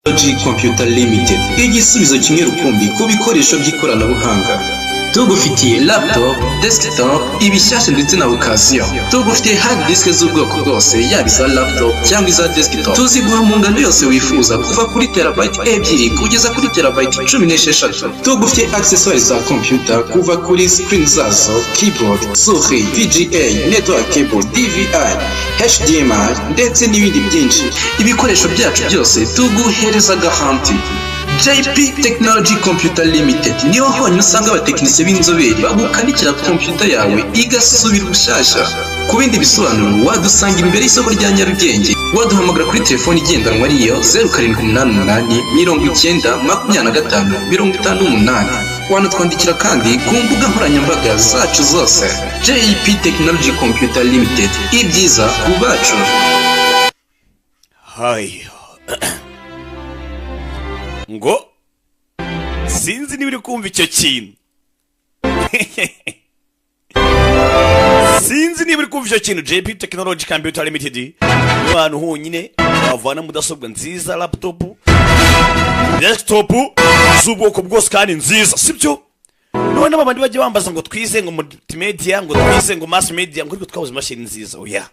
Computer Limited, igisubizo kimwe rukumbi ku bikoresho by'ikoranabuhanga. Tugufitiye laptop, desktop, ibishyashya ndetse na occasion. Tugufitiye hard disk z'ubwoko bwose, yaba iza laptop cyangwa iza desktop. Tuziguha mu ngano yose wifuza, kuva kuri terabyte 2 kugeza kuri terabyte 16. Tugufitiye accessoires za computer, kuva kuri screen zazo, keyboard, souris, VGA, network cable, DVI, HDMI ndetse n'ibindi byinshi. Ibikoresho byacu byose tuguhereza garanti. JP Technology Computer Limited niho honyine usanga abatekinisiye b'inzobere bagukanikira computer yawe igasubira ubushasha. Ku bindi bisobanuro wadusanga imbere y'isoko rya Nyarugenge, waduhamagara kuri telefone igendanwa ariyo 0788 90 25 wanatwandikira kandi ku mbuga nkoranyambaga zacu zose. JP Technology Computer Limited, ibyiza ku bacu. Hi. Ngo sinzi niba uri kumva icyo kintu. Sinzi niba uri kumva icyo kintu. JP Technology Computer Limited abantu honyine bavana mudasobwa nziza, laptop, desktop z'ubwoko bwose kandi nziza, sibyo? None abandi bajye bambaza ngo twize ngo multimedia, ngo twize ngo mass media, ngo twabuze machine nziza. Oya,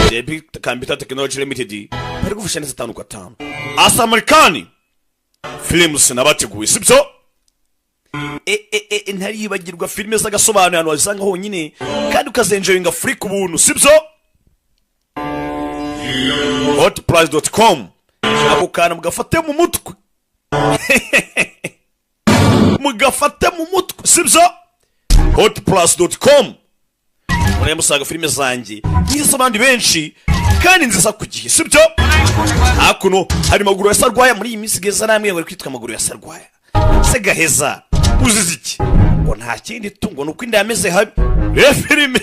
JP Computer Technology Limited bari gufasha neza 5 asa Amerikani films nabateguye, sibyo? Ntari yibagirwa filime z'Agasobanuye hano wazanga honyine kandi ukazenjoyinga free ku buntu, sibyo? hotprice.com ako kana mugafate mu mutwe. Mugafate mu mutwe, sibyo? hotprice.com murebe musaga filime zanjye n'izo bandi benshi kandi nziza ku gihe, sibyo? Hakuno hari maguru ya sarwaya muri iyi minsi geza namwe ngo kwitwa maguru ya sarwaya. Se gaheza uzize iki? Ngo nta kindi tungo nuko inda yameze habi. Filime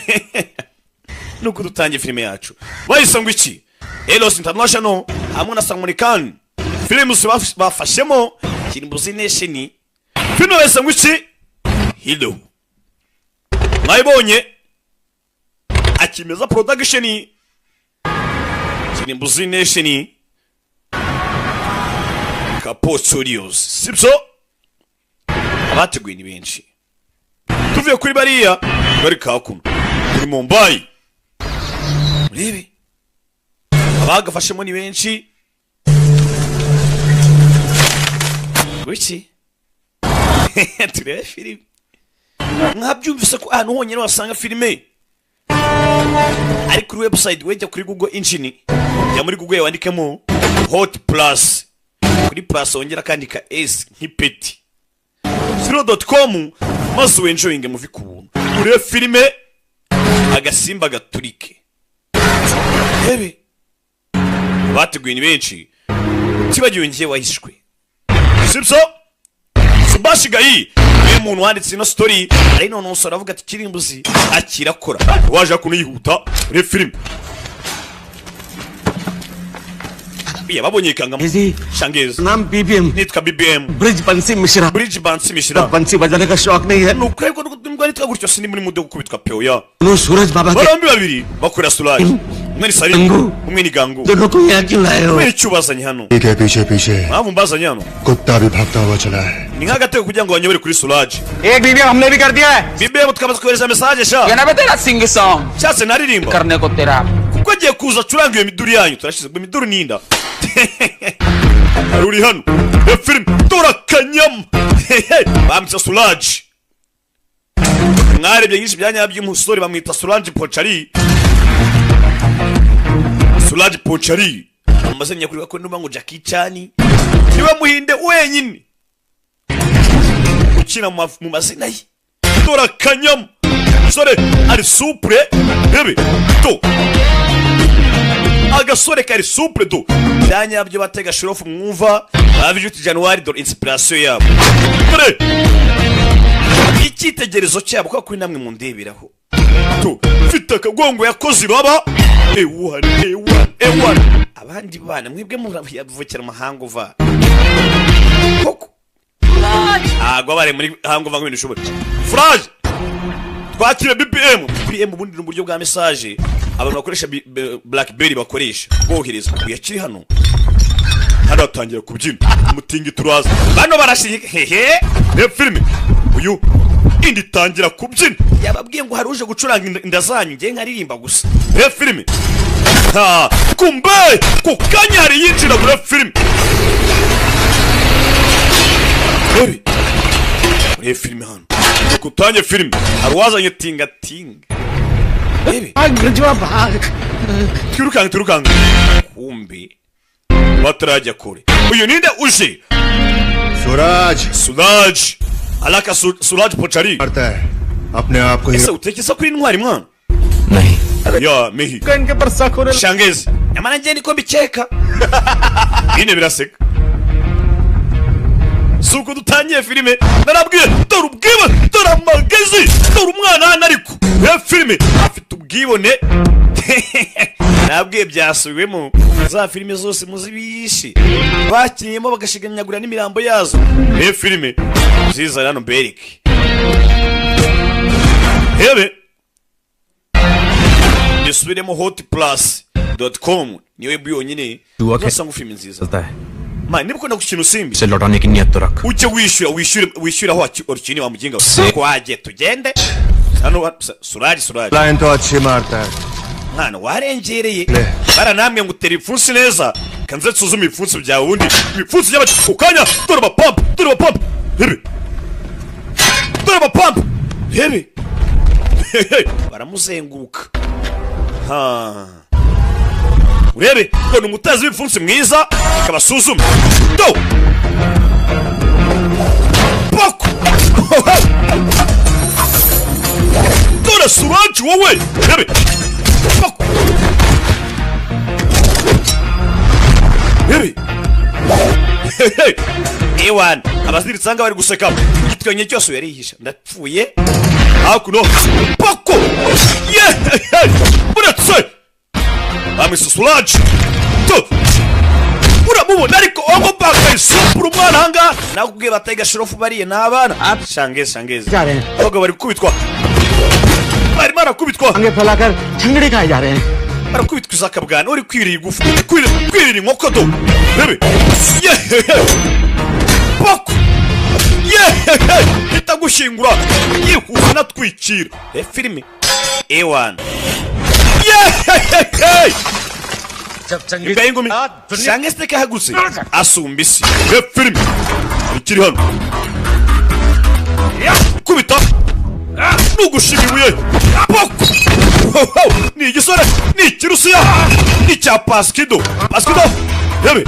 nuko dutangiye filime yacu bayise ngo iki? Elos International hamwe na American films bafashemo Kirimbuzi Nation. Filime bayise ngo iki? Hilo mwayibonye akimeza production Kirimbuzi Nation Kapo Studios, sibyo? Abateguye ni benshi. Tuvuye kuri bariya bari kakuno kuri Mumbai, murebe abagafashemo ni benshi. Wiki turebe filime mwabyumvise ko ahantu honyine wasanga filime ari kuri website. Wejya kuri Google Engine, ya muri Google wandikemo Hot Plus, kuri plus ongera kandika s nk'ipeti 0.com maze wenjoyinge muvi kubuntu ure filime Agasimba gaturike. Hebe bateguye ni benshi tibagiwe ngiye wahishwe, sibyo? Subashigayi umuntu wanditse ino story ari none usora avuga ati Kirimbuzi akirakora waje kuyihuta ure filime. Biya babonye kanga Shangezi नाम BBM nitwa BBM bridge बंसी मिश्रा बंसी बजाने का शौक नहीं है nukwego ndwari twaguryo sindi muri mude gukubitwa peoya नो सूरज बाबा के barambi babiri bakora Suraj umwe ni Saringo umwe ni Gangu दोनों को यहाँ क्यों लाए हो mwe cyubazanye hano के पीछे पीछे mpamvu mbazanye hano कुत्ता भी भागता हुआ चला है ni nk'agatego kugira ngo banyobere kuri Suraj. एक BBM हमने भी कर दिया है BBM tukamaze kohereza message sha ये ना बता तेरा सिंग सॉन्ग cyase naririmba करने को तेरा kuko agiye kuza curanga iyo miduri yanyu turashize mu miduri ninda aruri hano e film turakanyam bamutse Suraj. Mwarebye nyinshi byanya by'umusore bamwita Suraj Pochari. Suraj Pochari amaze nyakuri ko ndumva ngo Jackie Chan niwe muhinde wenyine ukina mu mazina ye. Turakanyam sore ari supre bebe to agasore kari supre do byanya byo batega shirofu mwumva abijuti January do inspiration yabo kure icyitegerezo cyabo ko kuri namwe mundeberaho to fita kagongo yakoze baba ewan abandi bana mwebwe muvukira mahanga uva koko agwa bare muri hango vango ibintu shobora Furaje twakira BPM ubundi mu buryo bwa message abantu bakoresha BlackBerry bakoresha bohereza kuyakiri hano hano atangira kubyina umutingi turaza bano barashinye hehe reba filime uyu indi itangira kubyina yababwiye ngo hari uje gucuranga inda zanyu ngiye nkaririmba gusa reba filime kumbe ku kanya hari yinjira muri filime reba filime hano kutange filime hari uwazanye tingatinga turukanga kumbe batarajya kure uyu ninde uje Suraj alaka Suraj Pochari करता है अपने आप को ese utekesa kuri intwari mwana नहीं ya mehi इनके पर शक होने shangezi nyamara ngiye niko mbikeka bine biraseka suko dutangiye filime narabwiye dore ubwibone dore amagezi dore umwana hano ariko ya filime afite ubwibone nabwiye byasubiwemo za filime zose muzibishe bakinyemo bagashiganyagura n'imirambo yazo ya filime ziza hano berike hebe nisubiremo hotplus.com niwe bwonyine wasanga filime nziza man niba ukunda gukina usimbi से लौटाने की नियत तो रख ujye wishyura aho urukini wa muginga kwaje tugende hano Suraj line तो अच्छी मारता है mwana warengereye baranamwe ngo utera ipfunsi neza kanze nsuzuma ibipfunsi byawe ubundi ibipfunsi by'abati ukanya dore abapampa hebe dore abapampa hebe baramuzenguruka urebe ngo ni umutazi w'ibipfunsi mwiza akabasuzuma do poko dore Suraj wowe hebe poko hebe ewan abaziritsanga bari guseka igitwenye cyose yarihisha ndapfuye hakuno poko buratse amisa Suraj to uramubona ariko ogo baka isupura umwana hanga nakubwiye batega shirofu bariye n'abana shangeze ogo bari kubitwa bari marakubitwa आगे फैलाकर झंगड़े खाए जा रहे हैं barakubitwa izakabwana uri kwirira igufu kwirira inkoko do bebe poko itagushingura yihuza natwikira filime ewan imbere y'ingumi shangeze teka hagutse asumba isi filime ikiri hano kubita nugushiga ibuye poko ni igisore ni ikirusiya ni icya paskido hebe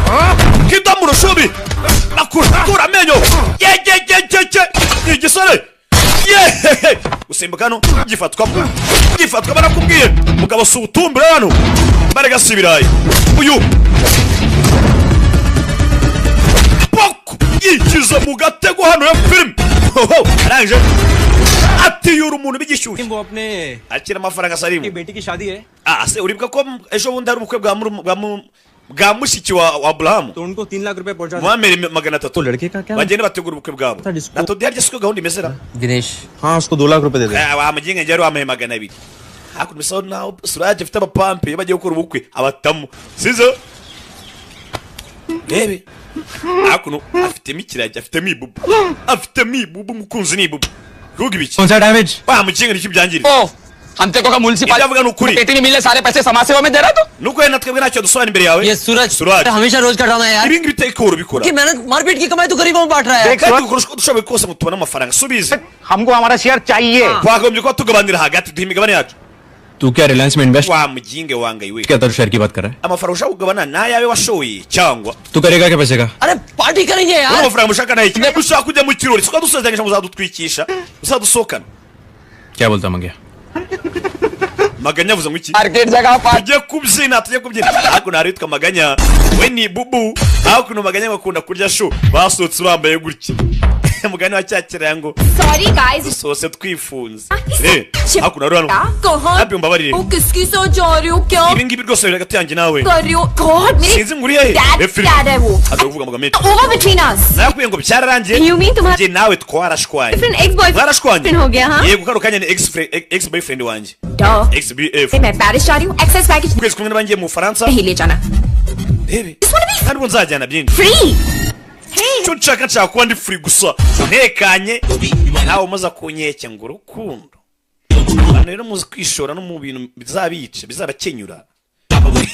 kido murushubi nakura amenyo ni igisore gusimbuka hano gifatwamo barakubwiye mugabo si ubutumbure hano mbaraga si ibirayi uyu poko yikiza mu gatego hano ya filime arangije atiyura umuntu bigishyushye वो अपने akira amafaranga asarimu बेटी की शादी है ase uribwa ko ejo bundi hari ubukwe bwa mushiki wa Abraham तो उनको 3 लाख रुपए पहुंचा mwamere 300 तो लड़के का क्या bagende bategura ubukwe bwabo nato diarje siko gahunda imezera Dinesh हाँ उसको 2 लाख रुपए दे दे wa muginga njye wa 200 hakuno misaho naho Suraj afite abapampe bagiye gukora ubukwe abatamu sizo bebe hakuno afite mibubu mukunzi ni bubu rugi biki कौन सा damage wa muginga nicyo byangirira ओ हम तेरे को municipal ibyavuga n'ukuri बेटी ने मिले सारे पैसे समाज सेवा में दे रहा तो nuko yena twebwe ntacyo dusobanura imbere yawe ये सूरज Suraj हमेशा रोज का ड्रामा है यार ibingi biteko urubikora कि मेहनत मारपीट की कमाई तो गरीबों में बांट रहा है kandi ukoresha uko dushoboye kose ngo tubone amafaranga subize हमको हमारा शेयर चाहिए twagombye kuba tugabanira hagati duha imigabane yacu तू क्या रिलायंस में invest wa muginge wangaye we क्या तेरे शेयर की बात कर रहा है amafaranga ushaka kugabana n'ayawe washoye cyangwa तू करेगा क्या पैसे का अरे पार्टी करेंगे यार amafaranga mushaka nayo kimwe ushaka kujya mu kirori siko dusezeranyije ngo uzadutwikisha uzadusohokana क्या बोलता मंगे maganya avuze ngo iki market जगह पर tujye kubyina ariko nari witwa maganya we ni bubu ariko no maganya bakunda kurya show basohotse bambaye gutya mugani wa cyakira ngo Sorry guys. sose twifunze chip- ariko nari hano कहाँ happy mbabarire वो किसकी सोच जा रही हो क्या ibi ngibi rwose biri hagati yanjye nawe कर रही हो गॉड मेरे sinzi ngo uri hehe dad है वो atavuga ngo mete over between us nakubwiye ngo byararangiye You mean तुम्हारा njye nawe twarashwanye different ex boyfriend twarashwanye हो गया हाँ yego kano kanya ni ex boyfriend wanjye Duh. ex BF मैं Paris जा रही हूँ access package twese kumwe n'abangiye mu Bufaransa नहीं ले जाना bebe just wanna be ntabwo nzajyana byinshi Free. cyo nshaka kuba ndi free gusa ntekanye nawe umaze kunyeke ngo urukundo abantu rero muzi kwishora no mu bintu bizabica bizabakenyura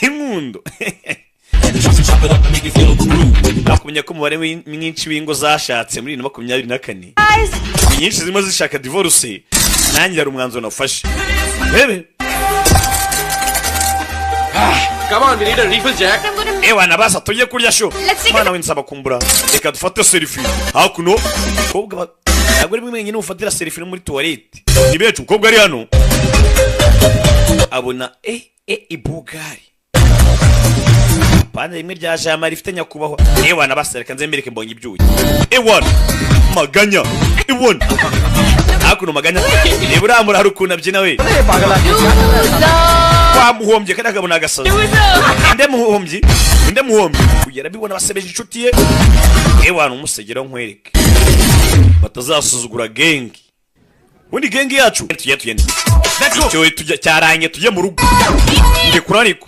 inkundo bakumenya ko umubare mwinshi w'ingo zashatse muri 2024 nyinshi zirimo zishaka divorce nanjye hari umwanzuro nafashe bebe Come on, we need a refill, Jack. ewa nabasa tujye kurya sho mwana winsaba kumbura reka dufate selfie hakuno kobwa agore mwenyine ufatira selfie muri toilette nibecu kobwa ari hano abona ibugari Pana rimwe rya jama rifite nyakubahwa ewa nabasereka nzembereke mbonye ibyuye ewa maganya ewa hakuno maganya eburamura harukuna byina we kwa muhombye kandi akabona agasaza inde muhombye kugera bibona basebeje inshuti ye ewa numusegera nkwereke batazasuzugura gengi undi gengi yacu tugende cyo tujya cyaranye tujye mu rugo ndi kurariko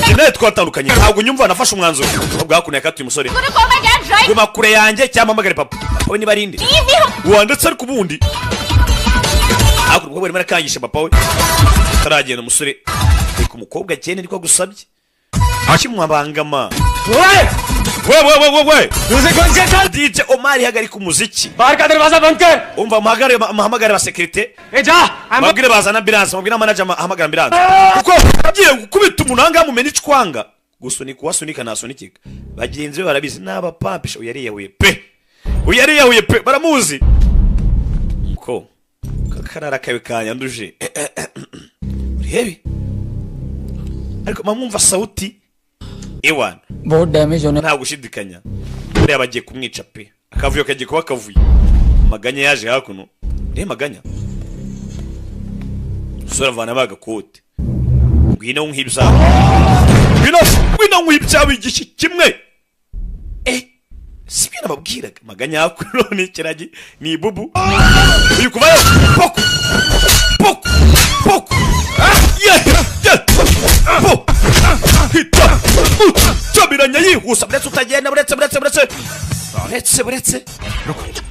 Jene twatandukanye ntabwo nyumva nafashe umwanzuro ubwo hakuno yakatuye umusore guma kure yanjye cyangwa magare papa we ni barinde wandetse ari kubundi hakuno bwo bari kangisha papa we taragenda umusore ku mukobwa cyene niko gusabye akimwabangama we Music बंद कर DJ Omar hagarika umuziki बाहर का दरवाजा बंद कर umva mahamagare ba security ए जा mabwire bazana ambulance mabwire manager hamagara ambulance kuko agiye gukubita umuntu hanga mumena icwanga gusunika wasunika nasunikika bagenzi be barabizi naba papisha uyariyahuye pe baramuzi ko kakarara kawe kanyanduje urebe ariko mamumva sauti ewan बहुत डैमेज होने nta gushidikanya buriya bagiye kumwica pe akavuyo kagiye kuba kavuye maganya yaje hakuno maganya sura vana bagakote ngwino nk'ibya ngwino nk'ibya igishi kimwe sibyo nababwiraga maganya hakuno ni kiragi ni bubu uyu kuvayo poko Chabiranya yihuse buretse utagenda buretse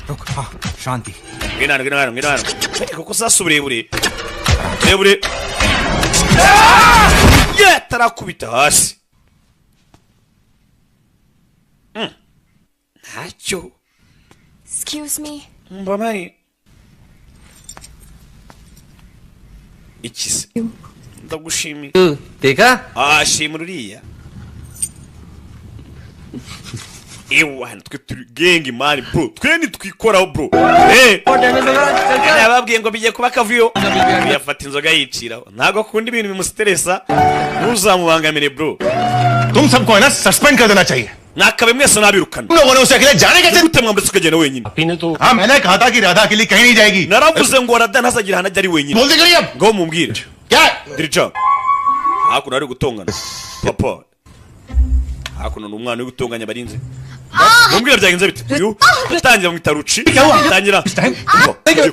रुक हाँ शांति ngina kuko sasuburebure tarakubita hasi ntacyo Excuse me. mbamari ikise ndagushimiye देखा shimura uriya ewana twe turi gengi mani bro twe nitwikoraho bro nababwiye ngo bigiye kuba kavuyo yafata inzoga yiciraho ntago akunda ibintu bimusteresa ntuzamubangamire bro तुम सबको है ना सस्पेंड कर देना चाहिए nakabe mwese nabirukana तुम लोगों ने उसे अकेले जाने कैसे gute mwambutse ukagenda wenyine हाँ मैंने कहा था कि राधा अकेली कहीं नहीं जाएगी naravuze ngo Radha ntazagira ahantu ajya ari wenyine बोल दे करिए अब ngo mumbwire क्या dirija hakuno ari gutongana papa hakuno n'umwana uri gutonganya barinze mumbwire byagenze bite uyu atangira mu itaruci atangira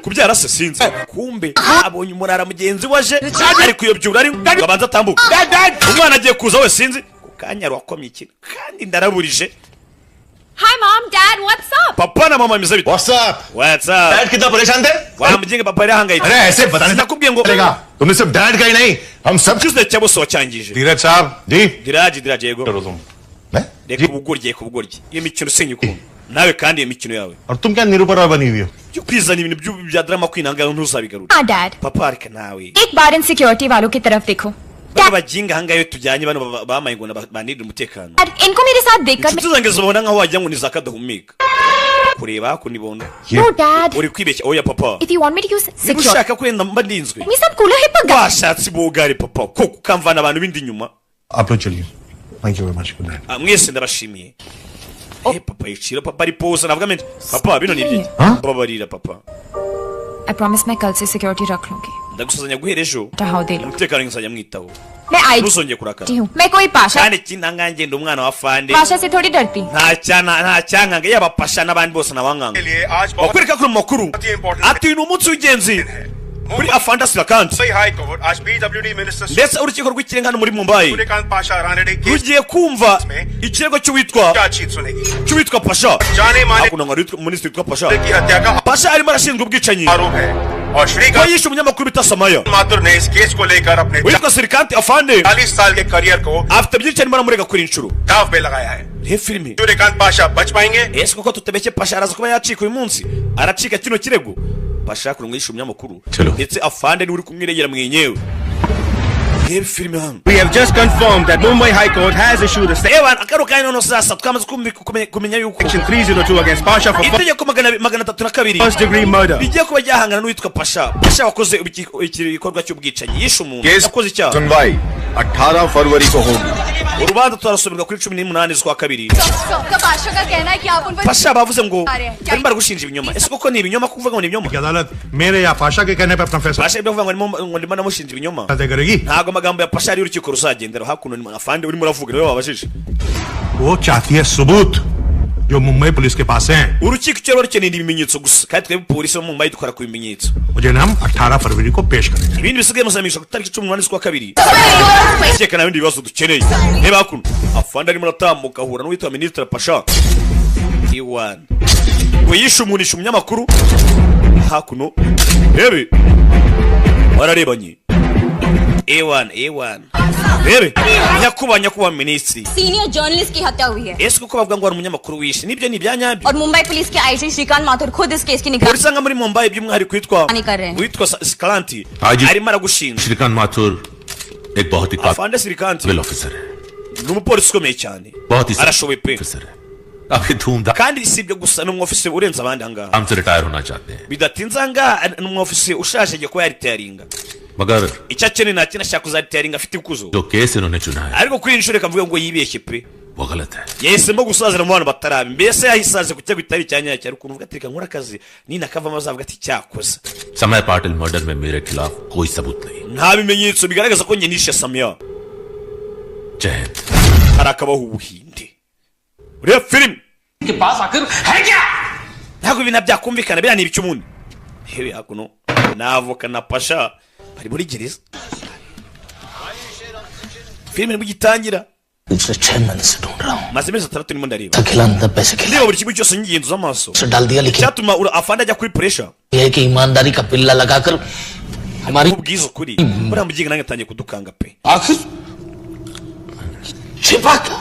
kubyara se sinzi kumbe abonye umurara mugenzi waje ari kuyobyura ari ngabanza atambuka umwana agiye kuza we sinzi kanya rwakomye ikintu kandi ndaraburije Hi mom, dad, what's up? papa na mama mize bite WhatsApp dad कितना परेशान थे wamugenga papa yari ahangayitse अरे ऐसे बताने nakubwiye ngo तुमने सिर्फ डैड का ही नहीं हम सब cyuze cyabose wacyangije धीरज साहब जी diraje yego करो तुम मैं reka ubugoryi iyo mikino usenya ukuntu nawe kandi iyo mikino yawe और तुम क्या निरूपरा बनी हुई हो byo kwizana ibintu bya drama kwinanga ntuzabigarura हाँ डैड papa areka nawe एक बार इन सिक्योरिटी वालों की तरफ देखो bano baginga hangayo tujyanye bano bamaye ngo banirira umutekano dad इनको मेरे साथ देखकर inshuti zange zibona nkaho wagira ngo ni zakadahumeka kureba kunibona no dad uri kwibeshya oya papa if you want me to use niba security ushaka kwenda mba ndinzwe me सब cooler hip पर washatse bogare papa ko ukamvana abantu bindi nyuma आप लोग चलिए thank you very much good night mwese ndabashimiye papa yicira papa ari pose navuga mente papa bino ni ibiki babarira papa I promise मैं कल से सिक्योरिटी रख लूंगी ndagusazanya guhera ejo चाहो दे लो umutekano nzajya mwitaho मैं आई ntuzongeye kurakara हूँ मैं कोई Pasha kandi kinanganje ndi umwana wa fande Pasha से थोड़ी डरती nta cyankanga yaba pasha n'abandi bose nabankanga bakwereka kuri makuru ati ni umunsi w'ingenzi kuri afande Srikanth Mumbai High Court आज PWD Minister ndetse urukiko rw'ikirenga hano muri Mumbai Srikanth Pasha Rane ne case rugiye kumva ikirego cy'uwitwa charge सुनेगी cy'uwitwa Pasha जाने माने hakuno ngari minisitiri witwa Pasha की हत्या का Pasha arimo arashinjwa ubwicanyi आरोप है और ko Shrikant yishe umunyamakuru bita Samaya Mathur ने इस केस को लेकर अपने witwa Srikanth afande 40 साल के करियर को afite byinshi arimo aramurega kuri inshuro दाव पे लगाया है reba filime सूर्यकांत पाशा बच पाएंगे ese koko tutabeshye Pasha araza kuba yacika uyu munsi aracika kino kirego Pasha kuno yishe umunyamakuru ndetse afande ni uri kumwiregera mwenyewe reba filime hano We have just confirmed that Mumbai High Court has issued a ewa akaro kaino no sasa twamaze kumenya yuko Section 302 against Pasha for itegeko magana atatu na kabiri first degree murder. rigiye kuba ryahangana n'uwitwa Pasha wakoze igikorwa cy'ubwicanyi yishe umuntu yakoze icyaha सुनवाई 18 फरवरी को होगी urubanza twarasubirwa kuri 18 z'ukwa kabiri तो पाशा का कहना है कि आप उन पर Pasha bavuze ngo barimo baragushinja ibinyoma ese koko ni ibinyoma kuvuga ngo ni ibinyoma अदालत मेरे या पाशा के कहने पर अपना फैसला Pasha ibyo kuvuga ngo ndimo namushinja ibinyoma तय करेगी ntago amagambo ya Pasha ari urukiko ruzagendera hakuno ni afande urimo uravuga niwe wabajije वो चाहती है सबूत जो मुंबई पुलिस के पास हैं urukiko cyo rukeneye ibimenyetso gusa kandi twebwe polisi bo mu Mumbai dukora ku bimenyetso मुझे नाम 18 फरवरी को पेश करेंगे ibindi bisigaye muzamisha ku tariki 18 z'ukwa kabiri cyekana ibindi bibazo dukeneye reba hakuno afande arimo aratambuka ahura n'uwitwa minisitiri Pasha iwan ngo yishe umunyamakuru hakuno rebe bararebanye ewan rebe nyakubahwa minisitiri senior journalist की हत्या हुई है ese kuko bavuga ngo hari umunyamakuru wishe nibyo ni ibyanyabyo और मुंबई पुलिस के आईजी श्रीकांत माथुर खुद इस केस की निगरानी polisi anga muri Mumbai by'umwihariko witwa Srikanth arimo aragushinja Shrikant माथुर एक बहुत ही afande Srikanth काबिल ऑफिसर है ni umupolisi ukomeye cyane बहुत ही arashoboye pe ऑफिसर है अभी धूमधाम kandi si ibyo gusa ni umwofisiye urenze abandi ahangaha से रिटायर होना चाहते हैं bidatinze ahangaha ni umwofisiye ushaje agiye kuba yaritayaringa मगर icyo akeneye nta kintu ashaka kuzaritayaringa afite ikuzo जो केस इन्होंने चुना है ariko kuri iyi nshuro reka mvuge ngo yibeshye pe वो गलत है yahisemo gusazira mu bantu batarabi mbese yahisaze ku cyago itari cya nyacyo ariko uvuga ati reka nkora akazi ninakavamo azavuga ati cyakoze समय पाटिल मर्डर में मेरे खिलाफ कोई सबूत नहीं nta bimenyetso bigaragaza ko njye nishe Samya जय Hind harakabaho ubuhinde ureba filime के पास आखिर है क्या ntabwo ibintu byakumvikana biriya ni ibicyumundi hewe hakuno n'avoka na Pasha bari muri gereza filime nibwo igitangira पिछले 6 महीने से ढूंढ रहा हूँ maze amezi 6 ndimo ndareba खिलाना पैसे खिला ndeba buri kimwe cyose ngigenzuza amaso से डाल दिया लेकिन cyatuma afande ajya kuri pressure यह है कि ईमानदारी का पिल्ला लगाकर हमारी ubwiza ukuri buriya mugiga nange atangiye kudukanga pe आखिर छिपा क्या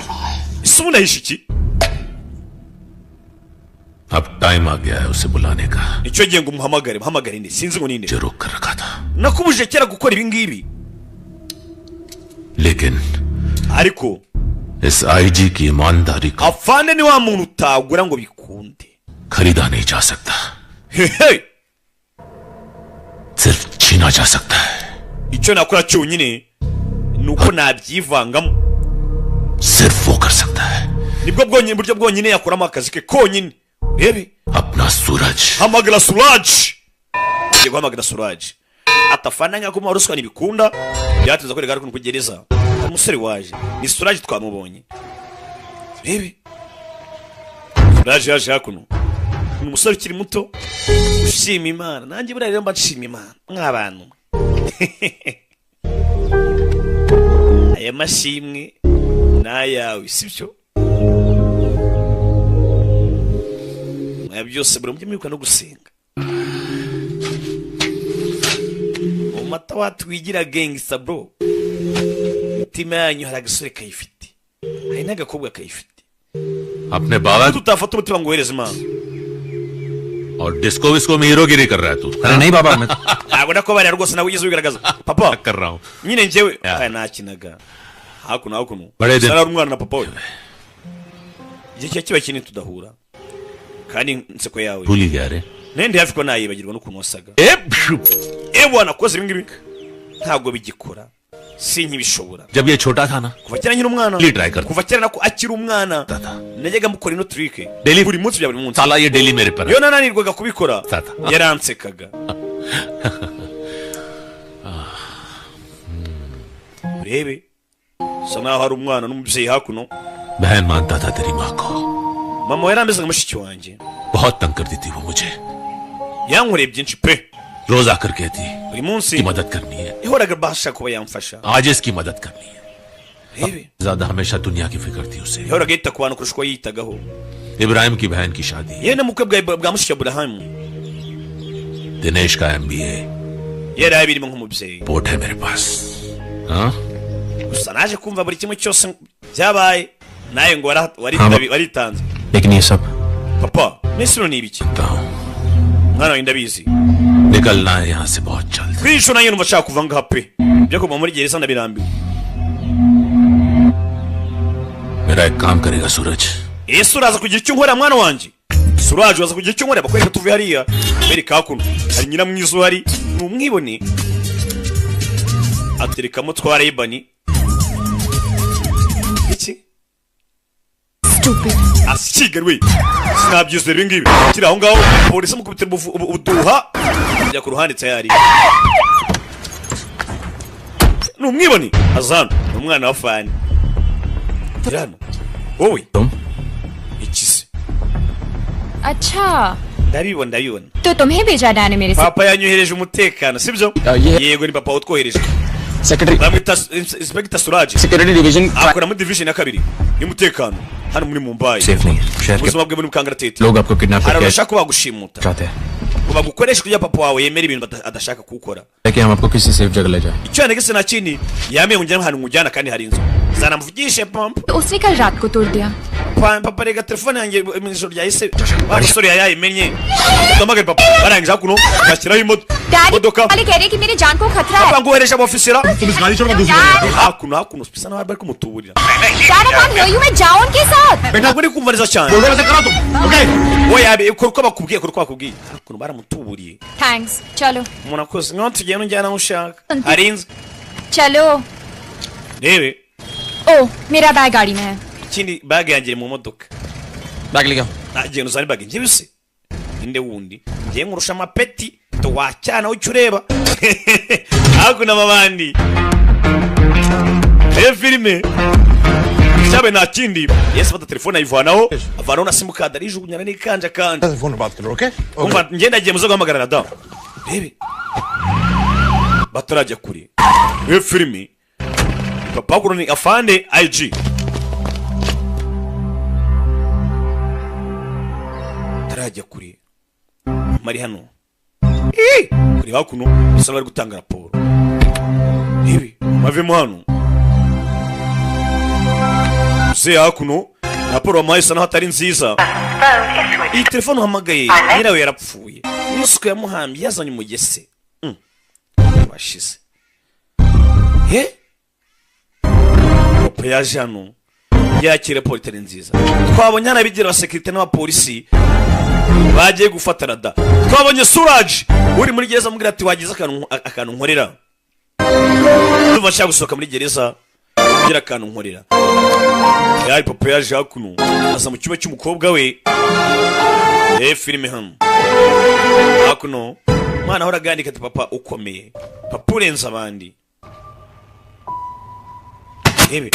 ese ubu nahishe iki अब टाइम आ गया है उसे बुलाने का nicyo gihe ngo muhamagare nde sinzi ngo ninde जो रोक कर रखा था nakubujije kera gukora ibi ngibi लेकिन ariko इस आईजी की ईमानदारी को afande ni wa muntu utagura ngo bikunde खरीदा नहीं जा सकता hehe सिर्फ छीना जा सकता है icyo nakora cyonyine ni uko nabyivangamo सिर्फ वो कर सकता है nibwo bwonyine buryo bwonyine yakuramo akazi ke konyine rebe अपना सूरज hamagara Suraj ngiye guhamagara Suraj atafana nka kuma ruswa nibikunda byateza ko regara kugereza umusore waje ni Suraj twamubonye rebe Suraj yaje hakuno ni umusore ukiri muto ushima Imana nanjye buriya rero mbashima Imana nk'abantu aya mashimwe n'ayawe sibyo byose buri mujye mwibuka no gusenga mu mata watwigira gangsta bro imitima yanyu hari agasore kayifite hari n'agakobwa kayifite अपने बाबा tutafata umutima ngo uhereze Imana और disco visco में हीरोगिरी कर रहा है तू अरे नहीं बाबा मैं ntabwo nakobariya rwose nawe ugeze ubigaragaza papa कर रहा हूँ nyine njyewe nakinaga hakuno Bare de- sara umwana na papa we igihe kiba kinini tudahura kandi inseko yawe भूल ही गया रे nende hafi ko nayibagirwa n'ukuntu wasaga bwana koze ibi ngibi ntabwo bigikora sinkibishobora जब ये छोटा था ना kuva kera nkiri umwana Li try करता kuva kera nako akiri umwana था najyaga mukora ino trick Daily- buri munsi bya buri munsi साला ये डेली मेरे पर है। iyo nananirwaga kubikora Tata. yaransekaga urebe sa naho hari umwana n'umubyeyi hakuno बहन मानता था तेरी माँ को mama yarameze nka mushiki wanjye बहुत तंग करती थी वो मुझे yankoreye byinshi pe रोज आकर कहती buri munsi कि मदद करनी है, yahoraga bashaka kuba yamfasha. आज इसकी मदद करनी है. Rebe ज्यादा हमेशा दुनिया की फिक्र थी उसे. yahoraga yita ku bantu kurusha uko yitagaho. Ibrahim की बहन की शादी, yewe n'umukwe bwa mushiki Aburahamu Dinesh का MBA, yari abirimo nk'umubyeyi. Report है मेरे पास. हाँ gusa naje kumva buri kimwe cyose byabaye nawe ngo waritanze. लेकिन ये सब papa n'isuro ni ibiki? mwana wawe ndabizi निकलना है यहाँ से बहुत जल्द. kwisho nanjye numva nshaka kuva ngaha pe, byo kuva muri gereza ndabirambiwe. मेरा एक काम करेगा सूरज. ese uraza kugira icyo nkora mwana wanjye? Suraje uraza kugira icyo nkora? bakwereka tuve hariya bereka hakuno hari nyina mwiza uhari numwibone aterekamo twara ibani iki Stupid. asigarwe sinabyizera ibi ngibi kiri aho ngaho polisi mukubitira ubuduha njya ku ruhande tayari numwibone azana umwana wa fani Jirano wowe ikisi अच्छा ndabibona तो तुम्हें भेजा डैड ने मेरे से papa yanyohereje umutekano sibyo? yego ni papa utwohereje. Secretary bamwita Inspector Suraje security division akora muri division ya kabiri y'umutekano hano muri Mumbai. Safe नहीं है. शहर के ubuzima bwe muri Kangaratete लोग आपको किडनैप hari करके abashaka bagushimuta चाहते हैं bagukoresha kugira papa wawe yemera ibintu adashaka kuwukora. कि हम आपको किसी सेफ जगह ले जाए. icyo yanegese nta kindi yamenye njya ahantu mujyana kandi hari inzu zanamuvugishe pampa. उसने कल रात को तोड़ दिया. papa rega telefone yanjye mu ijoro ryahise wa musore yayimenye ndamagara papa barangije hakuno bashyiraho imodoka daddy कह रहे कि मेरी जान को खतरा है. papa ngohereje abofisera तुम इस गाड़ी छोड़ो मैं दूसरी गाड़ी में hakuno bisa naho bari kumutuburira. Dad I can't hear you मैं जाऊं उनके साथ. ntabwo ndi kumva neza cyane. बोलो वैसे करो तुम. Okay we yabe ukora uko bakubwiye hakuno baramutuburiye. Thanks चलो umuntu akoze nkaho tugenda unjyana aho ushaka hari inzu चलो. rebe ओह मेरा बैग गाड़ी में है. ikindi bag yanjye iri mu modoka. Bag ले गया. nagenda uzane bag njye bise inde wundi ngiye nkurusha amapeti to wacyana ucyo ureba hakuno abandi filime cyabe nta kindi yesi fata telefone ayivanaho avanaho na simukadi arijugunyana n'ikanja kanje phone पर बात करो. Okay umva ngenda agiye muzo guhamagara na damu rebe batarajya kure iyo filime papa kuno ni afande IG tarajya kure mari hano kuri hakuno bisa bari gutanga raporo ibi mavemo hano se hakuno raporo amahisa naho atari nziza. iyi telefone uhamagaye nyirawe yarapfuye n'isuku yamuhambye yazanye umugese washize papa yaje hano yakira raporo itari nziza. twabonye hano abigira abasekirite n'abapolisi bagiye gufata rada. twabonye Suraje uri muri gereza amubwira ati wagize akantu nkorera ndumva nshaka gusohoka muri gereza kugira akantu nkorera. yari papa yaje hakuno aza mu cyumba cy'umukobwa we filime hano hakuno mwana ahora agandika ati papa ukomeye papa urenze abandi. rebe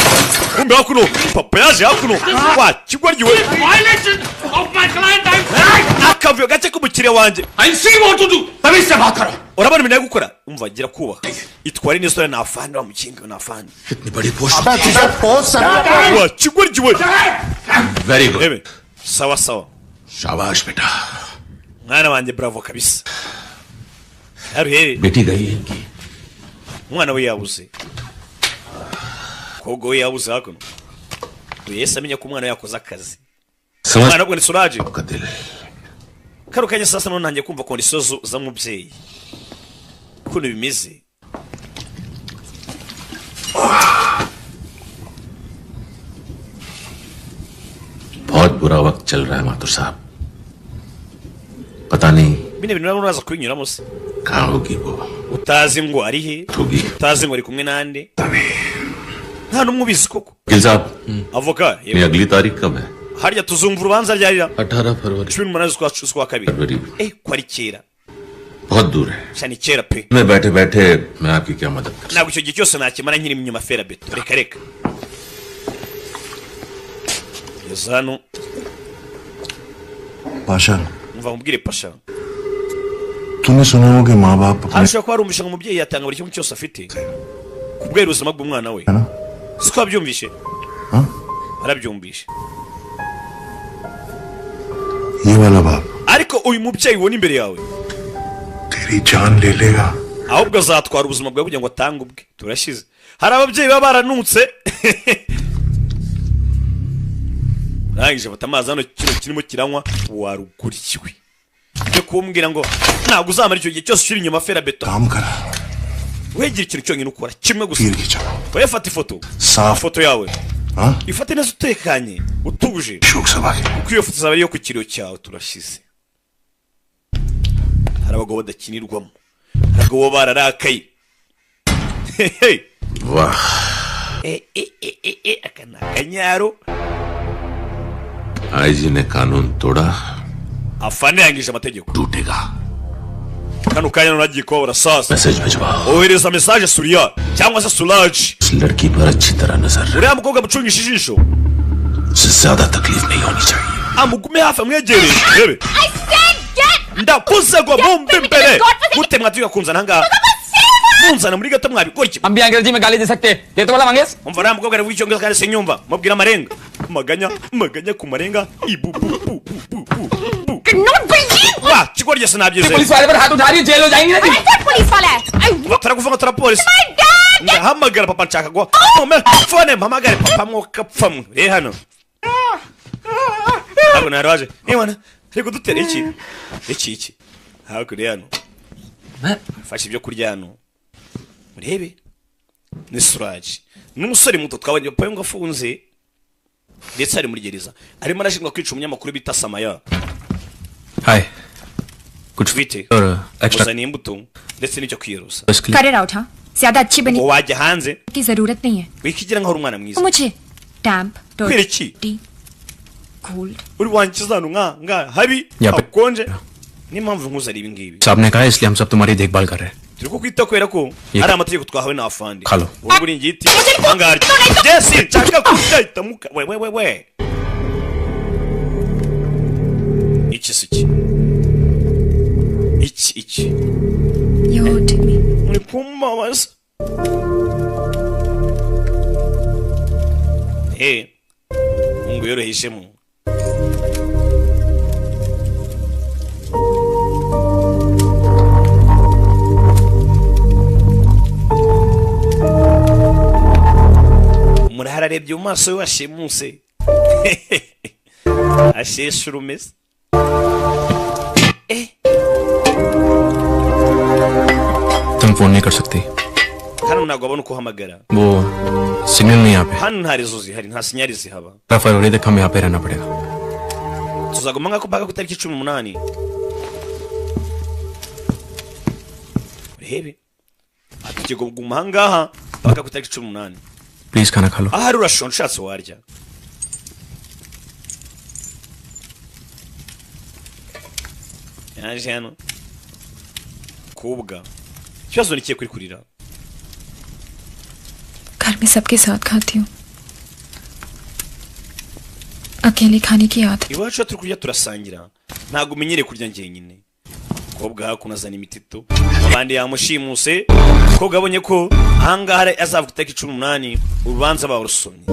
kumbe hakuno papa yaje hakuno wa kigwaryiwe Violation of my client. akavuyo gace k'umukiriya wanjye. I see what to do. तभी से बात करो. urabona ibintu ari gukora umva gira kubaha itwara n'isura na afande wa mukinga na afande इतनी बड़ी post. wa kigwaryiwe. Very good. rebe sawa sawa शाबाश बेटा. mwana wanjye bravo kabisa. aruhere बेटी गई इनकी. umwana we yabuze kogo we yabuze hakuno wese amenya ko umwana yakoze akazi. umwana bwo ni Suraje का दिल karo kanya sasa none ntangiye kumva kondisiyo z'umubyeyi ukuntu bimeze. बहुत बुरा वक्त चल रहा है मातुर साहब. पता नहीं bine bintu uraza kubinyuramo se कहाँ होगी वो. utazi ngo ari he होगी. utazi ngo ari kumwe nande nta n'umwe ubizi koko. वकील साहब avoka ये अगली तारीख कब है. harya tuzumva urubanza ryarira 18 फरवरी. 18 z'ukwa kabiri. फरवरी ko ari kera बहुत दूर है. cyane kera pe. मैं बैठे बैठे मैं आपकी क्या मदद कर. ntabwo icyo gihe cyose nakimara nkiri inyuma fera beto reka reka yazano Pasha umva mubwire pasha तूने सुना हो कि माँ बाप arashobora kuba arumvisha ngo umubyeyi yatanga buri kimwe cyose afite kubwera ubuzima bw'umwana we siko abyumvishe arabyumvishe ये वाला बाप ariko uyu mubyeyi ubona imbere yawe तेरी जान ले लेगा ahubwo azatwara ubuzima bwawe kugira ngo atange ubwe turashize hari ababyeyi baba baranutse nangije bata amazi hano kino kirimo kiranywa warugurikiwe cyo kumbwira ngo ntabwo uzamara icyo gihe cyose ushira inyuma fera beto काम करा wegira ikintu cyonyine ukora kimwe gusa पीर खींचा wowe fata ifoto yawe ifate neza utekanye utuje शोक सभा के kuko iyo foto zaba ariyo ku kiriyo cyawe turashize hari abagabo badakinirwamo abagabo bararakaye वाह akana akanyaro IG ने कानून तोड़ा afane yangije amategeko टूटेगा kano kanya nagiye kubabura sasa message भिजवाओ ohereza message Surya cyangwa se Suraj इस लड़की पर अच्छी तरह नजर uriya mukobwa mucungisha ijisho उससे ज्यादा तकलीफ नहीं होनी चाहिए amugume hafi amwegereye rebe ndakuze ngo mumbe imbere gute mwatuye kunzana ngaha munzana muri gato mwabikora iki हम भी अंग्रेजी में गाली दे सकते हैं ये तो बोला Mangesh umva uriya mukobwa ari w'icyongereza kandi sinyumva mubwira amarenga maganya ku marenga ibu wa kigorye sinabyize police वाले पर हाथ उठा रही है जेल हो जाएंगे ना पुलिस वाला है batarakuvuga turapolisi ndahamagara papa nshaka ngo phone mpamagare papa mwokapfamwe re hano abo naraje ewana rego dutere iki hako re hano fashe ibyo kurya hano murebe ni Suraj n'umusore muto twabanye papa ngo afunze ndetse ari muri gereza arimo arashinjwa kwica umunyamakuru bita Samaya हाय कुछ bite और extra uzaniye imbuto ndetse n'icyo kwiyeruza कर it out हाँ ज्यादा अच्छी बनी ngo wajya hanze की जरूरत नहीं है wikigira nkaho uri umwana mwiza मुझे डैम्प Kwiriki? cold uri wankiza hano nga habi Yape. hakonje n'impamvu nkuzari ibi ngibi साहब ने कहा इसलिए हम सब तुम्हारी देखभाल कर रहे हैं turi kukwita kubera ko Yego. ari amategeko twahawe na afandi Halo. wowe uri ingiti angari jesi nshaka kugahita muka we iki you're hurting me muri kumbabaza mungu yoroheshemo umurahara arebye mu maso we washimuse asheshe urumeze तुम फोन नहीं कर सकती hano ntabwo wabona uko uhamagara वो सिग्नल नहीं यहाँ पे hano nta rezo zihari nta sinyari zihaba फरवरी तक हमें यहाँ पे रहना पड़ेगा tuzaguma nk'ako mpaka ku itariki 18 urebe ati kuguma ahangaha mpaka ku itariki 18 प्लीज खाना खा लो ahari urashonje ushatse warya yaje hano kubwa ikibazo nikiye kuri kurira घर में सबके साथ खाती हूँ अकेले खाने की आदत iwacu turi kurya turasangira ntabwo umenyereye kurya njyenyine kobwa hakuno azana imitito abandi yamushimuse kobwa abonye ko ahangaha azavuga itariki 18 urubanza barusomye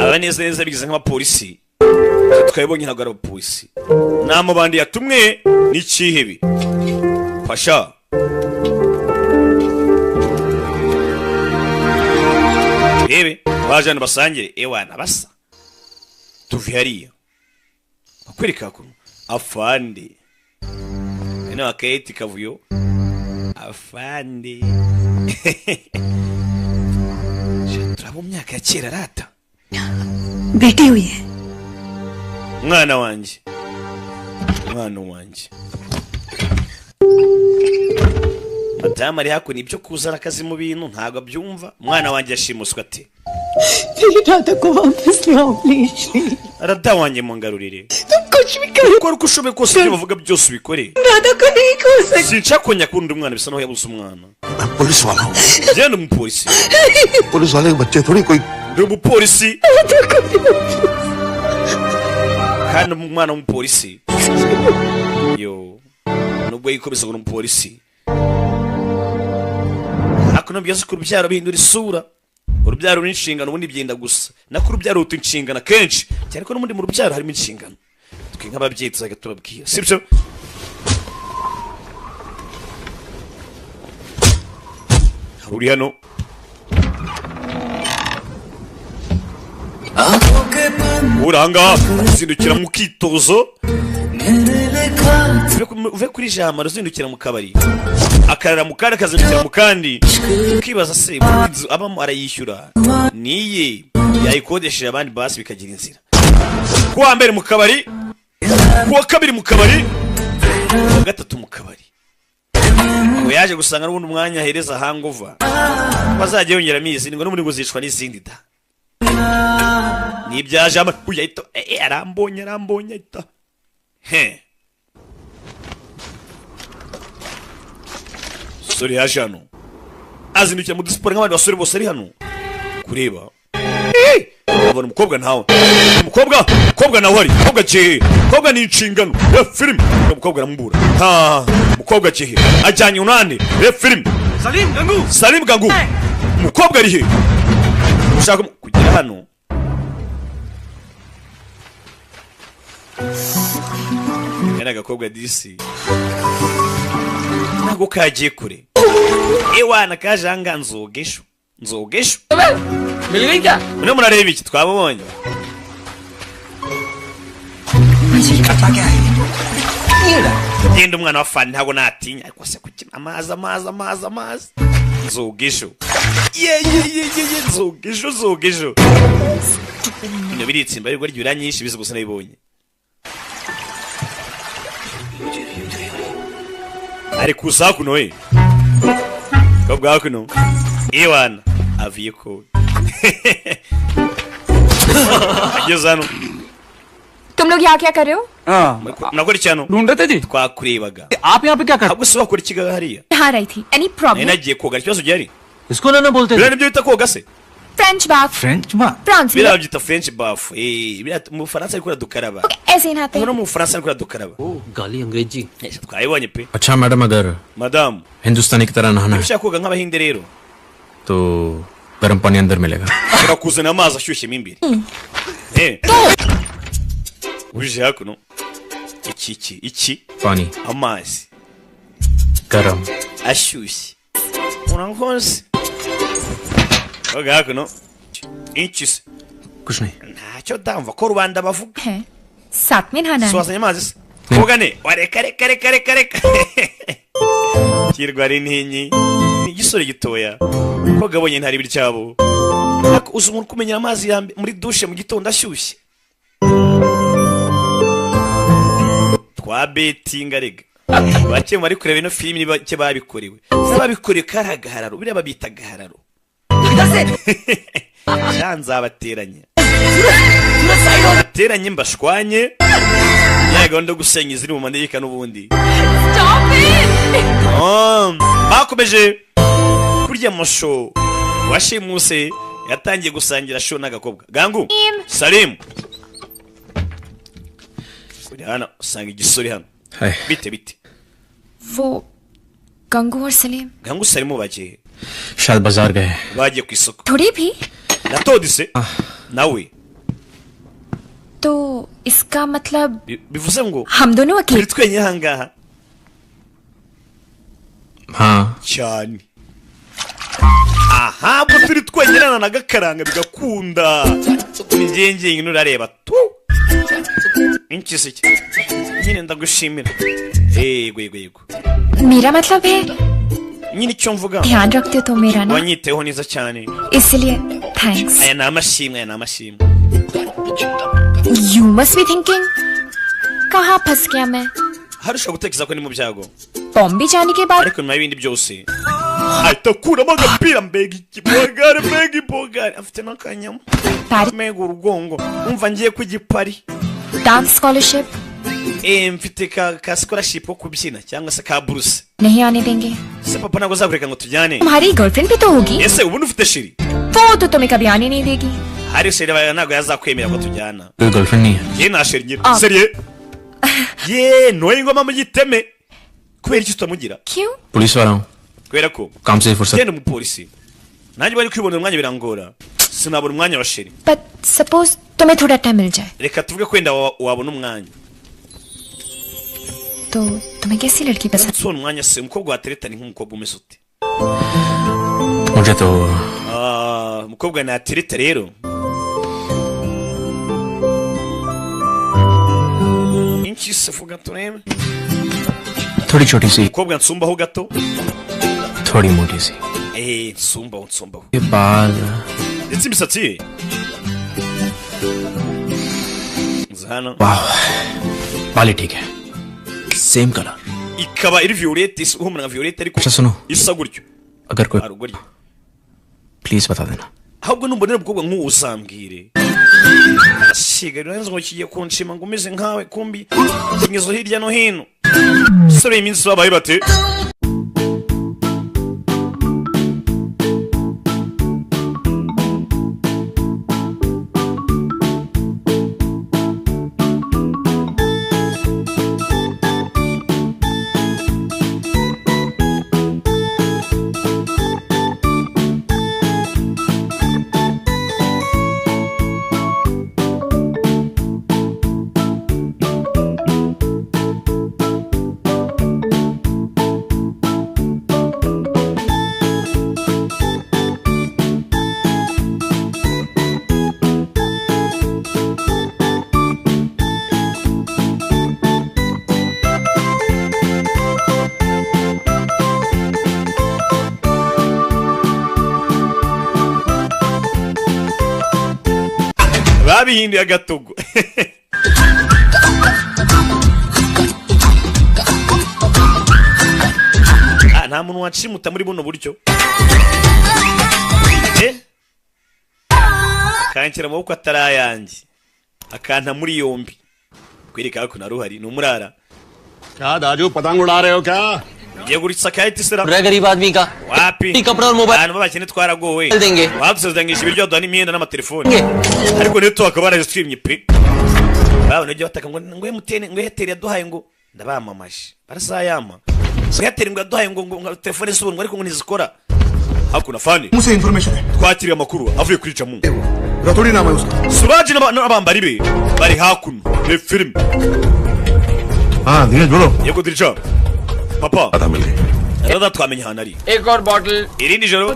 abanezeza bigize nk'abapolisi twabonye ntabwo ari abapolisi namo bandi yatumwe n'ikihebe pasha rebe bajana basangire ewana basa tuvi hariya akwereka kuno afande ene akayeti kavuyo afande turabo myaka ya kera rata बेटी हुई है mwana wanje madamu ari hakuno ibyo kuzana akazi mu bintu ntabwo abyumva umwana wanjye yashimuswe ate दादा को वापस लाओ please arada wanjye mungarurire तुम कुछ भी करो ukora uko ushoboye kose ibyo bavuga byose ubikore दादा को नहीं खो सकते sinshaka kongera kundi umwana bisa naho yabuze umwana police वाला हूँ genda umupolisi पुलिस वाले के बच्चे थोड़ी कोई ndi umupolisi kandi umwana w'umupolisi yo nubwo yikobeza ngo umupolisi akuno byose ku rubyaro bihindura isura urubyaro n'inshingano ubundi byenda gusa nako urubyaro ruta inshingano kenshi cyane ko n'ubundi mu rubyaro harimo inshingano twe nk'ababyeyi tuzaga tubabwira sibyo uri hano uranga uzindukira mu kitozo uve kuri jama ruzindukira mu kabari akarara mu kandi akazindukira mu kandi ukibaza se inzu abamo arayishyura niye yayikodesheje abandi basi bikagira inzira kuwa mbere mu kabari kuwa kabiri mu kabari kuwa gatatu mu kabari ngo yaje gusanga n'ubundi umwanya ahereza hangover bazajya yongeramo izindi ngo n'ubundi ngo zicwa n'izindi da nibyaje amakuru yahita arambonye ahita sore yaje hano azindukira mu disiporo nk'abandi basore bose ari hano kureba abona umukobwa ntawe umukobwa nawe ari umukobwa jehe umukobwa ni inshingano ya filime umukobwa aramubura umukobwa jehe ajyanye unane ya filime Salim Gangu umukobwa ari he ushaka kugera hano yana agakobwa disi ntabwo kagiye kure ewana kaje hanga nzogesho mill mune murareba iki twabonye genda umwana wa fani ntabwo natinya ariko se kuki amazi nzogesho nzogesho ino biritsimba ariko ryura nyinshi bize gusa nabibonye ari kusa kuno we kabwa kuno ewana aviye ko agezano तुम लोग यहाँ क्या कर रहे हो? nakora cyano ढूंढते थे twakurebaga आप यहाँ पे क्या कर ahubwo se wakora ikigaga hariya नहा रही थी any problem? nagiye koga ikibazo gihari इसको ना बोलते biriya nibyo bita koga se French bath French में फ्रांस में biriya byita french bath biriya mu Bufaransa ariko dukaraba ऐसे ही नहाते हैं no mu Bufaransa ariko dukaraba गाली अंग्रेजी twayibonye pe अच्छा मैडम अगर madam हिंदुस्तानी की तरह नहाना है ushaka koga nk'abahinde rero तो गर्म पानी अंदर मिलेगा urakuzana amazi ashyushye mo imbere uje hakuno iki पानी amazi गरम ashyushye urankoze koga hakuno iki se कुछ नहीं ntacyo ndamva ko rubanda bavuga हैं साथ में नहाना है swazanye amazi se koga ne wareka reka kirwa ari ntinyi ni igisore gitoya koga abonye ntari biryabo uzi umuntu kumenyera amazi muri dushe mu gitondo ashyushye twa betinga rega bake bari kureba ino filimi ni bake babikorewe n'ababikorewe karagahararo biriya babita gahararo nzabateranya bateranye mbashwanye ya gahunda yo gusenya iziri mu manegeka n'ubundi bakomeje kurya amasho washimuse yatangiye gusangira sho n'agakobwa gangu Salim kuri hano usanga igisore hano bite वो गंगू और Salim gangu Salim bagiye शायद बाजार गए bagiye ku isoko थोड़ी भी natodise nawe तो इसका मतलब bivuze ngo हम दोनों अकेले turi twenyine ahangaha हाँ cyane aha bwo turi twenyine n'agakaranga bigakunda ingenge nurareba tu inkise nyine ndagushimira yego मेरा मतलब है nyine icyo mvuga ध्यान रखते हो तो मेरा ना wanyiteho neza cyane इसलिए thanks aya ni amashimwe you must be thinking कहाँ फंस गया मैं harusha gutekereza ko ni mu byago Bombay जाने के बाद ariko nyuma y'ibindi byose ahita akuramo agapira mbega ibogari afite n'akanyama mbega urugongo umva ngiye ku gipari dance scholarship mfite ka scholarship ko kubyina cyangwa se ka buruse नहीं आने देंगे se papa ntabwo azakureka ngo tujyane तुम्हारी गर्लफ्रेंड भी तो होगी ese ubundi ufite shiri वो तो तुम्हें कभी आने नहीं देगी hari shiri bayo ntabwo yazakwemera ko tujyana कोई गर्लफ्रेंड नहीं है ye nta shiri ngira seriye ye noye ngoma mu giteme kubera iki tutamugira क्यों पुलिस वाला हूँ kubera ko काम से फुर्सत genda umupolisi nanjye bari kwibonera umwanya birangora sinabona umwanya wa sheri but suppose तुम्हें थोड़ा टाइम मिल जाए reka tuvuge kwenda wabona umwanya तो तुम्हें कैसी लड़की पसंद nsubona umwanya se umukobwa watereta ni nk'umukobwa umeze ute मुझे तो umukobwa natereta rero inchi se vuga turebe थोड़ी छोटी सी umukobwa nsumbaho gato थोड़ी मोटी सी nsumbaho ये बाल ndetse imisatsi ye hano वाह बाल ही ठीक है same colour ikaba iri violette ihumura nka violette ariko अच्छा सुनो isa gutyo अगर कोई arugoryo प्लीज बता देना ahubwo numbonera umukobwa nk'uwo usambwire asiga rero ngo kigiye kunshima ngo umeze nkawe kumbi kinyezo hirya no hino sore iminsi babaye bate babihinduye agatogo nta muntu wanshimuta muri buno buryo akanshyira amaboko atari ayanjye akanta muri yombi kwereka ko naruhari ni umurara क्या दाजू पतंग उड़ा रहे हो क्या ये गुड़िसा क्या है तीसरा गरीब आदमी का wapi कपड़ा और मोबाइल abantu babakene twaragowe देंगे badusezeranije ibiryo duha n'imyenda n'amatelefone ariko niyo twakaba barajitwimye pe babona ibyo bataka ngo emutiyeni ngo eyateri yaduhaye ngo ndabamamaje barasayama eyateri ngo yaduhaye ngo telefone z'ubuntu ariko ngo ntizikora hakuna fani मुझसे इन्फॉर्मेशन है twakiriye amakuru avuye kuri jamu रतौड़ी नाम है उसका suraje n'abambari be bari hakuno ni filime हाँ धीरज बोलो yego dirija papa पता मिल गई rero twamenye ahantu ari एक और bottle irindi joro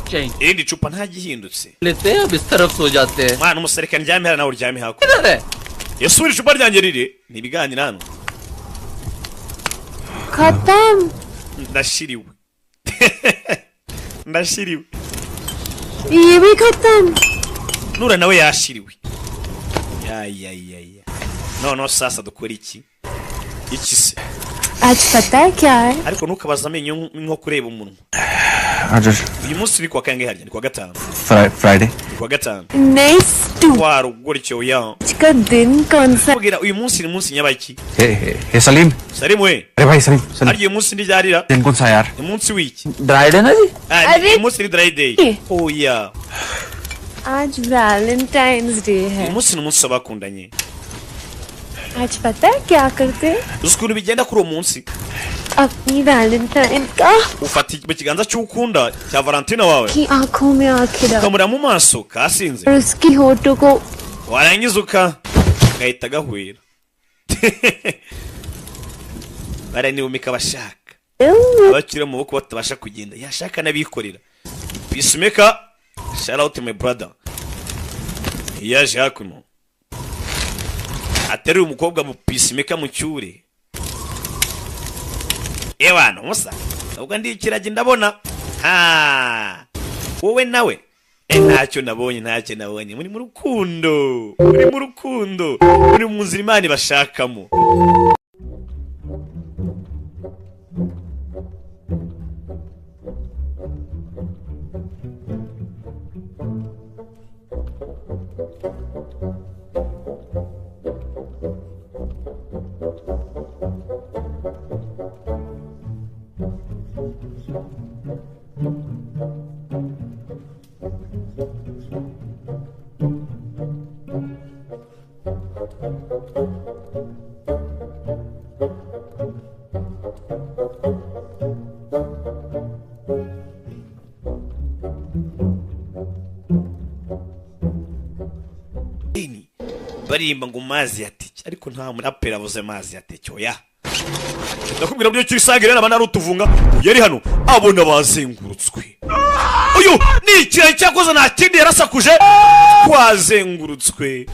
irindi cupa nta gihindutse लेते हैं अब इस तरफ सो जाते हैं mwana umusirikare ndyame hano nawe uryame hakuno इधर है yasubira icupa ryanjye riri ni ibiganiro hano खत्म ndashiriwe ndashiriwe ये भी खत्म nura nawe yashiriwe ya no sasa dukora iki se आज पता है क्या है ariko ntukabaza amenyo nko kureba umunwa आज uyu munsi ni kwa kangahe harya ni kwa gatanu Friday kwa gatanu next warugoricyo ya का दिन कौन सा kugira uyu munsi ni munsi nyabaki hey Salim Salim we अरे भाई सलीम Salim harya uyu munsi ni ryarira दिन कौन सा यार ni munsi w'iki ड्राइड है ना जी uyu munsi ni dry day oya आज वैलेंटाइंस डे है uyu munsi ni umunsi w'abakundanye आज पता है क्या करते हैं uzi ukuntu bigenda kuri uwo munsi अपनी वैलेंटाइन का ufata mu kiganza cy'ukunda cya Valentina wawe की आंखों में आंखें डाल ukamurira mu maso kasinze और उसकी होठों को warangiza gahita gahwera baranibumika bashaka abakiri mu maboko batabasha kugenda yashaka n'abikorera peacemaker shout out to my brother yaje hakuno ateruye umukobwa mu peacemaker mu cyure ewana musa ubwo ndi ikiragi ndabona wowe nawe ntacyo nabonye muri mu rukundo muri mu nzira Imana bashakamo dini baririmba ngo mazi yateke ariko nta murapera avuze mazi yateke oya ndakubwira byo cyisagire n'abana rutuvunga yari hano abona bazengurutswe uyu ni ikihe cyakoze nta kindi yarasakuje twazengurutswe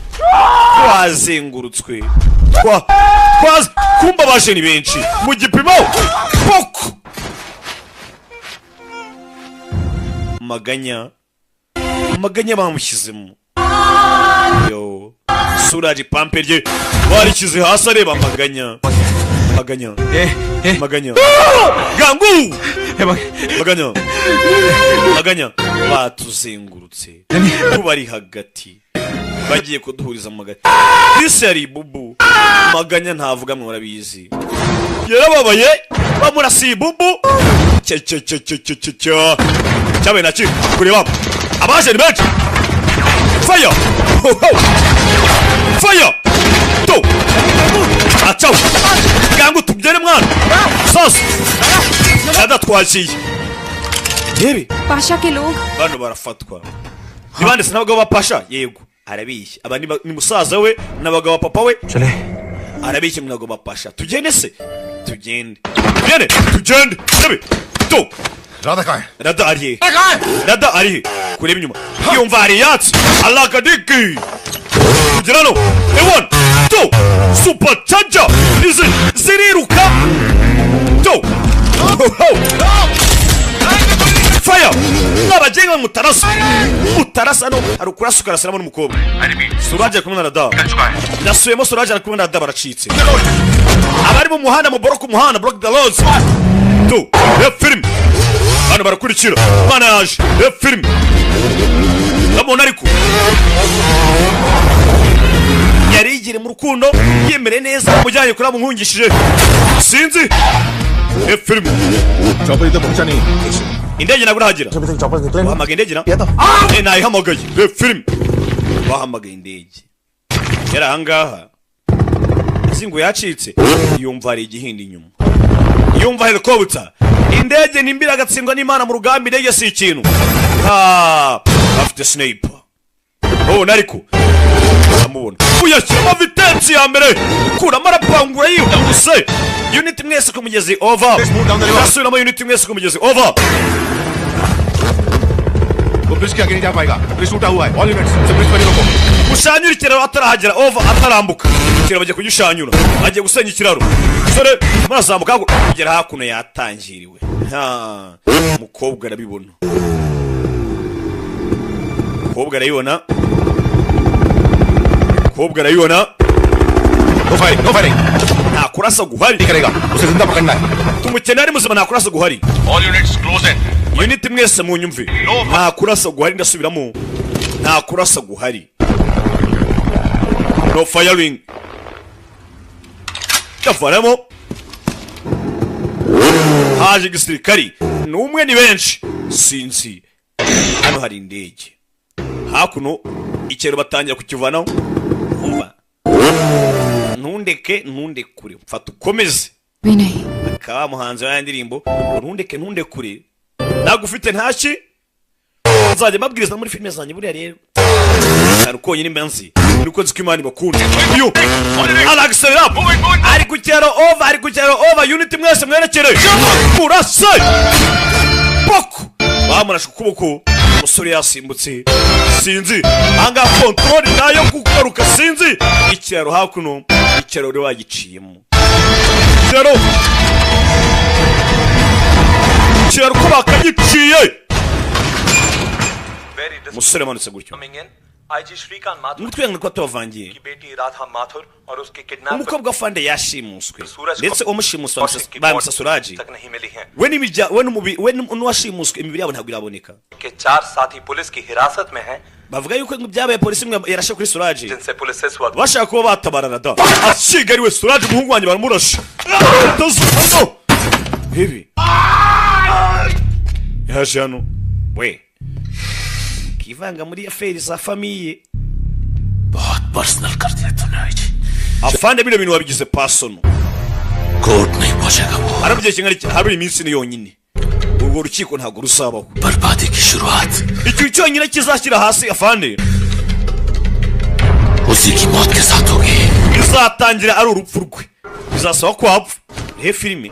kumba baje ni benshi mu gipimo poko maganya bamushyizemo yo Suraj pampe rye barikize hasi areba maganya gangu maganya batuzengurutse tubari hagati bagiye kuduhuriza mu hagati bise ari bubu maganya ntavuga mwe murabizi yarababaye bamurasi bubu cyabe naki kureba abaje ni benshi fire to achao gangu tubyere mwana sasa nada twashiye yebe Pasha के लोग bano barafatwa nibande sinabagabo bapasha yego arabishye abandi ni musaza we nabagabo papa we चले arabishye mnago bapasha tugende se tugende yebe to Radha कहाँ है? Rada ari kureba inyuma yumva ari yatsi alakadiki kugerano 1 2 super charger ziriruka to fire nabajenga mutarasa no arukurasa ukarasana n'umukobwa Suraj kumwe na Rada nasuyemo Suraj kumwe na Rada baracitse abari mu muhanda mu block the roads to film bana barakurikira bana yaje film abona ariko yarigire mu rukundo yemere neza mujyanye kuri amuhungishije sinzi film chopper इधर पहुंचा नहीं indege nagurahagira chopper निकले bahamagaye indege na nayihamagaye film bahamagaye indege yari ahangaha zingo yacitse yumva ari igihindi inyuma yumva helicopter indege nimbira agatsindwa n'Imana mu rugamba indege si ikintu afite sniper nariko amubona uyashyira vitesse ya mbere kura marapangura yihuse unit mwese ku mugezi over asubira mu unit mwese ku mugezi over वो ब्रिज के आगे नहीं जा पाएगा ब्रिज टूटा हुआ है all units से ब्रिज पर रोको gushanyura ikiraro atarahagera over atarambuka ikiraro bagiye kugishanyura agiye gusenya ikiraro sore murazamuka kugera hakuno yatangiriwe mukobwa arabibona no firing nta kurasa guhari करेगा उसे जिंदा पकड़ना है tumukene ari muzima nta kurasa guhari all units close in unit mwese mu nyumve nta kurasa guhari ndasubiramo nta kurasa guhari no firing yavaramo haje gisirikari n'umwe ni benshi sinzi hano hari indege hakuno ikero batangira kukivanaho umva ntundekure mfata ukomeze akaba muhanzi wa ndirimbo ntundekure nagufite ntaki nzajya mabwiriza muri filime zanjye buriya rero cyane uko nyine mbanzi nuko nzi ko Imana ibakunda iyo Agasobanuye ari ku cyaro over unit mwese mwerekere kurasa poko bamurashe ukuboko umusore yasimbutse sinzi anga control nayo kugaruka sinzi ikiraro hakuno ikiraro rero wagiciyemo ikiraro ko bakagiciye umusore manutse gutyo umutwe ko atavangiye umukobwa fande yashimuswe ndetse umushimuswe bamisa Suraj we n'uwashimuswe imibiri yabo ntabwo iraboneka bavuga yuko byabaye polisi imwe yarashe kuri Suraj bashaka kuba batabarana da ashigariwe Suraj umuhungu wanjye baramurashe hebi yaje hano we kivanga muri affaire za famille बहुत पर्सनल कर दिया तूने आज afande bino bintu wabigize personal court नहीं पहुंचेगा वो arabye kingari hari iminsi ni yonyine urwo rukiko ntago rusabaho बर्बादी की शुरुआत icyo cyonyine kizashyira hasi afande उसी की मौत के साथ होगी। bizatangira ari urupfu rwe, bizasaba ko apfa. He filime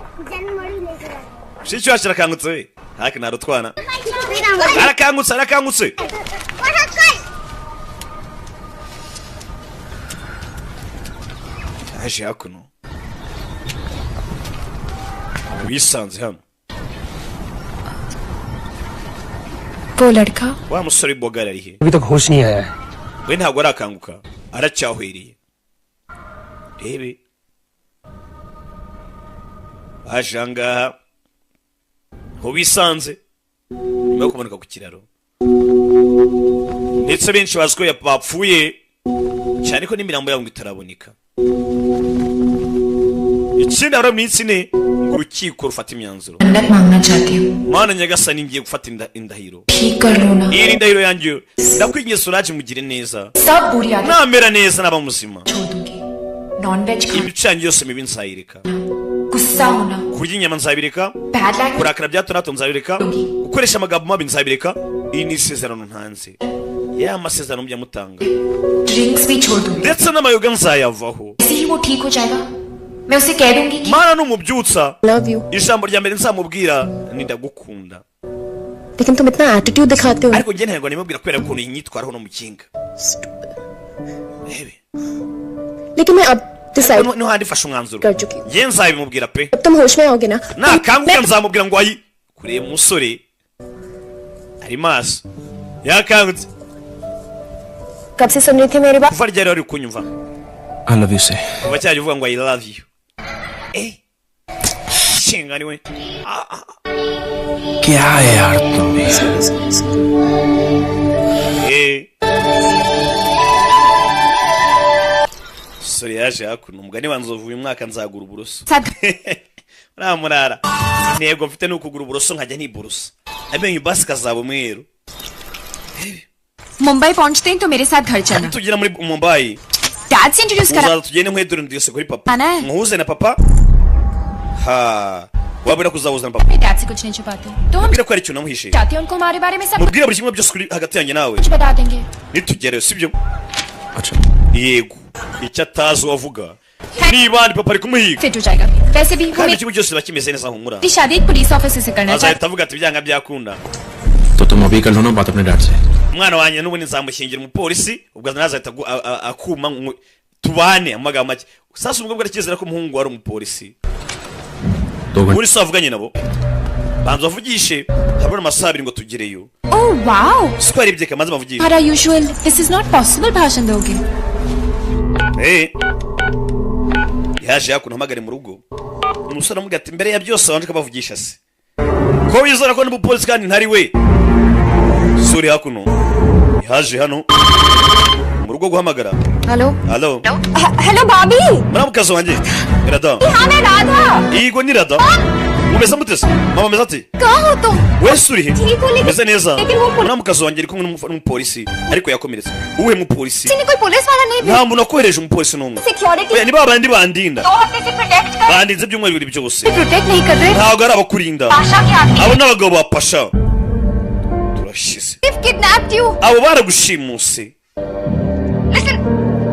shicho ashakangutse we haki narutwana arakangutse aje hakuno wisanze hano वो लड़का wa musore bogara ari he अभी तक होश नहीं आया है। we ntabwo arakanguka aracyahwiriye rebe ajanga ho bisanze nyuma yo kumanuka ku kiraro ndetse benshi bazi ko bapfuye cyane ko n'imirambo yabo itaraboneka. Ikindi ari iminsi ine ngo urukiko rufata imyanzuro. Mana nyagasani ngiye gufata indahiro. Iyi ndahiro yanjye ndakwingiye Suraje mugire neza. Namera neza naba muzima. Ibicanyi yose mibi nzayireka. Kurya inyama nzabireka, kurakara bya hato na hato nzabireka, gukoresha amagambo mabi nzabireka. Iyi ni isezerano ntanze, ya masezerano mujya mutanga. Ndetse n'amayoga nzayavaho. Mana n'umubyutsa, ijambo rya mbere nzamubwira ni ndagukunda. लेकिन तुम इतना एटीट्यूड दिखाते हो. Ariko njye ntabwo nimubwira kubera ukuntu yinyitwaraho no mukinga. लेकिन मैं अब decide no handi fasha umwanzuro. कर चुकी हूँ. Njye nzabimubwira pe. अब तुम होश में आओगे ना. Nakanguka nzamubwira ngo ayi kure musore ari maso yakangutse. कब से सुन रही थी मेरी बात? Kuva ryari ari kunyumva? I love you say. Kuva cyari uvuga ngo I love you. Shinga ni we. क्या है यार तुम भी? Sori yaje hakuno umugani wanzovu uyu mwaka nzagura uburoso. Namurara. Intego mfite ni ukugura uburoso nkajya niborosa. Amenye basi kazaba mweru. Mumbai पहुंचते ही तो मेरे साथ घर चलना. Tugira muri Mumbai. डैड से इंट्रोड्यूस करा. Uzaza tugende nkwedu ndiyose kuri papa. Muhuze na papa. Ha. Wabura kuzahuza na papa. मैं डैड से कुछ नहीं छुपाती. तो हम Bira ko ari cyo namuhishe. चाहते हैं उनको हमारे बारे में सब Mubwira buri kimwe byose kuri hagati yanjye nawe. कुछ बता देंगे. Nitugere sibyo? अच्छा. Yego. Icyo atazi wavuga. Niba ari papa ari kumuhiga. Fit हो जाएगा. वैसे भी Kandi ikigo cyose bakimeze neza humura. मेरी शादी एक पुलिस ऑफिसर से करना चाहती. Azahita avuga ati byanga byakunda. तो तुम अभी कर लो ना बात अपने डैड से. Umwana wanjye n'ubundi nzamushyingira umupolisi ubwo azahita akuma tubane amagambo make. Sasa ubwo bwarakizera ko umuhungu wari umupolisi. Muri so avuganye nabo. Banza bavugishe habura amasaha abiri ngo tugereyo. Oh wow. Square ibye kamaze bavugishe. Para usual this is not possible भाषण दोगे. Yaje hakuno hamagare mu rugo. Umusore amubwira ati mbere ya byose wanje kabavugisha se. Ko wizora ko n'umupolisi kandi ntari we. Suri hakuno. Yaje hano. Mu rugo guhamagara. Hello. Hello. Hello Bobby. Muramukazo wanjye. Rada. हाँ मैं Radha. Yego ni Rada. Umeze mutese. Mama meze ati. कहाँ हो तुम? We suri he? ठीक हो लेकिन. Meze neza. लेकिन वो Muramukazo wanjye ari kumwe n'umupolisi ariko yakomeretse. Uwe mupolisi. किसी ने कोई पुलिस वाला नहीं Nta muntu akohereje umupolisi n'umwe. Security. Oya ni babandi bandinda. 2 हफ्ते से प्रोटेक्ट कर. Bandinze byumweru bibiri byose. Protect नहीं कर रहे. Ntabwo ari abakurinda. पाशा के आदमी. Abo n'abagabo ba Pasha. Turashize. They've kidnapped you. Abo baragushimuse. Listen,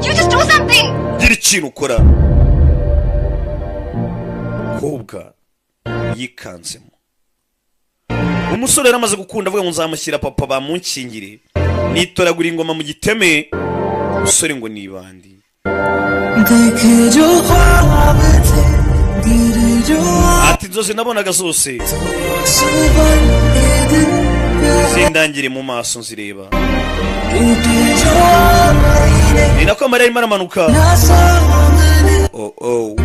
you just do something. Gira ikintu ukora. Kobwa yikanzemo. Umusore yaramaze gukunda avuga ngo nzamushyira papa bamunkingire. Nitoragura ingoma mu giteme. Umusore ngo nibandi. Ati inzozi nabonaga zose zindangire mu maso nzireba. Ni nako amarira arimo aramanuka. Oh.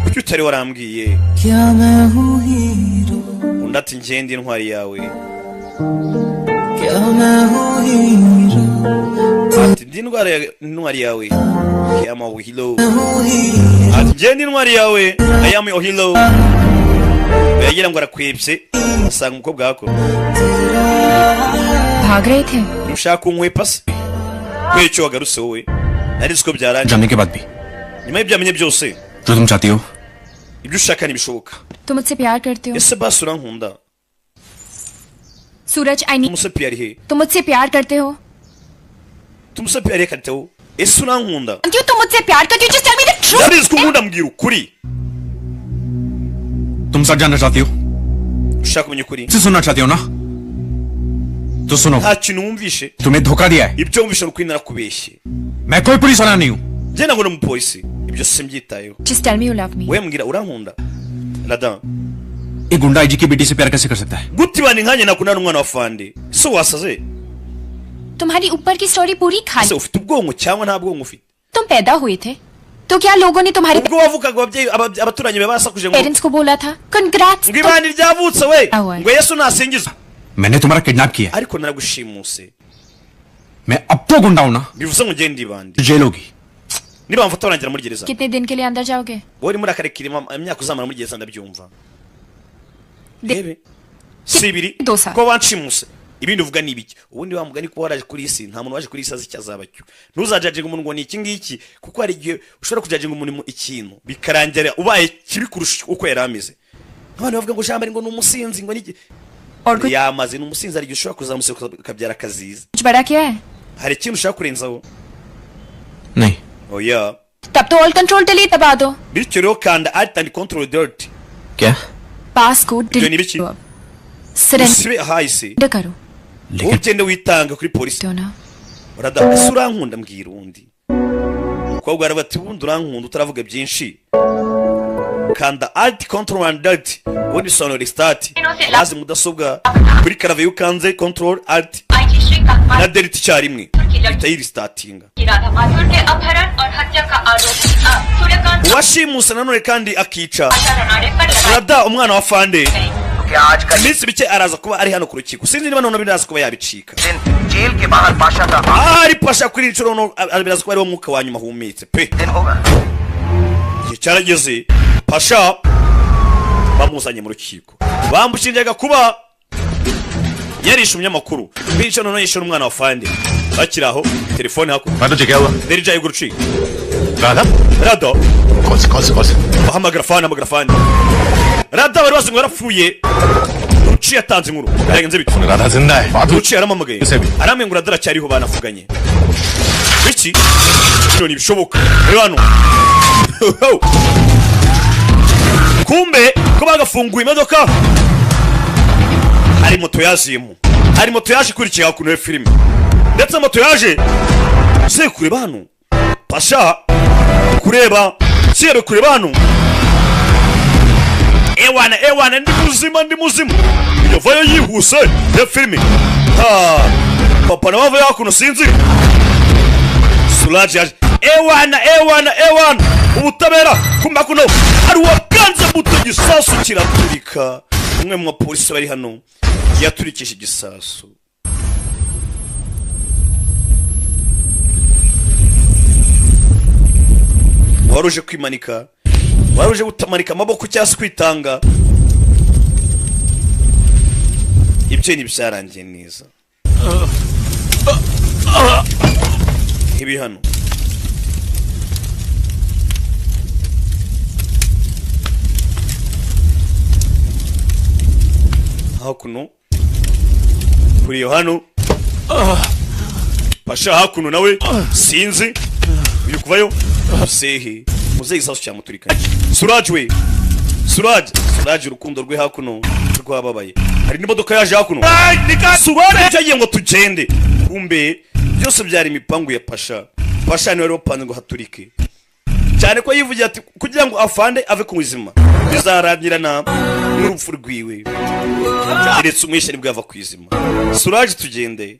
Kuki utari warambwiye? Undi ati njye ndi intwari yawe. Ati ndi intwari yawe. Kiyama uhilo. Ati njye ndi intwari yawe. Ayama uhilo. Yagira ngo arakwibye asanga umukobwa wako. भाग रहे थे. Ushaka unkwepa se? Kwecyo wagarutse wowe. Nari siko byaranje. जानने के बाद भी. Nyuma y'ibyamenye byose. जो तुम चाहती हो. Ibyo ushaka nibishoboka. तुम मुझसे प्यार करते हो. Ese basi urankunda? सूरज आई तुमसे प्यार है तुम मुझसे प्यार करते हो तुमसे प्यार करते हो इस सुना हुंदा क्यों तुम मुझसे प्यार करते हो just tell me the truth जब इसको मुंडम गिरू कुरी तुम सच जानना चाहती हो शक मुझे कुरी सुनना चाहती हो ना तो सुनो hakinumvishe तुम्हें धोखा दिया है ibyo mvishe ukuri narakubeshye मैं कोई पुलिस वाला नहीं हूं je nabona umupolisi ibyo simbyitayeho just tell me you love me we mbwira urankunda Ladan एक गुंडा आईजी की बेटी से प्यार कैसे कर सकता है guti bani nkanye nakunda n'umwana wa fande so wasaze तुम्हारी ऊपर की स्टोरी पूरी खाली se ufite ubwonko cyangwa nta bwonko ufite तुम पैदा हुए थे तो क्या लोगों ने तुम्हारे ubwo wavukaga ababyeyi abaturanyi be basakuje ngo parents को बोला था congrats ngo ibani ryavutse we ngo Yesu nasingizwe मैंने तुम्हारा किडनैप किया ariko naragushimuse मैं अब तो गुंडा हूं ना bivuze ngo ngende ibandi jail होगी niba mfata urangira muri gereza कितने दिन के लिए अंदर जाओगे wowe muri akarekirima imyaka uzamara muri gereza ndabyumva debe sibiri ko wanshimuse ibindi uvuga nibiki ubundi wamugani ko waraje kuri isi nta muntu waje kuri isi azicyazabacyo ntuzajaje umuntu ngo ni iki ngiki kuko hari igihe ushobora kujaje umuntu ikintu bikarangira ubaye kibi kurusha uko yarameze abantu bavuga ngo jambere ngo ni umusinzi ngo niki yamaze ni umusinzi ari ushobora kuzamuseka kabyara kaziza बड़ा क्या है hari ikintu ushaka kurenzaho नहीं oya तब तो all control delete दबा दो bityo rero kanda alt and control dirt क्या passcode delete surrender hahise करो ugende witanga kuri polisi urada sura nkunda mbwira undi umukobwa arabati ubundi urankunda utaravuga byinshi kanda alt control and alt ubundi sono restart maze mudasobwa kuri karave yukanze control alt na delete cyarimwe itayiri startinga washimusa nanone kandi akica urada umwana wa fande iminsi bike araza kuba ari hano ku rukiko sinzi niba none biraza kuba yabicika jail के बाहर पाशा का ari pasha kuri inshuro no biraza kuba ari wo mwuka wa nyuma humetse pe cyarageze pasha bamusanye mu rukiko bamushinjaga kuba yarishe umunyamakuru bityo none yishe umwana wa fande bakiraho telefone hako मैं तो क्या हुआ deri jaye guruci Radha rado कौन से hamagara fande rado bari bazi ngo yarapfuye ruci yatanze inkuru yagenze bito Radha जिंदा है ruci yaramamagaye aramengura dara cyariho banavuganye biki bino ni bishoboka hano kumbe ko bagafunguye imodoka hari moto yazimo hari moto yaje kurikiye hakuno filime ndetse moto yaje se kureba hano pasha kureba sire kureba hano ewana ndi muzima yavayo yihuse ya filime papa na bava yakuno sinzi sulaje ewana ubutabera kumba kuno ari wakanze buto gisasu kiraturika umwe mu polisi bari hano yaturikisha igisasu waruje kwimanika waruje gutamanika amaboko cyangwa kwitanga ibyo ni byarangiye neza ibi hano hakuno kuri iyo hano pasha hakuno nawe sinzi biri kuvayo sehe muze gisasu cyamuturika Suraj urukundo rwe hakuno rwababaye hari n'imodoka yaje hakuno Suraj yagiye ngo tugende kumbe byose byari imipangu ya pasha niwe wapanze ngo haturike cyane ko yivugira ati kugira ngo afande ave ku buzima bizarangirana n'urupfu rwiwe keretse umwishe nibwo yava ku izima Suraj tugende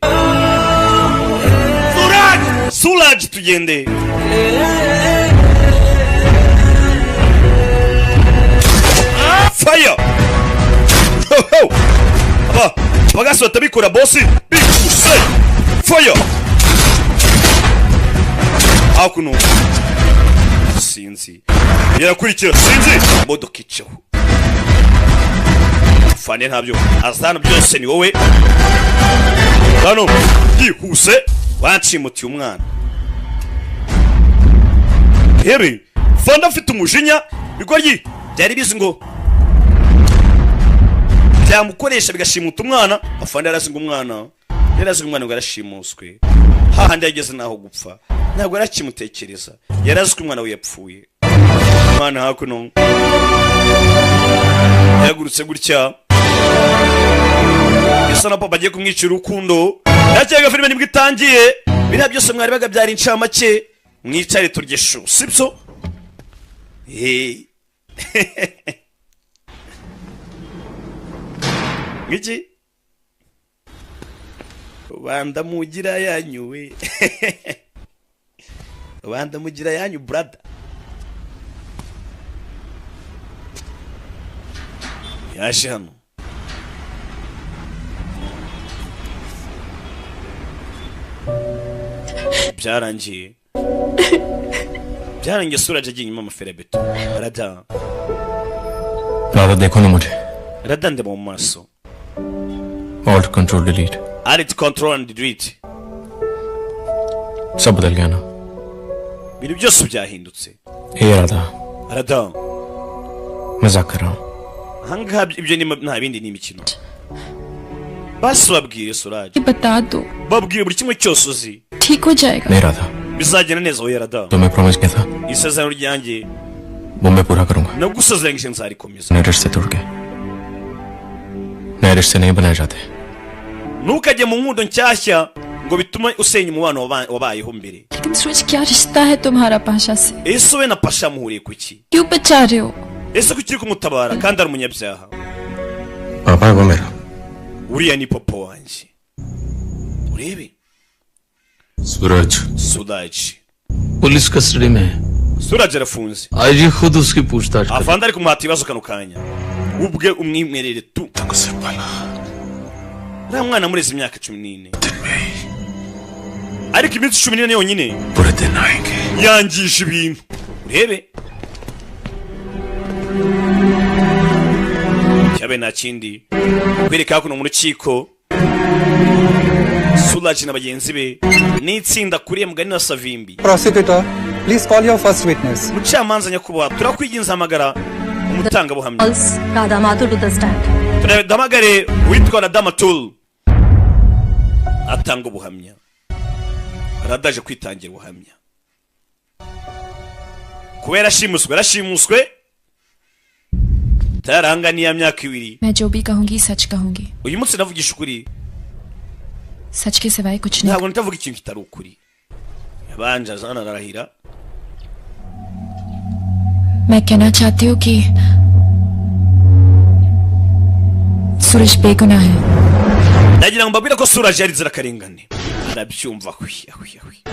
Suraj tugende fire bagasi batabikora bosi bikuse fire hakuno sinzi yarakurikira sinzi modoka icaho fane ntabyo azana byose ni wowe hano yihuse wancimutiye umwana hebe fanda afite umujinya bigoryi byari bizi ngo byamukoresha bigashimuta umwana afande yarasinga umwana ngo yarashimuswe hahandi yageze naho gupfa ntabwo yarakimutekereza yarazwe umwana we yapfuye umwana hakuno yagurutse gutya isa na papa agiye kumwicira urukundo yakiraga filime nibwo itangiye biriya byose mwari bagabyara incamake mwicare turye shu sibyo ngiki rubanda mugira yanyu we rubanda mugira yanyu brother yaje hano byarangiye Suraj agiye inyuma amaferebeto Rada देखो ना मुझे Rada ndeba mu maso Alt control delete Alt control and delete सब बदल गया ना ibintu byose byahindutse Rada मजाक कर रहा हूँ hanga ibyo ni nta bindi ni imikino basi babwiye Suraj बता दो babwiye buri kimwe cyose uzi ठीक हो जाएगा नहीं Rada bizagenda neza oya Rada तो मैं प्रॉमिस किया था isezerano ryanjye वो मैं पूरा करूंगा nagusezeranyije nzarikomeza नए रिश्ते टूट गए नए रिश्ते नहीं बनाए जाते ntukajye mu nkundo nshyashya ngo bitume usenya umubano wabayeho mbere लेकिन सूरज क्या रिश्ता है तुम्हारा पाशा से ese we na pasha muhuriye kuki क्यों बचा रहे हो ese kuki uri kumutabara kandi ari umunyabyaha पापा है वो मेरा uriya ni papa wanjye urebe सूरज पुलिस कस्टडी में है Suraj arafunze आईजी खुद उसकी पूछताछ कर afande ari kumuhata ibibazo kano kanya ubwe umwimerere tu uriya mwana amureze imyaka 14 ariko iminsi 14 yonyine yangisha ibintu urebe cyabe nta kindi kwereka kuno mu rukiko Suraj na bagenzi be n'itsinda kuriye mugani na Savimbi Prosecutor, please call your first witness. mucamanza nyakubahwa turakwiginza amagara umutanga buhamya Radamatul to the stand. Turadamagare witwa Radamatul atanga ubuhamya aradaje kwitangira ubuhamya kubera rashimuswe taranga ni ya myaka 2 मैं जो भी कहूंगी सच कहूंगी uyu munsi navugisha ukuri सच के सिवाय कुछ नहीं ntabwo ntavuga ikintu kitari ukuri yabanje azana arahira मैं कहना चाहती हूँ कि सूरज बेगुनाह है ndagira ngo mbabwire ko Suraj yari zirakarengane arabyumva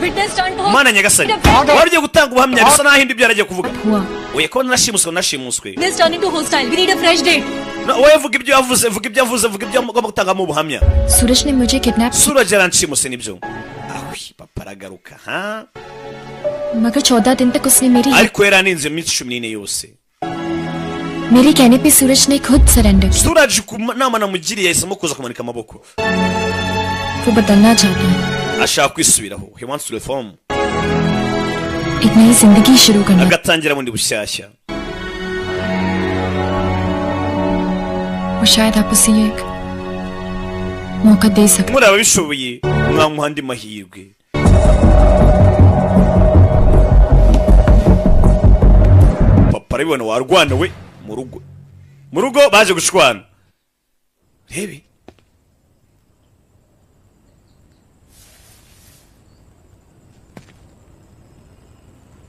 Witness stand to mana nyagasani waryo gutanga ubuhamya bisa naho indi byaragiye kuvuga oye ko nashimuswe This turning to hostile. We need a fresh date. oye vuga ibyo yavuze gutanga mu buhamya सूरज ने मुझे kidnap Suraj yaranshimuse nibyo papa aragaruka ha मगर 14 दिन तक उसने ariko yaraninze iminsi 14 yose मेरे कहने पे सूरज ने खुद सरेंडर किया Suraj ku nama namugiriye yahisemo kuza kumanika amaboko वो बदलना चाहता है ashaka kwisubiraho he wants to reform एक नई जिंदगी शुरू करना agatangira bundi bushyashya और शायद आप उसे एक मौका दे सकते muri ababishoboye mwamuha andi mahirwe papa arabibona warwana we mu rugo baje gushwana rebe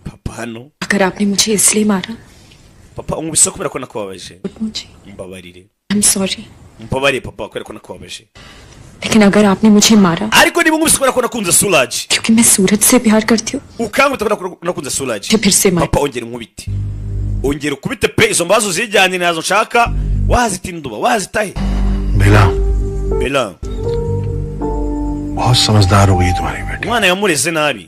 papa hano अगर आपने मुझे इसलिए मारा papa umubise kubera ko nakubabaje mbabarire I'm sorry mbabarire papa kubera ko nakubabaje लेकिन अगर आपने मुझे मारा ariko niba umubise kubera ko nakunze Suraj क्योंकि मैं सूरज से प्यार करती हूँ ukangute kubera ko nakunze Suraj फिर से मार papa ongera nkubite ongera ukubite pe izo mbazo zijyanye nazo nshaka wazitinduba wazitahe Bela बहुत समझदार हो गई तुम्हारी बेटी mwana yamureze nabi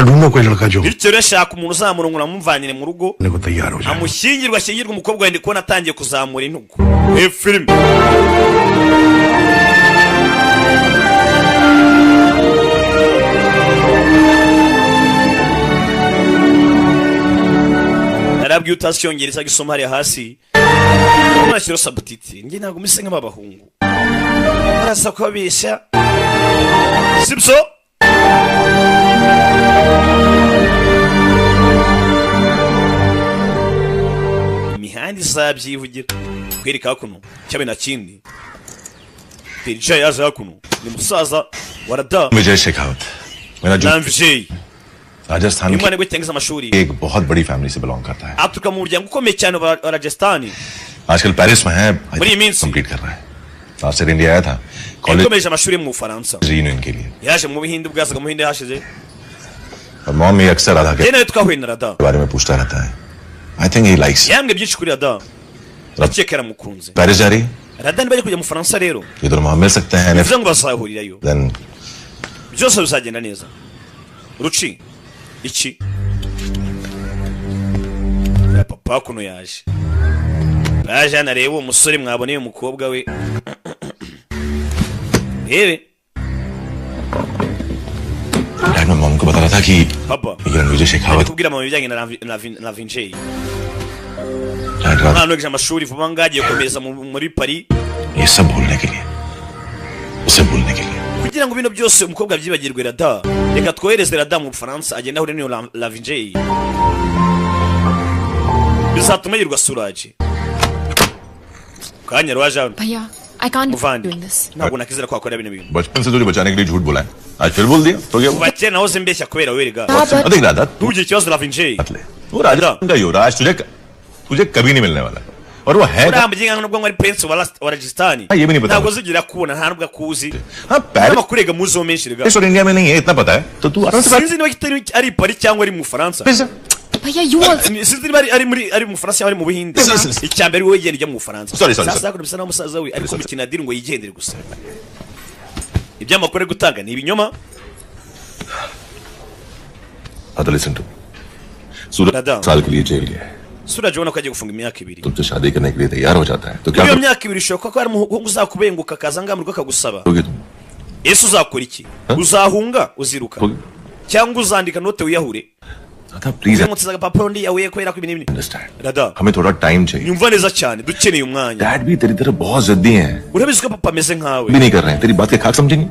ढूंढो कोई लड़का जो bityo rero shaka umuntu uzamurongora amumvanire mu rugo को तैयार हो जाए amushyingirwa umukobwa wende kubona atangiye kuzamura intugu film nabwiye utasyongereza gisoma hariya hasi mwashyiro sabutiti nge ntabwo mise nk'abahungu barasa kubabeshya sibyo imihanda izabyivugira kwereka hakuno cyabe na kindi Tirja yaje hakuno ni musaza warada विजय शेखावत मेरा जो नाम विजय Rajasthan imwana gwetengiza amashuri एक बहुत बड़ी फैमिली से बिलोंग करता है aturuka mu muryango ukomeye cyane wa Rajasthan आजकल पेरिस में है muri iyi minsi कंप्लीट कर रहा है लास्ट ईयर इंडिया आया था college yakomeje amashuri mu Bufaransa reunion के लिए yaje mu Buhinde bwazaga mu Buhinde hashize और मॉम ये अक्सर राधा के nawe twahuye na Rada बारे में पूछता रहता है I think he likes yambwe byinshi kuri Rada rakekera mukunze Paris जा रही Rada ni bari kujya mu Bufaransa rero ये दोनों वहां मिल सकते हैं bivuze ngo bazahurirayo then byose bizagenda neza ruci iki papa kuno yaje nareba umusore mwaboneye umukobwa we yewe dad मैं mom को बता रहा था कि papa ये Vijay Shekhawat kubwira mama bijyanye na Vinjay dad रात hano ejo amashuri vuba ngagiye komereza muri Paris ये सब भूलने के लिए उसे भूलने के लिए kugira ngo bino byose umukobwa abyibagirwe Rada reka twohereze Rada mu Bufaransa agenda ahure niyo la Vinjay bizatuma yirwa Suraje kanya rwaje भैया I can't Muvandi. be doing this. ntabwo nakizera ko akora bino bintu बचपन से तुझे बचाने के लिए झूठ बोला है आज फिर बोल दिया तो क्या हुआ? bakera nahoze mbeshya kubera we rega देख Radha ntugire ikibazo na Vinjay वो राजस्थान का युवराज तुझे कभी नहीं मिलने वाला और वो है uriya muginga nubwo ari prince wa Rajasthan ये भी नहीं पता ntabwo zigira kubona nta nubwo akuzi हाँ Paris n'amakurega muzo menshi rega और इंडिया में नहीं है इतना पता है तो तू आराम से बात sinzi niba kitari ari Paris cyangwa ari mu Bufaransa भैया you also sinzi niba ari mu Bufaransa cyangwa ari mu Buhinde icyambere wowe yigenda ujya mu Bufaransa Sorry. sasa bisa naho umusaza we ariko mikina diri ngo yigendere gusa ibyamakuru ari gutanga ni ibinyoma तो listen to सूरज दादा। साल के लिए जेल गया है Suraj ubona ko agiye gufunga imyaka 2 तुमसे शादी करने के लिए तैयार हो जाता है तो क्या iyo myaka 2 ishoboka ko ari umuhungu uzakubenguka akaza ngamurwa akagusaba करोगे तुम ese uzakora iki uzahunga uziruka cyangwa uzandika note wiyahure दादा please uzamutse agapapuro ndi yawe kubera ko ibintu understand Rada हमें थोड़ा टाइम चाहिए nyumva neza cyane dukeneye umwanya dad भी तेरी तरह बहुत जिद्दी हैं urabizi ko papa ameze nkawe भी नहीं कर रहे हैं तेरी बात के खाक समझेंगे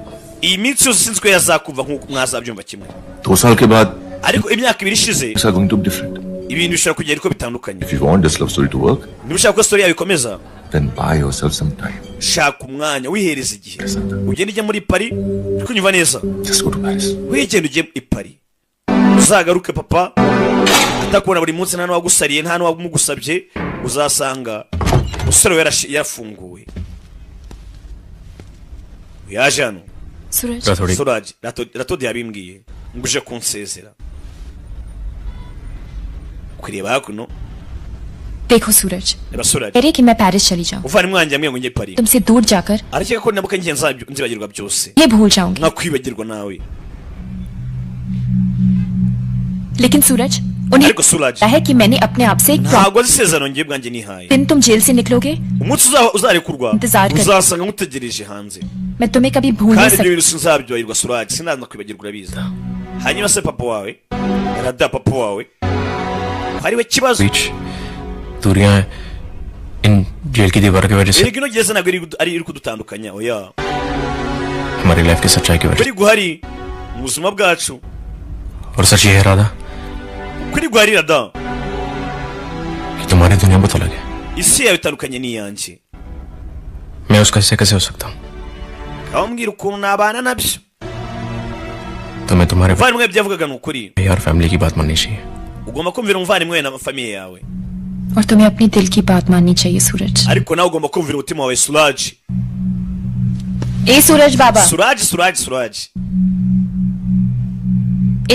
iyi minsi yose sinzi ko yazakuva nk'uko mwazabyumva kimwe 2 साल के बाद ariko imyaka 2 ishize it's going to be different ibintu bishobora kugenda uko bitandukanye if you want this love story to work niba ushaka ko story yawe ikomeza then buy yourself some time shaka umwanya wihereza igihe ugenda ujya muri Paris ariko nyumva neza just go to Paris wigenda ujye i Paris uzagaruke papa atakubona buri munsi nta n'uwagusariye nta n'uwamugusabye uzasanga umusore we yarafunguwe yaje hano Suraj Ratodi yabimbwiye ngo uje kunsezera kureba hakuno देखो सूरज reba Suraj कह रहे कि मैं पेरिस चली जाऊं uvana umwanya amwe ngo njye Paris तुमसे दूर जाकर arakeka ko nabuka ngiye nzibagirwa byose ये भूल जाऊंगी nakwibagirwa nawe लेकिन सूरज उन्हें ariko Suraj पता है कि मैंने अपने आप से एक ntabwo azi isezerano ngiye bwanjye nihaye दिन तुम जेल से निकलोगे umunsi uzarekurwa इंतजार कर uzasanga ngutegereje hanze मैं तुम्हें कभी भूल नहीं kandi ibyo सकती bintu sinzabyibagirwa Suraj sinakwibagirwa urabizi hanyuma se papa wawe Rada papa wawe hariwe kibazo दूरियां हैं इन जेल की दीवार की वजह से iri no gereza ntabwo iri kudutandukanya oya हमारी लाइफ की सच्चाई की वजह kuri guhari mu buzima bwacu और सच ये है राधा kuri guhari Rada कि तुम्हारी दुनिया बहुत अलग है isi yawe itandukanye n'iyanjye मैं उसका हिस्सा कैसे हो सकता हूँ kambwira ukuntu nabana nabyo तो मैं तुम्हारे umuvandimwe byavugaga ni ukuri यार फैमिली की बात माननी चाहिए ugomba kumvira umuvandimwe na famiye yawe और तुम्हें अपनी दिल की बात माननी चाहिए सूरज ariko nawe ugomba kumvira umutima wawe Suraj ए सूरज बाबा Suraj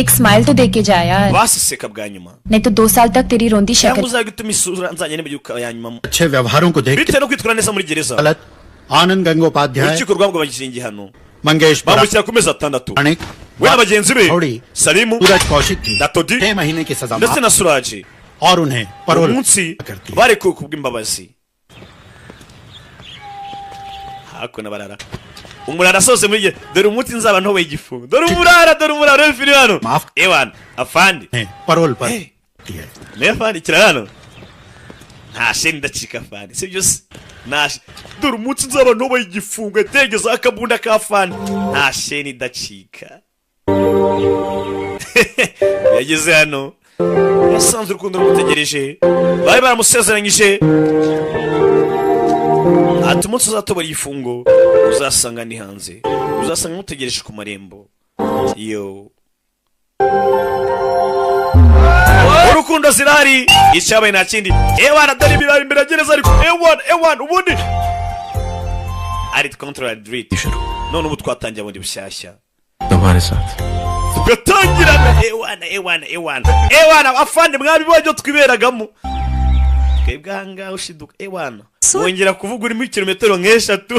एक स्माइल तो दे के जा यार basi seka bwa nyuma नहीं तो 2 साल तक तेरी रोंदी cyangwa शक्ल uzagituma isura nzajya nibyuka ya nyuma अच्छे व्यवहारों को देख bitewe no kwitwara neza muri gereza गलत आनंद Gangopadhyay urukiko rwabwo bagishingi hano Mangesh bamushyira ku mezi 6 we na bagenzi be Salimu सूरज कौशिक की Datodi 6 महीने की सजा ndetse na Suraj और उन्हें parole umunsi barekuwe kubw'imbabazi hakuno barara umurara sose muri dore umunsi nzaba ntowe igifungo dore umurara w'ifiri hano ewan afandi parole पर ne afandi kirano nta sheni ndacika fani sibyo se nta dore umunsi nzaba ntoboye igifungo tegeze akabunda ka fani nta sheni idacika yageze hano yasanze urukundo rumutegereje bari baramusezeranyije ati umunsi uzatobora igifungo uzasanga ni hanze uzasanga mutegereje ku marembo yo urukundo zirari icyabaye nta kindi ewana dore ibirari imbere gereza ariko ewana ubundi ari control dread none ubu twatangiye bundi bushyashya tugatangirana ewana afande mwabibonye twiberagamo twebwe ahangaha ushiduka ewana wongera kuvuga urimo kilometero nk'eshatu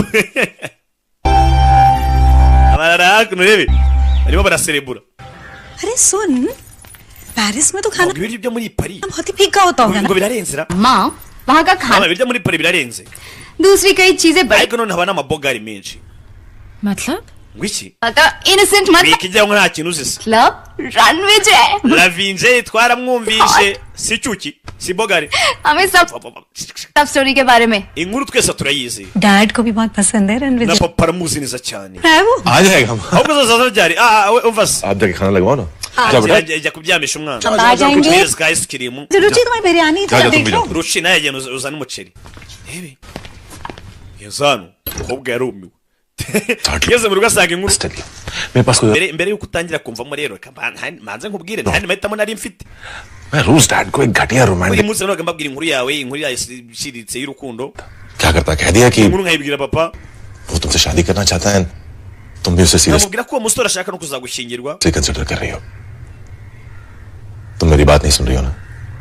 abarara hakuno rebe barimo baraserebura अरे सुन पेरिस में तो खाना ibiryo byo muri Paris बहुत ही फीका होता होगा ngo birarenzera माँ वहाँ का खाना ibiryo muri Paris birarenze दूसरी कई चीजें ariko none haba n'amabogari menshi मतलब ngwiki innocent मतलब bikijya ngo nta kintu uzise club runway je lavinje twaramwumvishe si cyuki si bogari हमें सब स्टोरी के बारे में inkuru twese turayizi डैड को भी बहुत पसंद है Ranveer na papa aramuzi neza cyane है वो आ जाएगा हम ahubwo zaza ryari uvas आप जाके खाना लगवाओ ना ajya kubyamisha umwana आ जाएंगे Yes guys kirimu रुचि तुम्हें बिरयानी जा, देख तुम लो भी ruci naye agenda uzana umuceri rebe yazano kobwa yarumiwe yeze mu rugo asanga inkuru मेरे पास कोई mbere yuko utangira kumvamo rero manze nkubwire ntandi mahitamo nari mfite मैं रोज डैड को एक घटिया buri romantic munsi nabaga mbabwira inkuru yawe inkuru yashiritse y'urukundo क्या करता कह दिया कि inkuru nkayibwira papa वो तुमसे शादी करना चाहता है तुम भी उसे serious nkamubwira ko uwo musore ashaka no kuzagushyingirwa से कंसिडर कर रही हो तुम मेरी बात नहीं सुन रही हो ना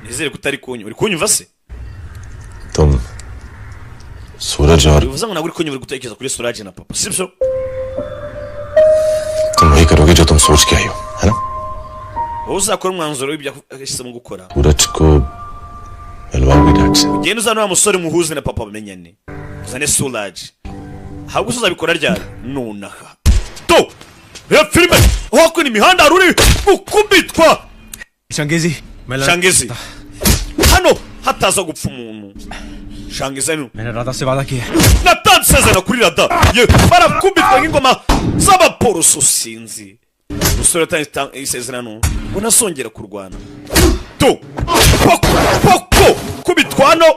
nizere ko utari kunywa uri kunyumva se तुम सूरज और bivuze ngo nawe uri kunywa uri gutekereza kuri Suraj na papa sibyo तुम वही करोगे जो तुम सोच के आई हो है ना wowe uzakora umwanzuro w'ibyo yahisemo gukora सूरज को मिलवाओगे डैड से ugenda uzana wa musore muhuze na papa bamenyane uzane Suraj ahubwo uzabikora ryari nonaha to ya filime wako ni mihanda ruri ukubitwa Shangezi Shangezi hano hataza gupfa umuntu Shangezi no मैंने राधा से वादा किया natanze sezerano kuri rada ye barakubitwa nk'ingoma z'abaporoso sinzi umusore atanze isezerano ngo nasongera kurwana to poko kubitwano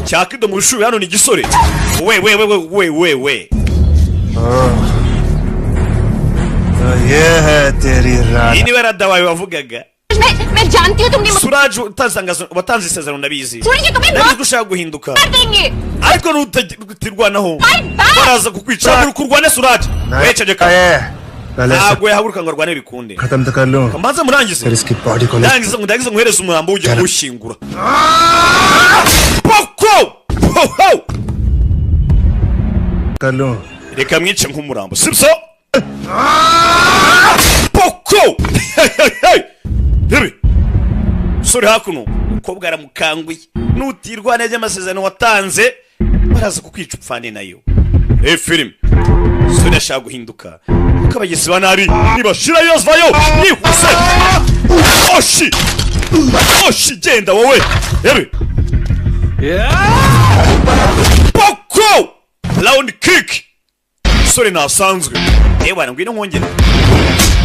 cyakido mu rushubi hano ni gisore we ये है तेरी रात iyi niwe rada wawe wavugaga मैं जानती हूँ तुम नहीं Suraj watanze isezerano ndabizi सूरज ये तुम्हें ndabizi ko ushaka guhinduka मार देंगे ariko nutirwanaho baraza kukwica uri kurwane Suraj weceje ka ntabwo yahaguruka ngo arwane bikunde खत्म तो कर लूं mbanze murangize फिर इसकी बॉडी को ndagize muhereza umurambo ujye kuwushyingura poko कर लूं reka mwice nk'umurambo sibyo poko rebe sore hakuno umukobwa aramukanguye nutirwane ry'amasezerano watanze baraza kukwica upfane nayo filime sore ashaka guhinduka kuko abagezi ba nabi nibashira yozvayo yihuse oshi genda wowe rebe poko round kick sore nasanzwe bwana ngwino nkongera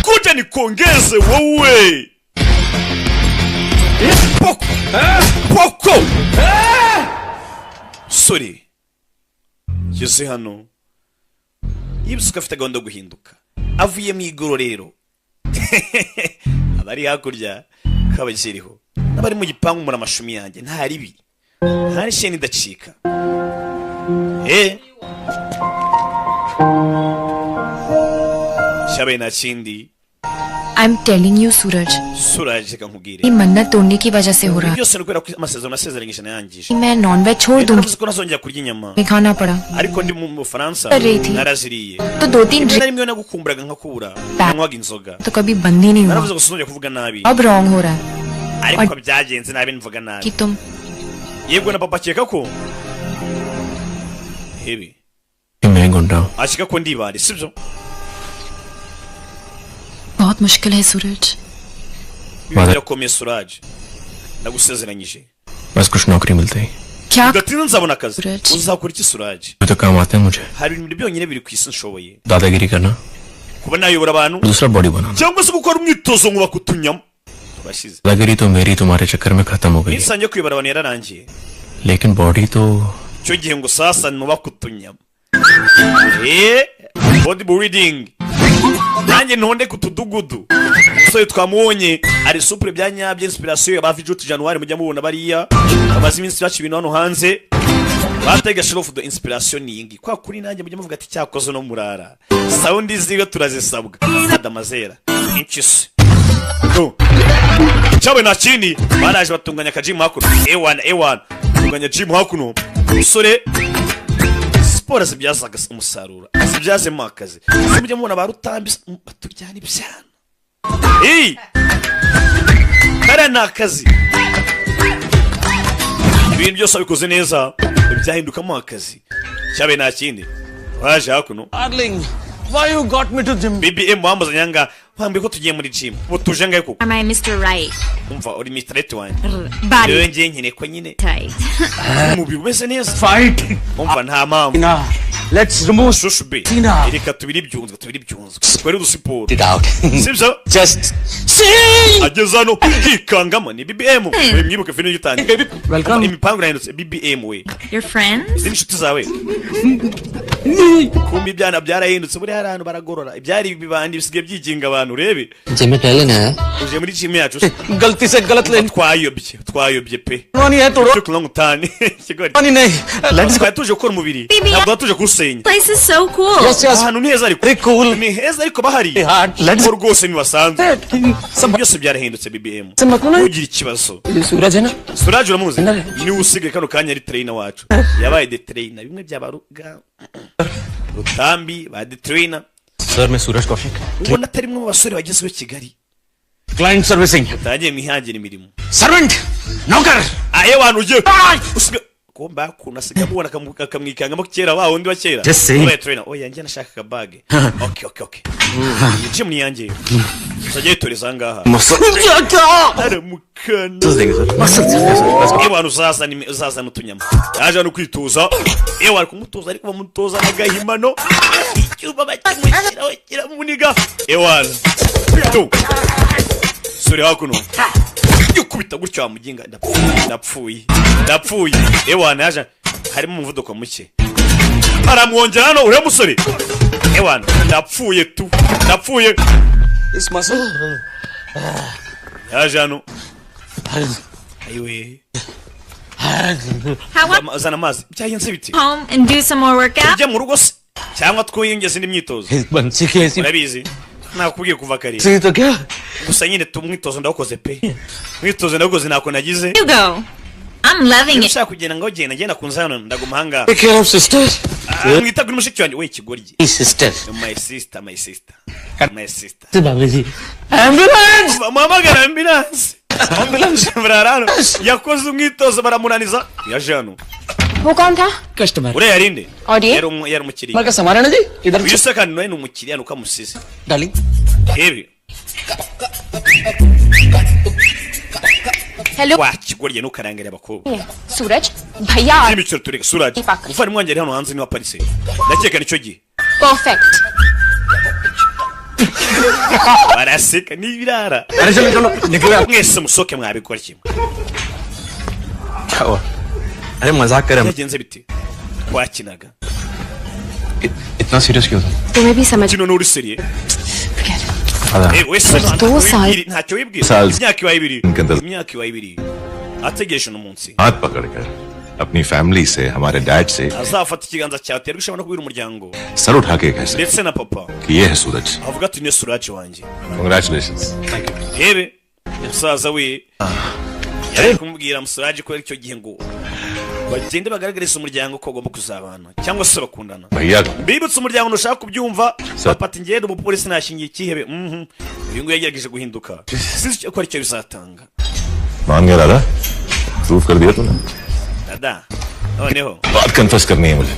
kuja nikongeze wowe poko sore yese hano yibisuka afite gahunda yo guhinduka avuye mu igororero abari hakurya kabakiriho n'abari mu gipangu muri amashumi yanjye nta ribi nta n'isheni idacika cyabaye nta kindi I'm telling you, Suraj. Suraj reka nkubwire ये मन्नत तोड़ने की वजह से हो रहा है byose ni ukubera ko amasezerano nasezeranyije nayangije मैं नॉनवेज छोड़ दूंगी ko nazongera kurya inyama मैं खाना पड़ा ariko ndi mu Bufaransa naraziriye तो 2-3 rimwe nagukumburaga nkakubura nkwaga inzoga तो कभी बंद ही नहीं हुआ naravuze ngo sinongera kuvuga nabi अब रॉन्ग हो रहा है ariko byagenze nabi mvuga nabi कि तुम yego na papa akeka ko hebi मैं गुंडा हूँ akeka ko ndibari sibyo बहुत मुश्किल है सूरज birakomeye Suraj ndagusezeranyije बस कुछ नौकरी मिलते ही क्या udatinda nzabona akazi uzakora iki Suraje तो काम आते हैं मुझे hari ibintu byonyine biri ku isi nshoboye दादागिरी करना kuba nayobora abantu दूसरा बॉडी बनाना cyangwa se gukora umwitozo ngo bakutunyamo bashize दादागिरी तो मेरी तुम्हारे चक्कर में खत्म हो गई insange kuyobora abantu yararangiye लेकिन बॉडी तो cyo gihe ngo sasa ni bakutunyamo body building nanjye ntonde ku tudugudu umusore twamubonye ari supure bya nyabyo inspiration ya bavijuti January mujya mubona bariya abazi iminsi yacu ibintu hano hanze batega shrofu do inspiration ningi kwa kuri nanjye mujya muvuga ati cyakoze no murara sound ziwe turazisabwa adamazera inchisi to cyawe na chini baraje batunganya kajim hakuno A1 tunganya gym hakuno umusore siporo zibyazaga umusaruro zibyaze mu akazi mujya mubona barutambi batujyana ibyana kare nakazi ibintu byose bikoze neza byahinduka mu akazi cyabe nta kindi waje hakuno Darling, why you got me to gym? BBM wambaza nyanga wambiye ko tugiye muri gym butuje ngaye kuko Am I Mr. Right? umva uri Mr. Right one Body. rero ngiye nkene ko nyine Tight. umubiri umeze neza Fight. umva nta mpamvu Let's remove shushu be reka tubiri byunzwe twari dusiporo sibyo just ageza no hikangama ni BBM mwibuke filime y'utangiye welcome imipango yahindutse BBM we Your friends? zini nshuti zawe kumbi byana byarahindutse buri hari ahantu baragorora ibyari bibandi bisigaye byiginga abantu urebe gym पहले ना uje muri gym yacu गलती से गलत लेन twayobye pe नहीं है तो tukuna ngutani kigori नहीं let's go tuje gukora umubiri ntabwo tuje kusenya Place is so cool. yes yes ahantu ni heza ariko cool ni heza ariko bahari let's rwose nibasanze byose byarahindutse BBM ugira ikibazo सूरज है ना Suraj uramuzi ni usige kano kanya ari trainer wacu yabaye the trainer bimwe byabaruga rutambi ba the trainer sir मैं सूरज Kaushik ubona atari mwe basore bagezweho Kigali client servicing utagiye mwihangira imirimo servant नौकर aye wantu uje usiga komba kuna siga mubona kamwikangamo kera wa wundi wa kera oya trainer oya njye nashaka ka bag okay yije muri yanjye uzagiye toreza ngaha ara mukana ewa uzaza n'utunyama yaje no kwituza ewa ari kumutoza ariko bamutoza n'agahimano icyuba bakimushyiraho kiramuniga ewa tu suri hakuno yukubita gutyo wamuginga ndapfuye ewa naje harimo umuvuduko muke aramwongera hano ure musore ewa ndapfuye इस muscle yaje hano ayiwe zana amazi byayenze biti Home and do some more workout? ujya mu rugo se cyangwa twiyongeze n'imyitozo urabizi nakubwiye kuva kare gusa nyine tumwitozo ndawukoze pe mwitozo ndawukoze ntako nagize You go. I'm loving it. ushaka kugenda ngo genda kunza hano ndaguma hanga take care of sister mwitagura mushiki wanjye we kigoryi sister my sister बाबूजी ambulance mamagara ambulance brarano yakoze umwitozo baramunaniza yaje hano वो कौन था? Customer ure yarinde और ये? yari umukiriya मगर सामान है ना जी इधर uyu se kandi nawe ni umukiriya nuko amusize darling hebi hello wa kigoryi nukarangere abakobwa सूरज भैया imiciro tureka Suraj ufari mwangere hano hanze ni wa Paris ndakeka nicyo gihe perfect baraseka n'ibirara अरे चलो चलो निकलो mwese musoke mwabikora kimwe क्या हुआ अरे मजाक कर रहे हैं yagenze biti twakinaga इतना सीरियस क्यों था तुम्हें भी समझ kino n'uri seriye wese ntacyo wibwira imyaka iwaye ibiri ategereje uno munsi हाथ पकड़कर अपनी फैमिली से हमारे डैड से azafata ikiganza cyawe terwa ushobora no kubwira umuryango sir उठा के कह सकते ndetse na papa कि ये है सूरज avuga ati niyo Suraj wanjye congratulations hebe umusaza we yari kumubwira Suraj ko icyo gihe ngo bagende bagaragariza umuryango ko agomba kuzabana cyangwa se bakundana भैया bibutse umuryango ushaka kubyumva bapata ingendo umupolisi nashingiye ikihebe uyu nguyu yagerageje guhinduka sinzi ko aricyo bizatanga मान गया दादा प्रूफ कर दिया तूने dada noneho बात कन्फेस करनी है मुझे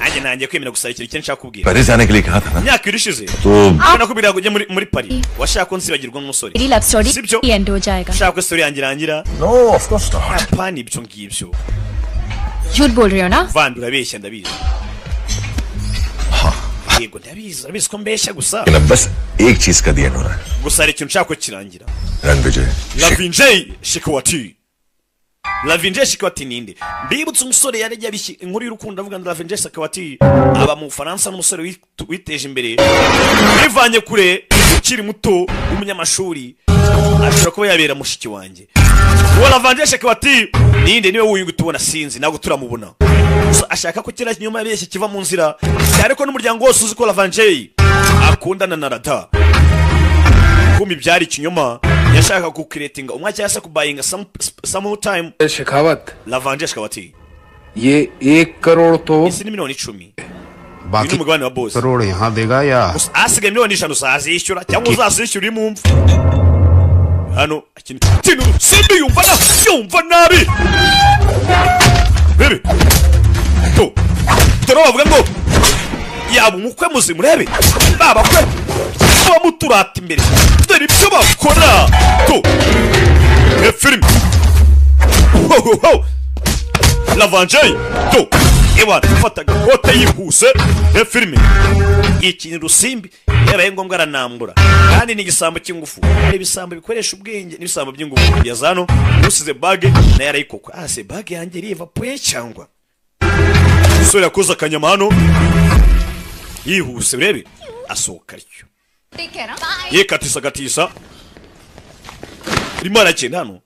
nanjye nanjye kwemera gusarikira icyo nshaka kubwira Paris जाने के लिए कहा था ना imyaka irishize तो nakubwira kujya muri Paris washaka ko nsibagirwa n'umusore मेरी लव स्टोरी sibyo एंड हो जाएगा ushaka ko story yanjye irangira no of course not apana ibyo ngibyo झूठ बोल रहे हो ना Vandi urabeshya ndabizi yego ndabizi ko mbeshya gusa लेकिन बस एक चीज का ध्यान हो रहा है gusa hari ikintu nshaka ko kirangira Ranvijay Lavinjay Shikwati ninde mbibutse umusore yarajya bishye inkuru y'urukundo avuga ngo Lavinjay Shikwati aba mu Faransa n'umusore witeje imbere bivanye kure ukiri muto w'umunyamashuri ashobora kuba yabera mushiki wanjye uwo Lavinjay Shikwati ninde niwe wuyungu tubona sinzi ntabwo turamubona ashaka ko kira nyuma yabeshye kiva mu nzira cyane ko n'umuryango wose uzi ko Lavinjay akundana na Rada kumi byari ikinyoma yashaka kukiretinga umwa cyase kubayinga some time Shekhawat Lavinjay Shikwati ये 1 करोड़ तो isi ni miliyoni 10 बाकी umugabane wa boss crore यहाँ देगा या asigaye miliyoni 5 uzazishyura cyangwa uzazishyura imumva hano ikintu simbi yumva nabi bebe to toro bavuga ngo yaba umukwe muzimu rebe baba kwe bamuturata imbere dore ibyo bakora to film Lavinjay to ewa fataga kote yihuse film ikintu rusimbi yabaye ngombwa aranambura kandi ni igisambo cy'ingufu hari ibisambo bikoresha ubwenge n'ibisambo by'ingufu yazano usize bag na yarayikoko ase bag yanjye iriva poye cyangwa sore yakoze akanyama hano yihuse urebe asohoka ryo yekatisa rimwe aragenda hano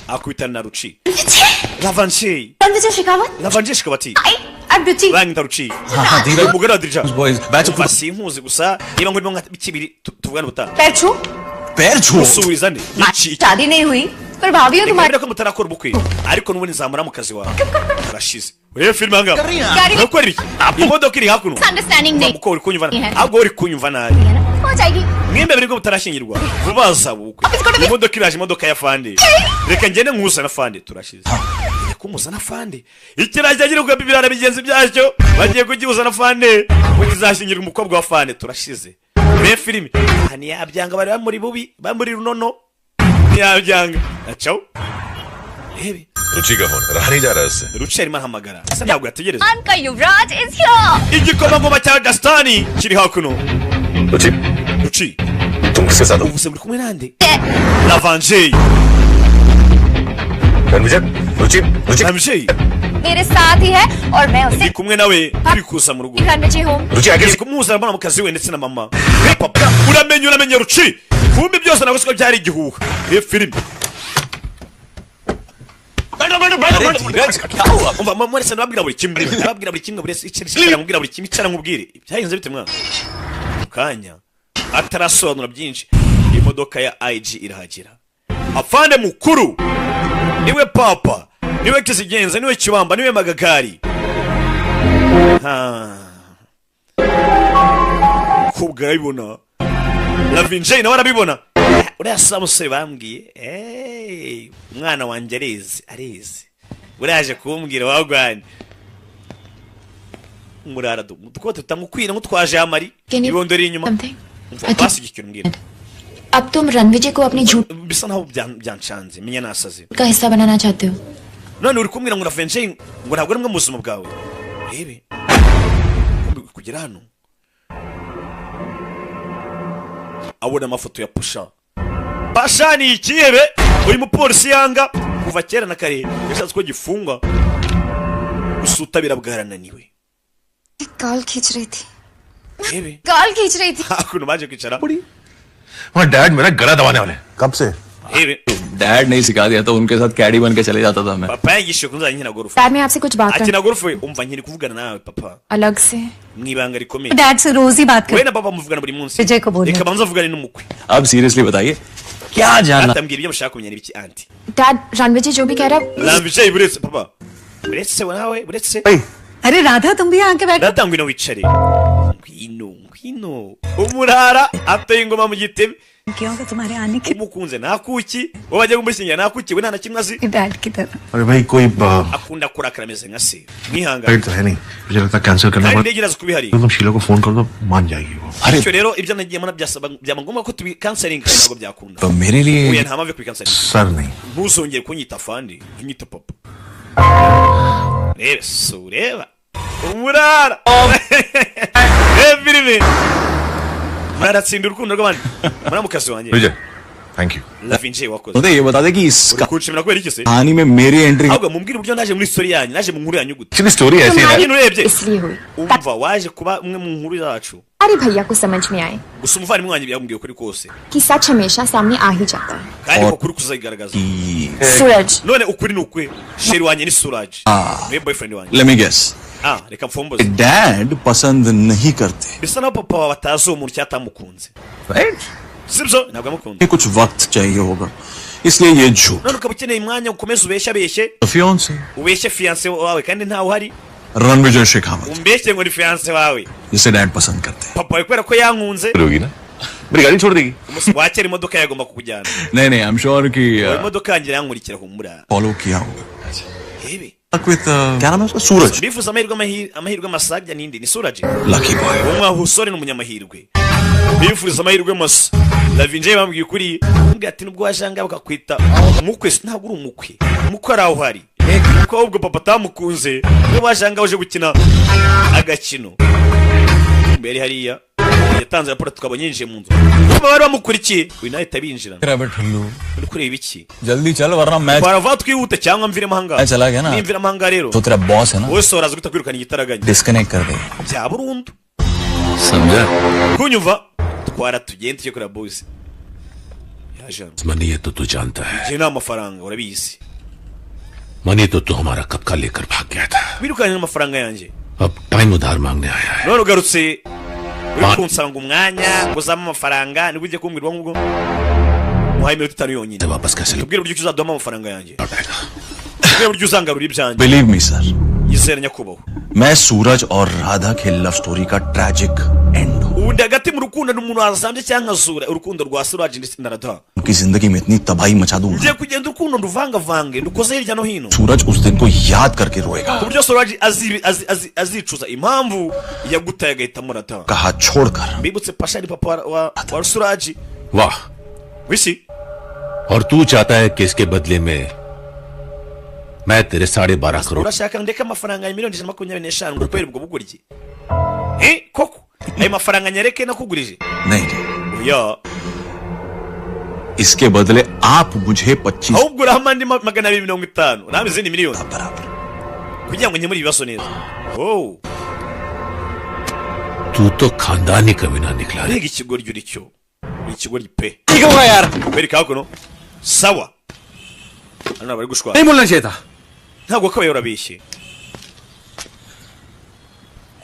akwitana na Ruci Lavinjay Shikwati bangita Ruci umugore wa Dirija basinkuzi gusa niba ngo nka bikibiri tuvugana butana पैर usubiza nde शादी नहीं हुई पर भाभी हो तुम्हारी ko mutarakora ubukwe ariko n'ubundi nzamura mu kazi wawe urashize urebe filime hanga ukora iki imodoka iri hakuno understanding नहीं uko uri kunyumva ahubwo uri kunyumva nabi हो जाएगी mwembe biri ko mutarashingirwa vubaza ubukwe imodoka iraje imodoka ya Fande reka ngende nkuzana Fande turashize kumuzana Fande ikirajya gira ubwo bibirara bigenzi byacyo bagiye kugibuzana Fande kugizashingira umukobwa wa Fande turashize be filime hani yabyanga bari bamuri bubi bamuri runono yabyanga acaw ebe रुचि का फोन रहा नहीं जा रहा इससे Ruci arimo ahamagara asa ntabwo yategereza Anka Yuvraj is here igikomangoma cya Gastani kiri hakuno Ruci तुम किसके साथ हो ubuse muri kumwe nande Lavinjay Lavinjay मेरे साथ ही है और मैं उसे ndi kumwe nawe turi kuza mu rugo घर में हूँ Ruci kumuzana mbona mu kazi we ndetse na mama papa uramenye Ruci kumbe byose naguswe byari igihuha iyo filime umva mwese nababwira buri kimwe buri icara nkubwira buri kimwe icara nkubwire byagenze bite mwana kanya atarasobanura byinshi imodoka ya IG irahagera afande mukuru niwe papa niwe kizigenza niwe kibamba niwe magagari kubwa arabibona Lavinjay nawe arabibona uriya samusore bambwiye umwana wanjye arezi uraje kumbwira wagwane murara dukote tutamukwira nk'utwaje amari ibondo ri inyuma basigikira mbwira अब तुम रणविजय को अपनी झूठ bisa naho byanshanze menya nasaze का हिस्सा बनाना चाहते हो none uri kumbwira ngo Lavinjay ngo ntabwo ari mwe mu buzima bwawe rebe kugera hano abona amafoto ya Pasha ni ikihebe uri mu polisi yanga kuva kera na kare yashatse ko gifunga usutabira bwarananiwe गाल खींच रही थी rebe गाल खींच रही थी hakuno baje kwicara वहाँ डैड मेरा गला दबाने वाले कब से rebe डैड नहीं सिखा दिया तो उनके साथ कैडी बन के चले जाता था मैं papa yigishe kunza nkina golf dad मैं आपसे कुछ बात akina golf umva nkiri kuvugana nawe papa अलग से mwibanga rikomeye डैड से रोज ही बात we na papa muvugana buri munsi विजय को बोलिए reka banza vugane n'umukwe अब सीरियसली बताइए क्या जानना atambwira ibyo mushaka kumenya n'ibiki anti dad Ranvijay जो भी कह रहा है Lavinjay buretse papa buretse nawe buretse अरे राधा तुम भी यहाँ आके बैठो datangwe no wicare ngwino umurara ateye ingoma mu gitebe क्यों कि तुम्हारे आने के umukunze nakuki wowe bajya kumushyingira nakuki we nta na kimwe azi dad की तरह अरे भाई कोई akunda kurakara ameze nka se mwihangane right तो है नहीं मुझे लगता है कैंसिल करना kandi पड़ेगा ntegereza kubihari तुम शीला को फोन कर दो मान जाएगी वो bityo rero ibyo nagiye mbona byaba ngombwa ko tubikanselinga ntabwo byakunda तो मेरे लिए oya nta mpamvu yo kubikanselinga sir नहीं ntuzongere kunyita fandi unyita papa reba so ureba umurara filime muratsinda urukundo rw'abandi muramukazi wanjye Vijay thank you lavinje wakoze मुझे ये बता दे कि इसका kunshimira kubera iki se कहानी में मेरी entry ahubwo mumbwire uburyo naje muri story yanyu naje mu nkuru yanyu gute actually story ऐसी है ibintu urebye इसलिए हुई umva waje kuba umwe mu nkuru zacu अरे भैया को समझ में आए gusa umuvandimwe wanjye byamubwiye ukuri kose कि सच हमेशा सामने आ ही जाता है kandi ko kuri kuzayigaragaza सूरज none ukuri ni ukwe sheri wanjye ni Suraj niwe boyfriend wanjye Let me guess. reka mfomboze dad पसंद नहीं करते bisa naho papa wawe atazi uwo muntu cyatamukunze right sibyo ntabwo amukunze कुछ वक्त चाहिए होगा इसलिए ये झूठ none ukaba ukeneye umwanya ukomeze ubeshyabeshye fiancee ubeshye fiance wawe kandi ntawe uhari Ranvijay Shekhawat umbeshye ngo ni fiance wawe जिसे डैड पसंद करते papa wawe kubera ko yankunze होगी ना मेरी गाड़ी छोड़ देगी wakera imodoka yagomba kukujyana नहीं नहीं आई एम श्योर कि imodoka yanjye yankurikira humura follow किया होगा yewe with क्या नाम है उसका सूरज bifuza amahirwe masajya nindi ni Suraj lucky boy umwahusore n'umunyamahirwe bifuza amahirwe masa lavinje bambwiye ukuri mbwa ati nubwo wajanga bakakwita umukwe ntabwo uri umukwe araho hari kuko ahubwo papa atamukunze niba wajanga uje gukina agakino mbere hariya yatanze raporo tukabonye yinjiye mu nzu kuba bari bamukurikiye uyu nawe itabinjira uri kureba iki जल्दी चल वरना मैं barava twihute cyangwa mvire mahanga चला गया ना nimvira mahanga rero तो तेरा बॉस है ना wowe soraza guta kwirukana igitaraganya disconnect कर दे bya burundu समझा kunyumva twara tugende tujye kuri boss yaje money है तो तू जानता है je na amafaranga urabizi money तो तू हमारा कब का लेकर भाग गया था birukanye amafaranga yanjye अब टाइम उधार मांगने आया है none ugarutse uri kunsanga umwanya nguzamo amafaranga nibwo ujye kumbwirwa nk'ubwo muhaye iminota itanu yonyine वापस कैसे ubwire uburyo uzaduhamo amafaranga yanjye ubwire uburyo uzangarura ibyanjye believe me sir yizera nyakubahwa मैं सूरज और राधा के लव स्टोरी का tragic and हूँ ubundi hagati mu rukundo n'umuntu wazambye cyangwa azura urukundo rwa Suraj ndetse na Radha उनकी जिंदगी में इतनी तबाही मचा दूंगा ugiye kugenda urukundo nduvangavange ndukoze hirya no hino सूरज उस दिन को याद करके रोएगा ku buryo Suraj azicuza impamvu yagutaye agahitamo Radha का हाथ छोड़कर bibutse pasha ni papa wa Suraj वाह wisi और तू चाहता है कि इसके बदले में मैं तेरे 12.5 crore urashaka ndeka amafaranga ya miliyoni 125 ngo ukwere ubwo bugurye koko ayo mafaranga nyereke nakugurije नहीं oya इसके बदले आप मुझे 25 ahubwo urahama andi 250 nawe izindi miliyoni kugira ngo nkemure ibibazo neza तू तो खानदानी कमीना निकला रे rega ikigoryi uri cyo ikigoryi pe ठीक होगा यार bereka hakuno sawa hano bari gushwa नहीं बोलना चाहिए था ntabwo kabaye urabeshye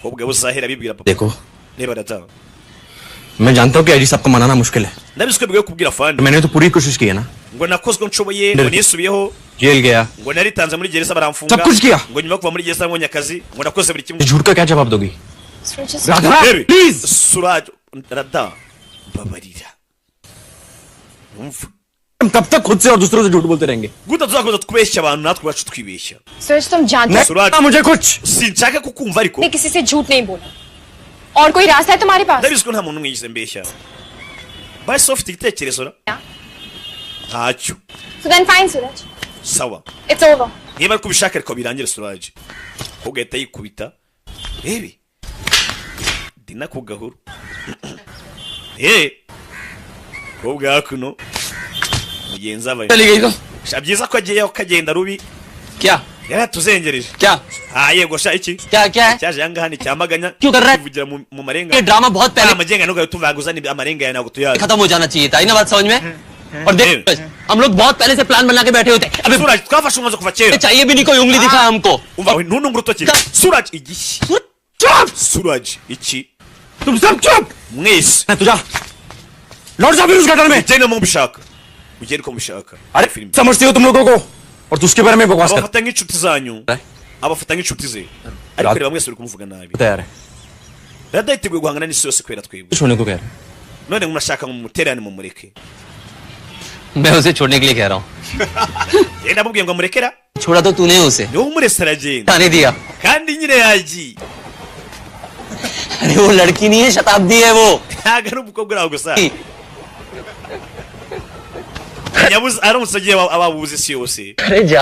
kobwa buzahera bibwira papa देखो reba Radha मैं जानता हूँ कि अजी सबको मनाना मुश्किल है ndabiswe bwo kubwira fandi मैंने तो पूरी कोशिश की है ना ngo nakozwe nshoboye ngo nisubiyeho jail गया ngo naritanze muri gereza baramfunga सब कुछ किया ngo nyuma kuva muri gereza nabonye akazi ngo nakoze buri kimwe झूठ का क्या जवाब दोगी Radha please Suraj Radha babarira umva तब तक खुद से और दूसरों से झूठ बोलते रहेंगे guta tuzakoza twibeshya abantu natwe bacu twibeshya सूरज तुम जानते Suraj मुझे कुछ sinshaka kukumva ariko मैं किसी से झूठ नहीं बोला और कोई रास्ता है तुम्हारे पास ndabizi ko nta muntu umwe yigize mbeshya basi ufite igitekerezo ra ntacyo So then fine, Suraj. sawa It's over. niba ari kubishaka ariko birangire Suraj ugahita yikubita rebe dina ku gahuru kobwa hakuno mugenzi abaye चली गई तो byiza ko agiye akagenda rubi क्या yaratuzengereje क्या yego sha iki क्या क्या है cyaje yanga hani cyamaganya क्यों कर रहा है kivugira mu marenga ये ड्रामा बहुत पहले amajenga nuko tuvaguza ni amarenga ya nago tuyazi खत्म हो जाना चाहिए था ना बात समझ में और देख हम लोग बहुत पहले से प्लान बना के बैठे होते अबे Suraj twafashe umwanzo kuva kera चाहिए भी नहीं कोई उंगली दिखा हमको umva ntunungu rutoki Suraj igishi Suraj iki तुम सब चुप mwese तुझा लौट जा फिर उस गटर में ugende mu bishaka ugende ko mushaka अरे समझते हो तुम लोगों को और तू उसके बारे में बकवास कर abafata nk'inshuti zanyu abafata nk'inshuti ze ariko reba mwese uri kumuvuga nabi तैयार है Radha yiteguye guhangana n'isi yose kubera twebwe कुछ होने को कह रहे none murashaka mumuterane mumureke मैं उसे छोड़ने के लिए कह रहा हूँ ye ndamubwiye ngo murekera छोड़ा तो तूने उसे niwe umurese aragenda आने दिया kandi nyine yagiye अरे वो लड़की नहीं है शताब्दी है वो ntago ari umukobwa uraho gusa yabuze aramutse agiye ababuze isi yose अरे जा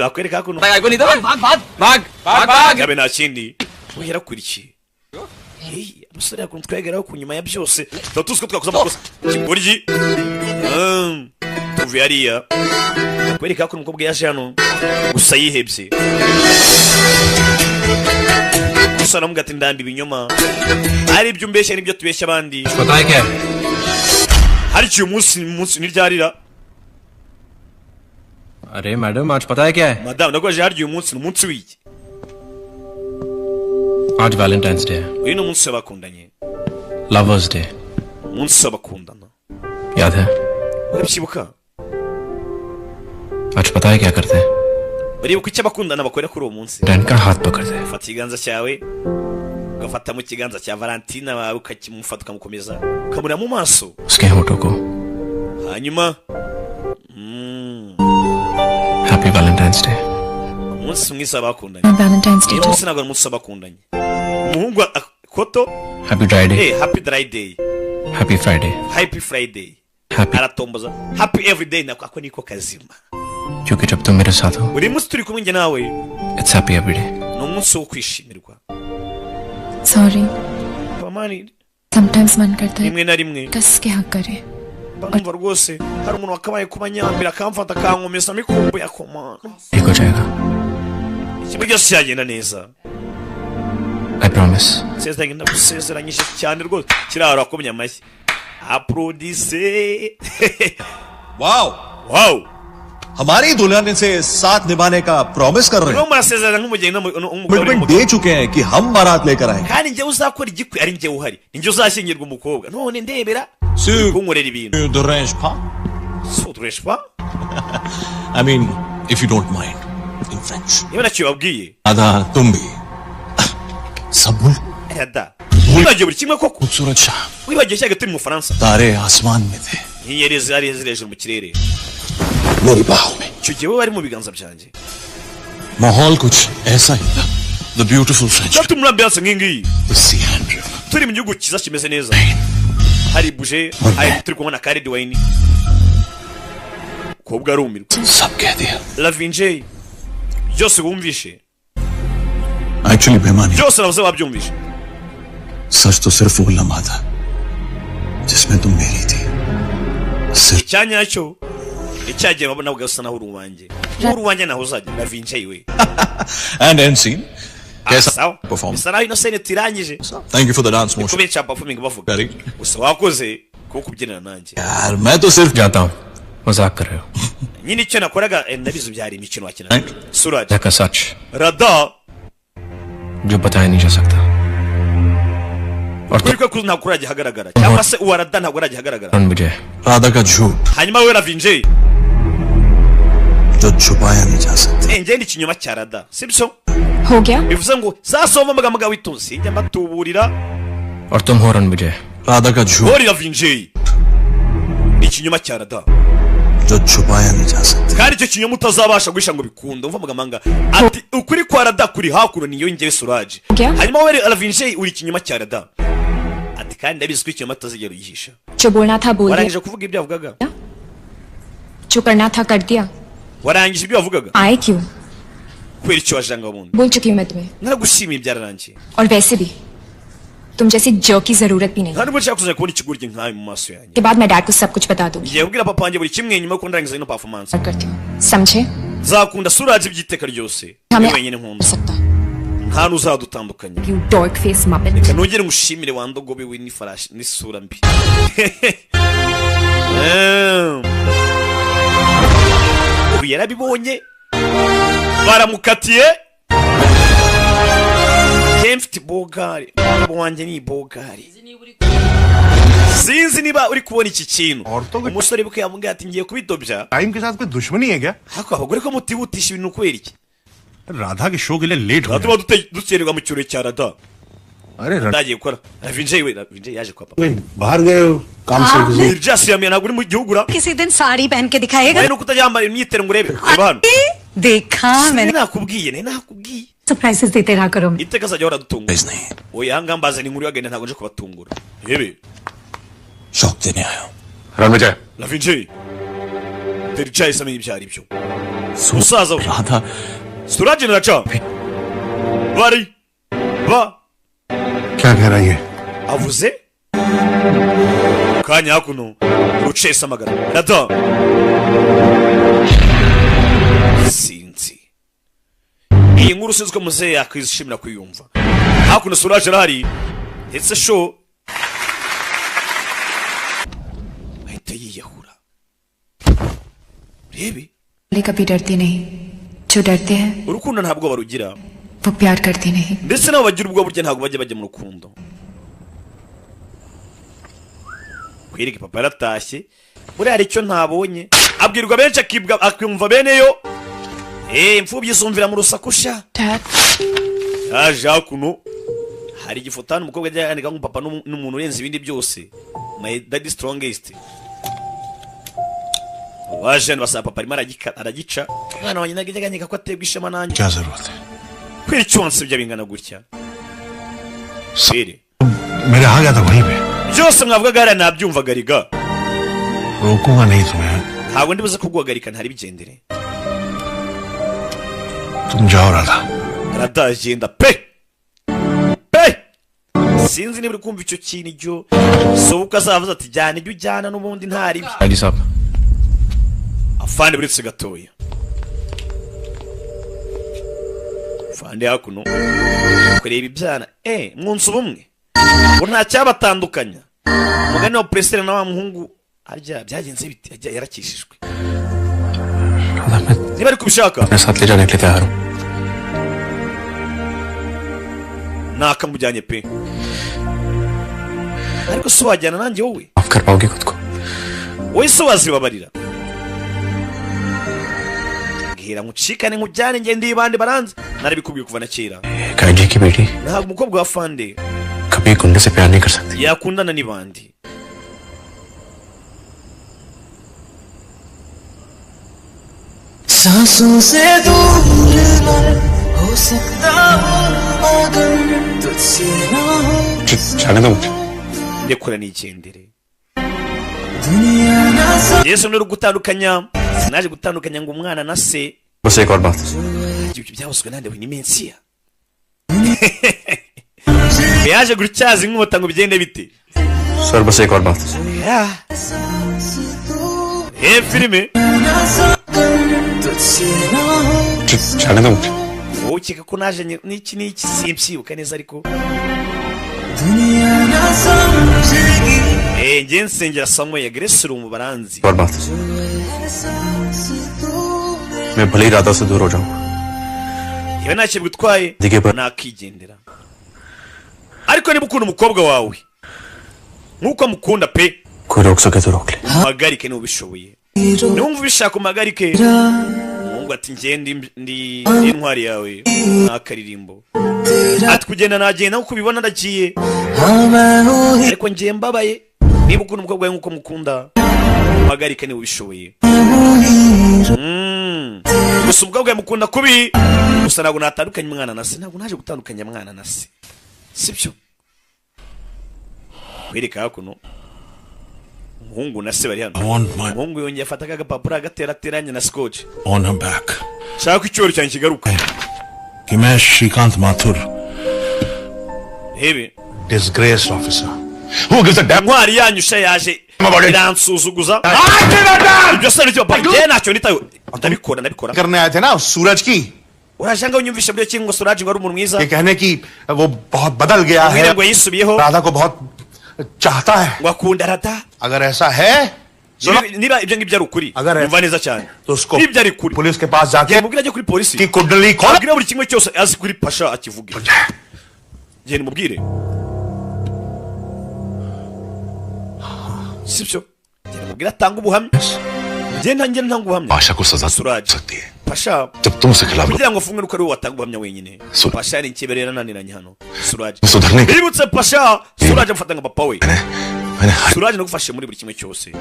bakwereka ko भाग भाग भाग भाग gabe nta kindi we yarakurikiye umusore yakunze twegeraho ku nyuma ya byose tuba tuzi ko twakoze amakosa ikigoryi tuvuye hariya bakwereka ko umukobwa yaje hano gusa yihebye gusa namuga ati ndambi ibinyoma ari ibyo umbeshya n'ibyo tubeshya abandi hari icyo umunsi ntiryarira अरे मैडम आज पता है क्या है madamu ndakwaje hari umunsi umunsi w'iki आज Valentine's day है uyu ni umunsi w'abakundanye lovers day umunsi w'abakundana याद है urabyibuka आज पता है क्या करते हैं uribuka icyo abakundana bakora kuri uwo munsi रैन का हाथ पकड़ते हैं ufata ikiganza cyawe ugafata mu kiganza cya Valentina wawe ukakimufata ukamukomeza ukamureba mu maso उसके होठों को hanyuma happy Valentine's day umunsi mwiza w'abakundanye Valentine's Day umunsi ntabwo ari umunsi w'abakundanye umuhungu koto happy dry day happy dry day happy Friday happy friday Happy. aratomboza happy every day nako ako niko kazima क्योंकि जब तुम मेरे साथ हो buri munsi turi kumwe njye nawe it's happy every day ni umunsi wo kwishimirwa Sorry. pamani Sometimes मन करता है rimwe na rimwe कस के हक करे banumva rwose hari umuntu wakabaye kuba nyambira akamfata akankomeza mikumbuye akomana ठीक हो जाएगा ikintu cyose cyagenda neza I promise nsezeranye ndagusezeranyije cyane rwose kirahara akomye amashyi applaudisse wow wow हमारी दुल्हन इनसे साथ निभाने का प्रॉमिस कर रहे no हैं murasezerana nk'umugeni कमिटमेंट दे चुके हैं कि हम बारात लेकर आएंगे kandi njye uzakora igikwi ari njye uhari njye uzashyingirwa umukobwa none ndebera kunkorera ibintu de range pas sudresh pa I mean if you don't mind in French niba nacyo babwiye आधा तुम भी सब भूल ada wibagiwe buri kimwe koko खूबसूरत शाम wibagiwe cyaga turi mu Faransa तारे आसमान में थे inyenyeri zari ziri hejuru mu kirere मेरी बाहों में icyo gihe wowe wari mu biganza byanjye माहौल कुछ ऐसा ही था the beautiful French turi muri ambiance nk'ingiyi the sea and river turi mu gihugu cyiza kimeze neza hari buje hari turi kumwe na Khaled Wine kobwa arumirwa सब कह दिया Lavinje byose wumvishe actually बेमानी byose navuze wabyumvishe सच तो सिर्फ वो लम्हा था जिसमें तुम मेरी थी सिर्फ icyanyacyo icyagiye babona ugasa naho uruwanjye uruwanjye naho uzajya Lavinje we and end scene कैसा sawa perform bisa naho ino scene tirangije thank you for the dance motion kubera cya performing bavuga gusa wakoze kuko kubyinana nanjye यार मैं तो सिर्फ जाता हूँ मजाक कर रहे हो nyine icyo nakoraga ndabizi byari imikino wakina Suraj का सच Rada जो बताया नहीं जा सकता kuri ko ntabwo urajya hagaragara cyangwa se uwa Rada ntabwo urajya hagaragara मुझे राधा का झूठ hanyuma we Lavinje जो छुपाया नहीं जा सकता njye ni ikinyoma cya Rada sibyo हो गया bivuze ngo zasoma amagambo witonze njya mbatuburira और तुम हो रणविजय राधा का झूठ Ori Lavinje ni ikinyoma cya Rada जो छुपाया नहीं जा सकता kandi icyo kinyoma utazabasha guhisha ngo bikunde umva amagambo ati ukuri kwa Rada kuri hakuno niyo njyewe Suraj hanyuma we Lavinje uri ikinyoma cya Rada ati kandi ndabizi ko ikinyoma atazigera uyihisha जो बोलना था बोल दिया warangije kuvuga ibyo yavugaga जो करना था कर दिया warangije ibyo wavugaga आए क्यों kubera icyo wajanga bundi बोल चुकी हूँ मैं तुम्हें naragushimiye byararangiye और वैसे भी तुम जैसी जो की जरूरत भी नहीं nta nubwo nshaka kuzajya kubona ikiguryi nkawe mu maso yanjye के बाद मैं डैड को सब कुछ बता दूंगी ngiye kubwira papa wanjye buri kimwe nyuma yo kundarangiza ino performance करती हूँ समझे nzakunda Suraj by'iteka ryose हमें ni wenyine nkunda सकता nta n'uzadutandukanya you dork face muppet reka nongere ngushimire wandogobe we n'ifarashi n'isura mbi ubu yarabibonye baramukatiye mfite bogari umugabo wanjye ni bogari sinzi niba uri kubona iki kintu umusore bwe yamubwiye ati ngiye kubidobya time के साथ कोई दुश्मनी है क्या ariko abagore ko mutihutisha ibintu kubera iki Radha के शो के लिए लेट हो tuba dukererwa mu kirori cya Rada अरे ndagiye gukora Vinjay we Vinjay yaje kwa papa बाहर गए काम से Mirja siyamye ntabwo uri mu gihugu ra किसी दिन साड़ी पहन के दिखाएगा wowe nuko utajyambara imyitero ngo urebe reba hano देखा मैंने nakubwiye सरप्राइजेस देते रहा करो iteka azajya ahora adutunga oya hanga mbaza ni inkuru y'agenda ntabwo nje kubatungura hebe शौक देने आया हूं रण विजय la Vinjay Mirja isamenye ibyo ari byo umusaza we Radha Suraj na cha bari ba क्या कह रहा है ये avuze kanya hakuno rucesa amagara rada sinzi iyi nkuru sinzi ko muzehe yakwishimira kuyumva hakuno Suraj arahari ndetse show ahita yiyahura rebe कभी डरती नहीं जो डरते हैं urukundo ntabwo barugira वो प्यार करती नहीं ndetse nabo bagira ubwo burya ntabwo bajya mu rukundo kwirika papa yaratashye buriya hari icyo ntabonye abwirwa benshi akumva beneyo imfubyi isumvira mu rusakusha yaje hakuno hari igifoto hano umukobwa ajya yandika ngo papa n'umuntu urenze ibindi byose my daddy strongest waje basaba papa arimo aragica mwana wanjye nagijya ganyika ko atebwa ishema nanjye क्या जरूरत है kwira cyonse bya bingana gutya sire मेरे आ गया था वहीं पे byose mwavuga gara nabyumvaga riga रोकूंगा नहीं तुम्हें ntabwo ndibuze kuguhagarika ntari bigendere तुम जाओ Radha radagenda pe sinzi niba uri kumva icyo kintu icyo sobuka azavuze ati jyana ibyo ujyana n'ubundi ntari bi Haji Saab afande buretse gatoya afande hakuno kureba ibyana mwunsi ubumwe ngo nta cyabatandukanya umugani wa Presire na wa muhungu arya byagenze biti yarakishijwe niba ari kubishaka अपने साथ ले जाने के लिए तैयार हूँ nakamujyanye pe ariko so wajyana nanjye wowe माफ कर पाओगे खुद को wowe so wazibabarira mbwira mucikane nkujyane ngende ibandi baranze narabikubwiye kuva na kera काजी की बेटी ntabwo umukobwa wa fande कभी गुंडे से प्यार नहीं कर सकती yakundana n'ibandi सांसों से दूर हो सकता हूँ मगर तुझसे ना हो जाने दो मुझे ndekura nigendere दुनिया ना Yesu ni gutandukanya sinaje gutandukanya ngo umwana na se बस एक और बात ibyo byabuzwe nande we ni mensiya yaje gutyaza inkota ngo bigende bite sir बस एक और बात filime जाने दो मुझे wowe ukeka ko naje n'iki simpyibuka neza ariko njye nsengera Samuel Agresuru mu baranzi और बात मैं भले ही राधा से दूर हो जाऊं yewe ntacyo bigutwaye nakigendera ariko niba ukunda umukobwa wawe nk'uko amukunda pe कोई रोक सके तो रोक ले uhagarike niba ubishoboye niwumva ubishaka umuhagarike umuhungu ati njye ndi intwari yawe n'akaririmbo ati kugenda nagenda nk'uko ubibona ndagiye ariko njye mbabaye niba ukunda umukobwa wawe nk'uko mukunda umuhagarike niba ubishoboye gusa umukobwa wawe mukunda kubi gusa ntabwo natandukanye umwana na se ntabwo naje gutandukanya mwana na se sibyo wereka hakuno umuhungu na se bari hano umuhungu yongeye afata agapapuro agaterateranya na scotch on her back shaka icyoro cyanjye kigaruka कि मैं श्रीकांत Mathur hebe disgraced officer who gives a damn ntwari yanyu sha yaje iransuzuguza ibyo se nicyo papa njye ntacyo nitayo ndabikora करने आए थे ना सूरज की urashanga unyumvisha byo kingo Suraj ngo ari umuntu mwiza ये कहने की वो बहुत बदल गया है ngo yisubiyeho राधा को बहुत चाहता है ngo akunda Radha अगर ऐसा है niba ibyo ngibyo ari ukuri umva neza cyane तो उसको ibyo ari kuri पुलिस के पास जाके mubwira ajye kuri polisi की कुंडली खोल abwira buri kimwe cyose azi kuri pasha akivuge genda mubwire sibyo genda mubwira atanga ubuhamya genda ntanga ubuhamya बादशाह को सजा Suraj सकती है Pasha जब तुमसे खिलाफ kugira ngo ufunge nuko ari watanga ubuhamya wenyine. Pasha yari inkiberera naniranye hano. Suraj सुधरने के bibutse Pasha Suraj amfata nka papa we. Suraj no gufasha muri buri kimwe cyose.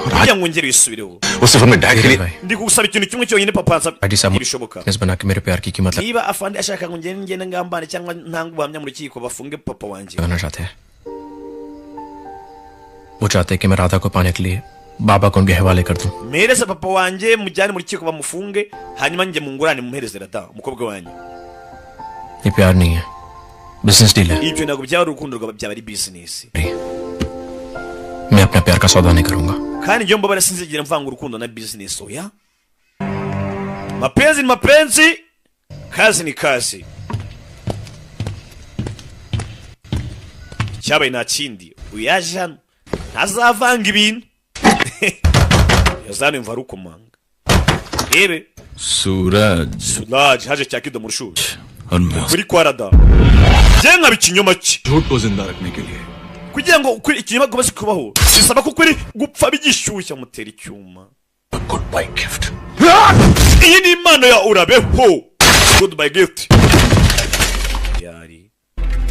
kugira ngo ngere yisubireho. वो सिर्फ अपने डैड के लिए Ndi kugusaba ikintu kimwe cyonyine papa ansaba. ID साहब Bishoboka. इस बना के मेरे प्यार की कीमत Niba afande ashaka ngo ngende ngambane cyangwa ntanga ubuhamya mu rukiko bafunge papa wanje. लगाना चाहते हैं वो चाहते हैं कि मैं राधा को पाने के लिए बाबा को उनके हवाले कर दूं Mere se papa wanje mujyane mu rukiko bamufunge hanyuma nge mungurane muhereze Rada umukobwa wanje. ये प्यार नहीं है बिजनेस डील है Ibyo ntabwo byaba urukundo rwa byaba ari business. मैं अपना प्यार का सौदा नहीं करूंगा Kandi njye mbabara sinzigera mvanga urukundo na business oya. Mapenzi ni mapenzi, kazi ni kazi. Cyabaye nta kindi. Uyaje hano ntazavanga ibintu. Yazana imva rukomanga. Ebe Suraj haje cyakido mu rushushi. Muri kwa Rada. Je nka bikinyoma ki. झूठ को जिंदा रखने के लिए kugira ngo ukuri ikinyoma gomeze kubaho bisaba ko ukuri gupfa bigishyushya mutera icyuma. goodbye gift Iyi ni impano ya urabeho. Goodbye gift. Yari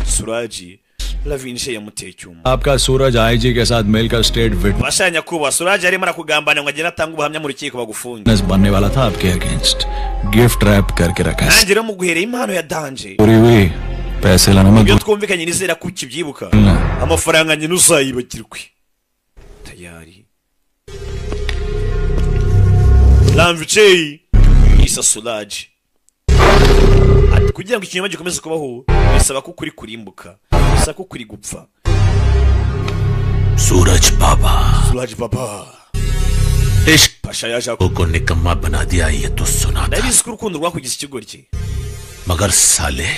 Suraji Lavinshe yamuteye icyuma. आपका सूरज आईजी के साथ मिलकर state witness Bashanya kuba Suraji arimo arakugambana ngo agenda atanga ubuhamya mu rukiko bagufunge. बनने वाला था आपके against gift wrap करके रखा है Nanjye rero muguhereye impano ya danje. पूरी हुई पैसे लाना मत Iyo twumvikanye nizera ko ukibyibuka. Amafaranga nyine uzayibagirwe. Tayari. Lamvichei Isa Suraji. Ati kugira ngo ikinyoma gikomeze kubaho bisaba ko kuri kurimbuka. Bisaba ko kuri gupfa. सूरज बाबा Suraj Baba. इश्क Pasha yaje को निकम्मा बना दिया ये तो सुना था Ndabizi ko urukundo rwakugize ikigoryi. मगर साले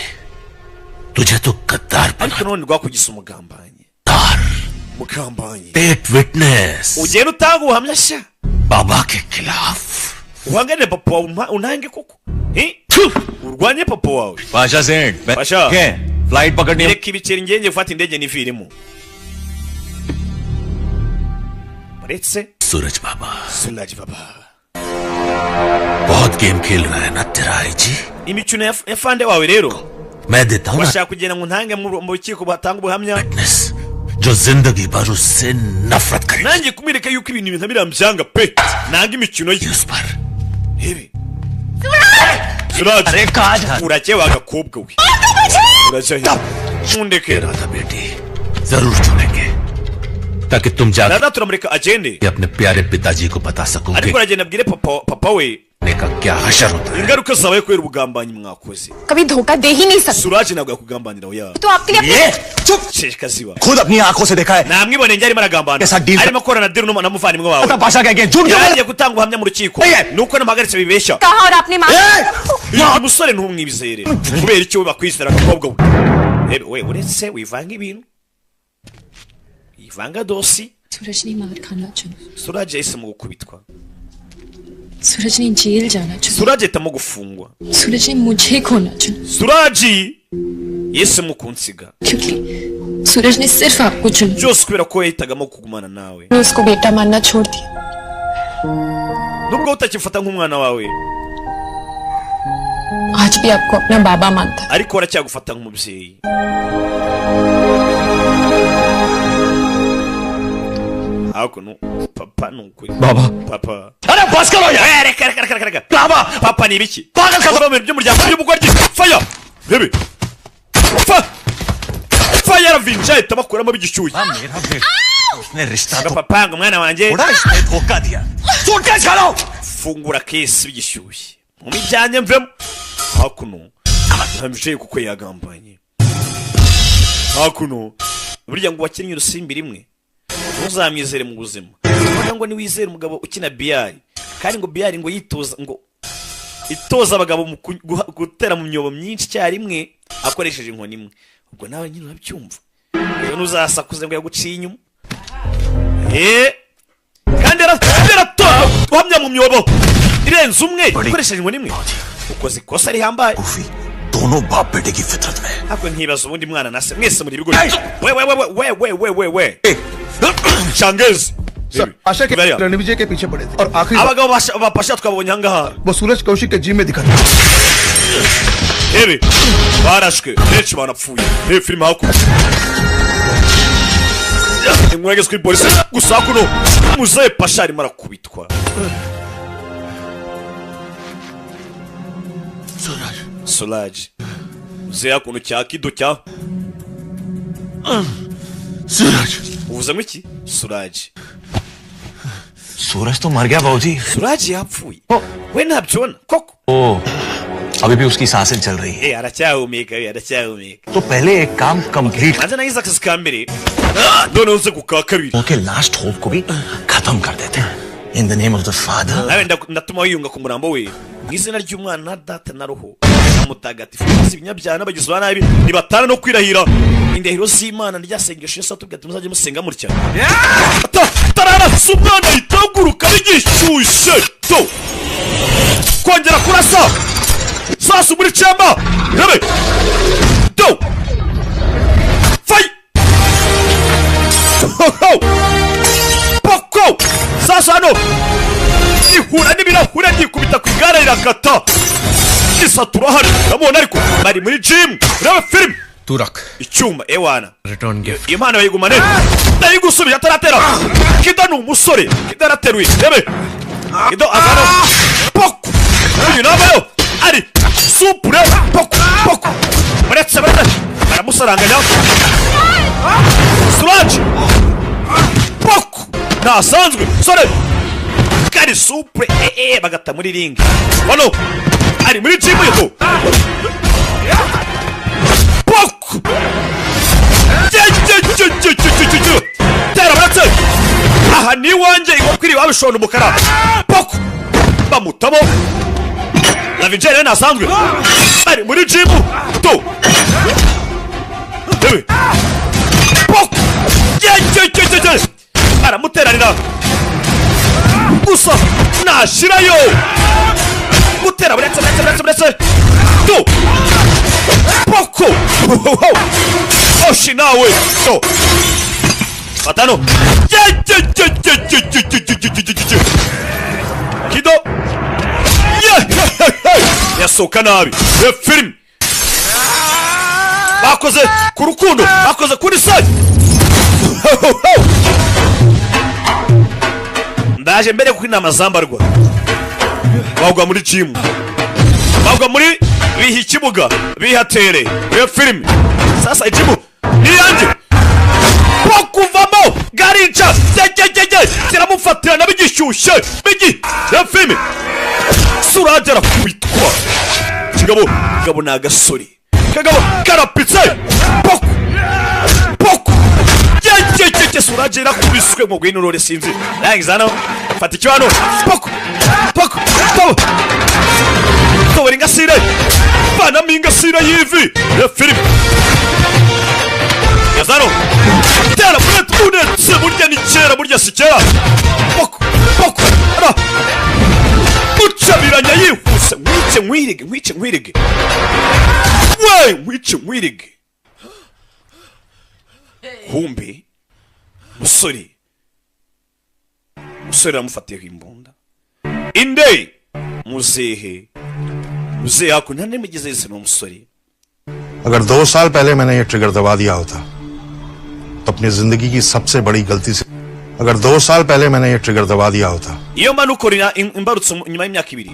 तुझे तो गद्दार बना Ariko none rwakugize umugambanyi. Mugambanyi. State witness Ugenda utanga ubuhamya sha. बाबा के खिलाफ Uhangane papa wawe unange koko. Urwanye papa wawe. Pasha सेठ Pasha. फ्लाइट पकड़नी है Reka ibiceri ngenge gufata indege niviremo. Uretse सूरज बाबा Suraj Baba. बहुत गेम खेल रहा है ना तेरा IG Imikino ya fande wawe rero. मैं देता हूँ ना Washaka kugenda ngo ntange mu rukiko batanga ubuhamya. Fitness जो जिंदगी भर उससे नफरत करे Nanjye kumwereka yuko ibintu bintamira mbyanga pe. Nanga imikino ye. उस पर Ibi. Suraj. अरे कहाँ जा Urake wagakobwa we. Uracyahe. Mundeke. Radha बेटी जरूर छोड़ेंगे ताकि तुम जाकर Rada turamureka agende. अपने प्यारे पिताजी को बता सकोगे Ariko uragenda abwire papa we ने का क्या हशर होता है ingaruka zabaye kubera ubugambanyi mwakoze. कभी धोखा दे ही नहीं सकते Suraj ntabwo yakugambanira oya. तो आपके लिए चुप sheshikaziba. खुद अपनी आंखों से देखा है Namwibone njye arimo aragambana. Esa deal- Arimo korana deal n'umuvandimwe wawe. अपना पाशा के अगेंस्ट झूठ क्यों Yagiye gutanga ubuhamya mu rukiko. Nuko namuhagaritse bibeshya. कहा और आपने मांगा Uyu musore ntumwibizere. Kubera icyo we bakwizera akobwa we. We uretse wivanga ibintu. Ivanga dosi. सूरज ने मार खाना चुना Suraj yahisemo gukubitwa. सूरज ने जेल जाना चुना Suraj ahitamo gufungwa. सूरज ने मुझे खोना चुना Suraj yahisemo kunsiga. क्योंकि सूरज ने सिर्फ आपको चुना Byose kubera ko yahitagamo kugumana nawe. मैं उसको बेटा मानना छोड़ दिया Nubwo utakifata nk'umwana wawe आज भी आपको अपना बाबा मानता है ariko waracyagufata nk'umubyeyi. Hakuno papa nukuri. बाबा Papa. अरे बस करो यार Reka. बाबा Papa ni ibiki? पागल का Kavamo by'umuryango by'ubugoryi. Fire. Bebe. Fire vinja itabakuramo bigishyuye. मेरा बेटा उसने रिश्ता तो Papa ngo mwana wanje थोड़ा इसने धोखा दिया सूटकेस खालो fungura kesi bigishyuye. Mumijyanye mvemo. Hakuno. Ntamvije kuko yagambanye. Hakuno. Burya ngo wakinnye urusimbi rimwe. Ntuzamwizere mu buzima. Ubona ngo niwizere umugabo ukina biyari. Kandi ngo biyari ngo yitoza ngo itoza abagabo mu gutera mu myobo myinshi cyarimwe akoresheje inkoni imwe. Ubwo nawe nyine urabyumva. Iyo nuzasakuze ngo yaguciye inyuma. Kandi aratora uhamya mu myobo irenze umwe ukoresheje inkoni imwe. Ukoze ikosa rihambaye. दोनों बाप बेटे की फितरत में Hakwe nkibaza ubundi mwana nase mwese muri bigori. We. Changezi. Sir Asha के रणविजय के पीछे पड़े थे और आखिरी abagabo bapasha twabonye ahangaha वो सूरज कौशिक के जिम में दिखा था ebi barashwe benshi banapfuye iyi filime hakurya ingwege kuri polisi gusa kuno muzehe pasha arimo arakubitwa Suraj muzehe kuno cya kido cya सूरज uvuze ngo iki Suraj सूरज तो मर गया बाबूजी Suraj yapfuye we ntabyona koko ओ अभी भी उसकी सांसें चल रही है aracyahumeka तो पहले एक काम complete maze nagize akazi ka mbere none uze ku ka kabiri okay last hope को भी खत्म कर देते हैं in the name of the father nawe ndatuma wiyunga ku murambo we mu izina ry'umwana na data na roho na mutagatifu ibinyabyaha n'abagizi ba nabi nibatana no kwirahira indahiro z'Imana ryasengesho Yesu atubwira ati muzajye musenga mutya tarara subwana itaguruka rigishyushye to kongera kurasa sasu muri chamba rebe to fai poko sasa no ihura n'ibirahura gikubita ku igare rirakata isatura hari ndabona ariko bari muri gym rebe film तू रख icyuma ewana return gift impano bayigumane ndayigusubije ataratera kido ni umusore kido arateruye rebe kido azana poko uyu nabayo ari supure poko poko baretse baramusaranganya Suraj poko nasanzwe sore kari supure bagata muri ring bano ari muri gym yeto poko tera baretse aha ni wanje iwakwiri babishona umukara poko bamutamo na vinjere nasanzwe ari muri gym to debe poko aramuteranira gusa nashirayo mutera baretse to poko oshi nawe to atano kido yasohoka nabi film bakoze ku rukundo bakoze kuri side ndaje mbere kuko inama zambarwa bagwa muri gym bagwa muri biha ikibuga bihatere iyo film sasa ijibu niyanjye bakuvamo garinca kiramufatira nabigishyushye bigi iyo film Suraj arakubitwa kigabo ni agasore kagabo karapitse poko poko Suraj irakubiswe mu gwinurore sinzi nangiza hano fata icyo hano poko poko tobora ingasire banamo ingasire y'ivi ya film yazano tera buretse burya ni kera burya si kera poko poko mucabiranya yihuse nkwice nkwirige we nkwice nkwirige kumbe musore aramufatiyeho imbunda inde muzehe आपको नन्हे में जैसे सुनो मुस्सरी अगर 2 साल पहले मैंने ये ट्रिगर दबा दिया होता तो अपनी जिंदगी की सबसे बड़ी गलती से अगर 2 साल पहले मैंने ये ट्रिगर दबा दिया होता iyo manukorina imbarutse nyuma y'imyaka 2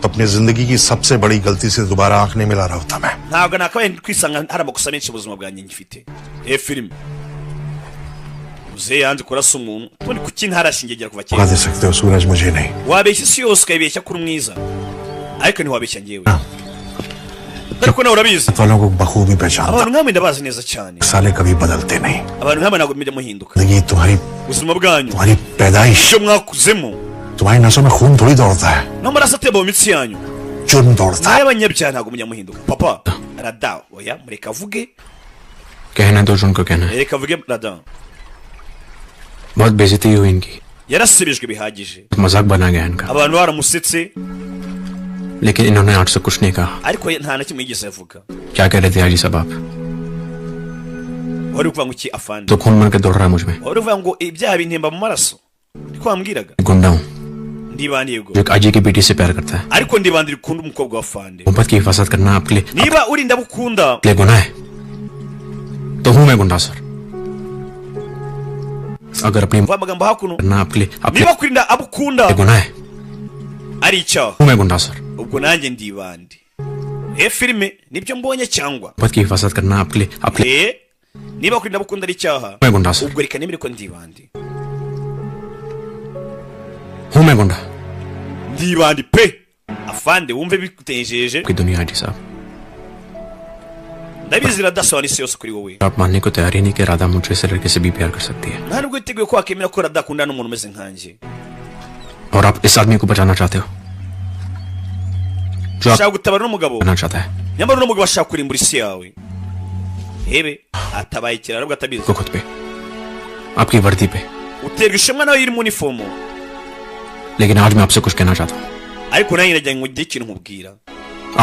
तो अपनी जिंदगी की सबसे बड़ी गलती से दोबारा आंख नहीं मिला रहा होता मैं ntabwo nakabaye kwisanga hari amakosa menshi ubuzima bwanjye ngifite film uze yanze kurasa umuntu tundi kuki ntarashingegera kuva कहा दे सकते हो सूरज मुझे नहीं wabeshya isi yose ukayibeshya kuri mwiza ariko ntiwabeshya ngewe ariko nawe urabizi वालों को बखूबी पहचानता abantu nkamwe ndabazi neza cyane साले कभी बदलते नहीं abantu nkamwe ntabwo mujya muhinduka ये तुम्हारी ubuzima bwanyu तुम्हारी पैदाइश icyo mwakuzemo तुम्हारी नसों में खून थोड़ी दौड़ता है n'amaraso atemba mu mitsi yanyu जुर्म दौड़ता है abanyabyaha ntabwo mujya muhinduka papa rada oya mureka avuge कहना तो उनको कहना है reka avuge rada बहुत बेइज्जती हुई इनकी yarasibijwe bihagije मजाक बना गया इनका abantu baramusetse लेकिन इन्होंने आज से कुछ नहीं कहा ariko nta na kimwe yigeze avuga क्या कह रहे थे हाजी साहब आप wari kuvuga ngo iki afande तो खून मन के दौड़ रहा है मुझ में wari kuvuga ngo ibyaha bintemba mu maraso niko wambwiraga गुंडा हूँ ndibandi yego जो एक अजय की बेटी से प्यार करता है ariko ndibandi rikunda umukobwa wa Fande मोहब्बत की हिफाजत करना आपके लिए niba urinda bukunda ले गुनाह है तो हूँ मैं गुंडा सर अगर अपनी magambo hakuno करना आपके लिए niba kurinda abukunda ले गुनाह है ari icyaha हूँ मैं गुंडा sir ubwo nanjye ndibandi filime nibyo mbonye cyangwa मोहब्बत की हिफाजत करना आपके लिए niba kurinda bukunda ari icyaha मैं गुंडा sir ubwo reka nemere ko ndibandi हूँ मैं गुंडा ndibandi pe Afande wumve bikutenjeje की दुनिया है जी साहब ndabizi radasobanura isi yose kuri wowe आप मानने को तैयार ही नहीं कि राधा मुझे से लड़के से भी प्यार कर सकती है nta nubwo witeguye ko wakemera ko radakunda n'umuntu umeze nkanjye और आप इस आदमी को बचाना चाहते हो जो ashaka gutabara n'umugabo करना चाहता है nyamara n'umugabo ashaka kurimbura isi yawe hebe atabaye ikiraro bwo atabizi को खुद पे आपकी वर्दी पे uterwa ishema nawe iri mu uniform लेकिन आज मैं आपसे कुछ कहना चाहता हूँ ariko nanjye nagira ngo ngire ikintu nkubwira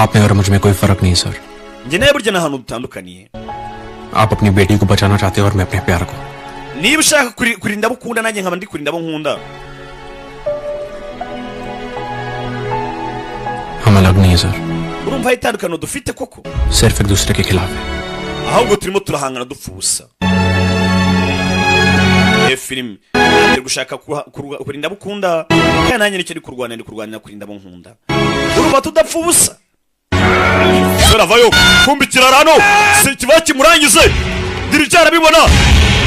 आप में और मुझ में कोई फर्क नहीं sir njye nawe burya nta hantu dutandukaniye आप अपनी बेटी को बचाना चाहते हो और मैं अपने प्यार को niba ushaka kurinda abo ukunda nanjye nkaba ndi kurinda abo nkunda हम अलग नहीं है sir urumva itandukano dufite koko सिर्फ एक दूसरे के खिलाफ है ahubwo turimo turahangana dupfa ubusa filime ndi gushaka kurinda abo ukunda kandi nanjye nicyo ndi kurwanira kurinda abo nkunda urumva tudapfa ubusa Vayo kumbikira rano si kiba kimurangize dirija arabibona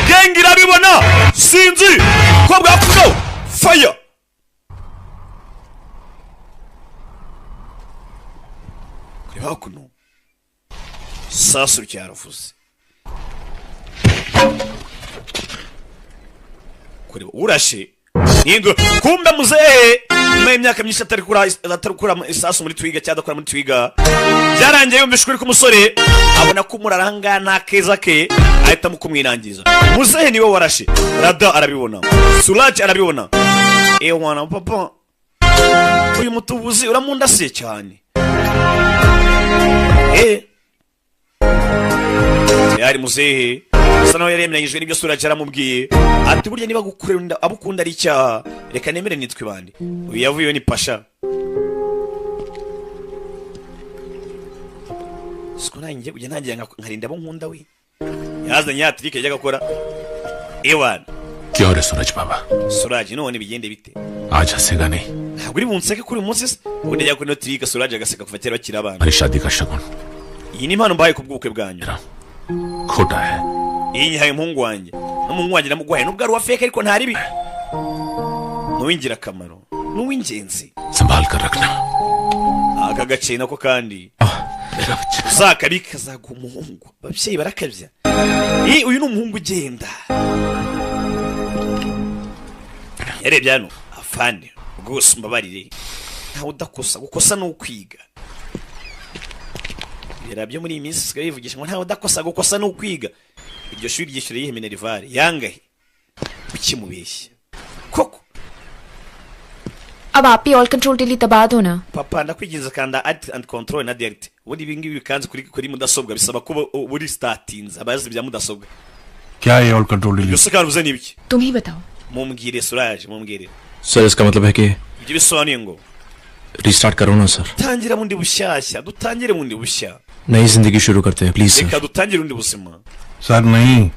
gengi irabibona sinzi ko bwakuno fire kuri hakuno sasu cyaravuze kuri urashe nindo kumbe muzehe nyuma y'imyaka myinshi atarukura isasu muri twiga cyangwa adakora muri twiga byarangiye yumvishwe kuri kumusore abona ko umuraranga nta keza ke ahitamo kumwirangiza muzehe niwe warashe rada arabibona Suraj arabibona wana papa uyu mutubuzi uramundasiye cyane yari muzehe asa naho yari yemeranyijwe n'ibyo Suraj aramubwiye ati burya niba gukunda abukunda ari icyaha reka nemere nitwe bandi uyu yavuyeyo ni pasha siko nanjye ujya ntangira nkarinda abo nkunda we yazanye ya trike yajyaga gukora ewana क्या हो रहा सूरज बाबा Suraj none bigende bite आज हंसेगा नहीं ntabwo uri bunseke kuri uyu munsi se ubundi ajya kuri no trike Suraj agaseka kuva kera bakiri abana हमारी शादी का शगुन iyi ni impano mbaye ku bw'ubukwe bwanyu खोटा है iyi nyihaye umuhungu wanjye n'umuhungu wanjye namuguhaye nubwo ari uwa feke ariko ntari bi n'uw'ingirakamaro n'uw'ingenzi संभाल कर रखना aka gace nako kandi uzakabika kazaguha umuhungu ababyeyi barakabya uyu ni umuhungu ugenda yarebye hano Afande rwose mbabarire ntawe udakosa gukosa ni ukwiga byo muri iyi minsi sigaye yivugisha ngo ntawe udakosa gukosa ni ukwiga iryo shuri ryishyura yihe minerivare yangahe ukimubeshya koko अब आप ही all control delete दबा दो ना papa ndakwigiza kanda alt and control na delete ubundi ibi ngibi bikanze kuri mudasobwa bisaba kuba buri startings abazi bya mudasobwa क्या है all control delete yose karuze nibiki तुम ही बताओ mumbwire Suraj mumbwire sir इसका मतलब है कि ibyo bisobanuye ngo restart करो ना sir tangira bundi bushyashya dutangire bundi bushya नई जिंदगी शुरू करते हैं please reka sir dutangire undi buzima sir नहीं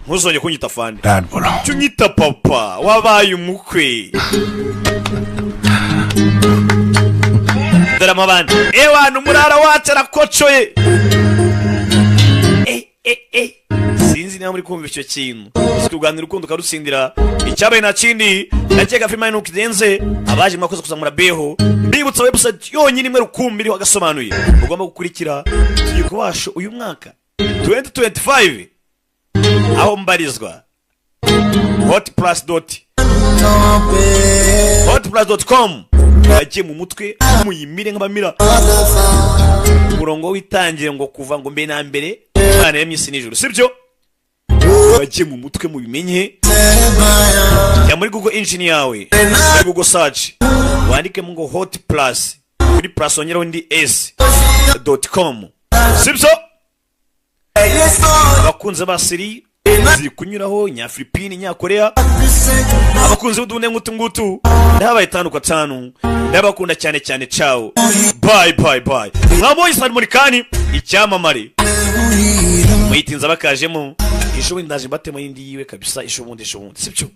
ntuzongere kunyita Afande डैड बोला cyo nyita papa wabaye umukwe drama bandi ewana umurara wacu arakocoye sinzi niba muri kumva icyo kintu uzi kuganira urukundo ukarutsindira icyabaye nta kindi nakeka filime nuko igenze abaje mwakoze kuzamura beho mbibutsa website yonyine imwe rukumbi iriho Agasobanuye ugomba gukurikira tugiye kubasha uyu mwaka 2025 aho mbarizwa hotplus.com yagiye mu mutwe muyimire nk'abamira umurongo w'itangiye ngo kuva ngo mbe na mbere Imana yaremye isi n'ijuru sibyo yagiye mu mutwe mubimenye ya muri Google engine yawe muri Google search wandikemo ngo hotplus kuri plus ongeraho indi s.com sibyo abakunze ba siri ziri kunyuraho nyafilipini nyakorea abakunzi b'udune nk'utu ngutu ndabaye 5 kwa 5 ndabakunda cyane cyane ciao bye bye bye mwabo Ismail Murikani icyamamare muyitinza bakajemo isho ndaje batemo yindi yiwe kabisa isho bundi sibyo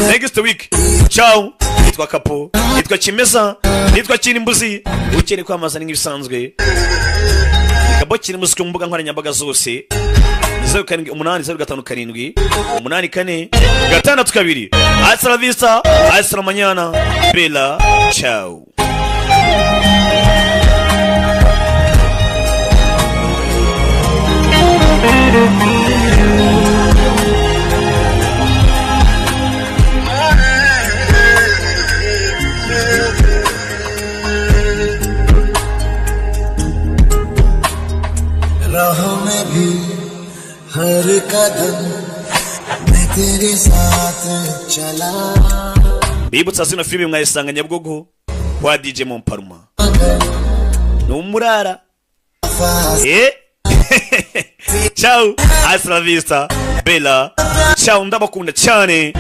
next week ciao nitwa Kapo nitwa Kimeza nitwa Kinimbuzi ukene kwamaza nk'ibisanzwe Kapo Kinimbuzi ku mbuga nkoranyambaga zose 0787 hasta la vista hasta la mañana bella ciao राहों में भी हर कदम मैं तेरे साथ चला bibutsa zino filime mwayisanga Nyabugogo kwa DJ Momparuma numurara ciao hasta la vista bella ciao ndabakunda cyane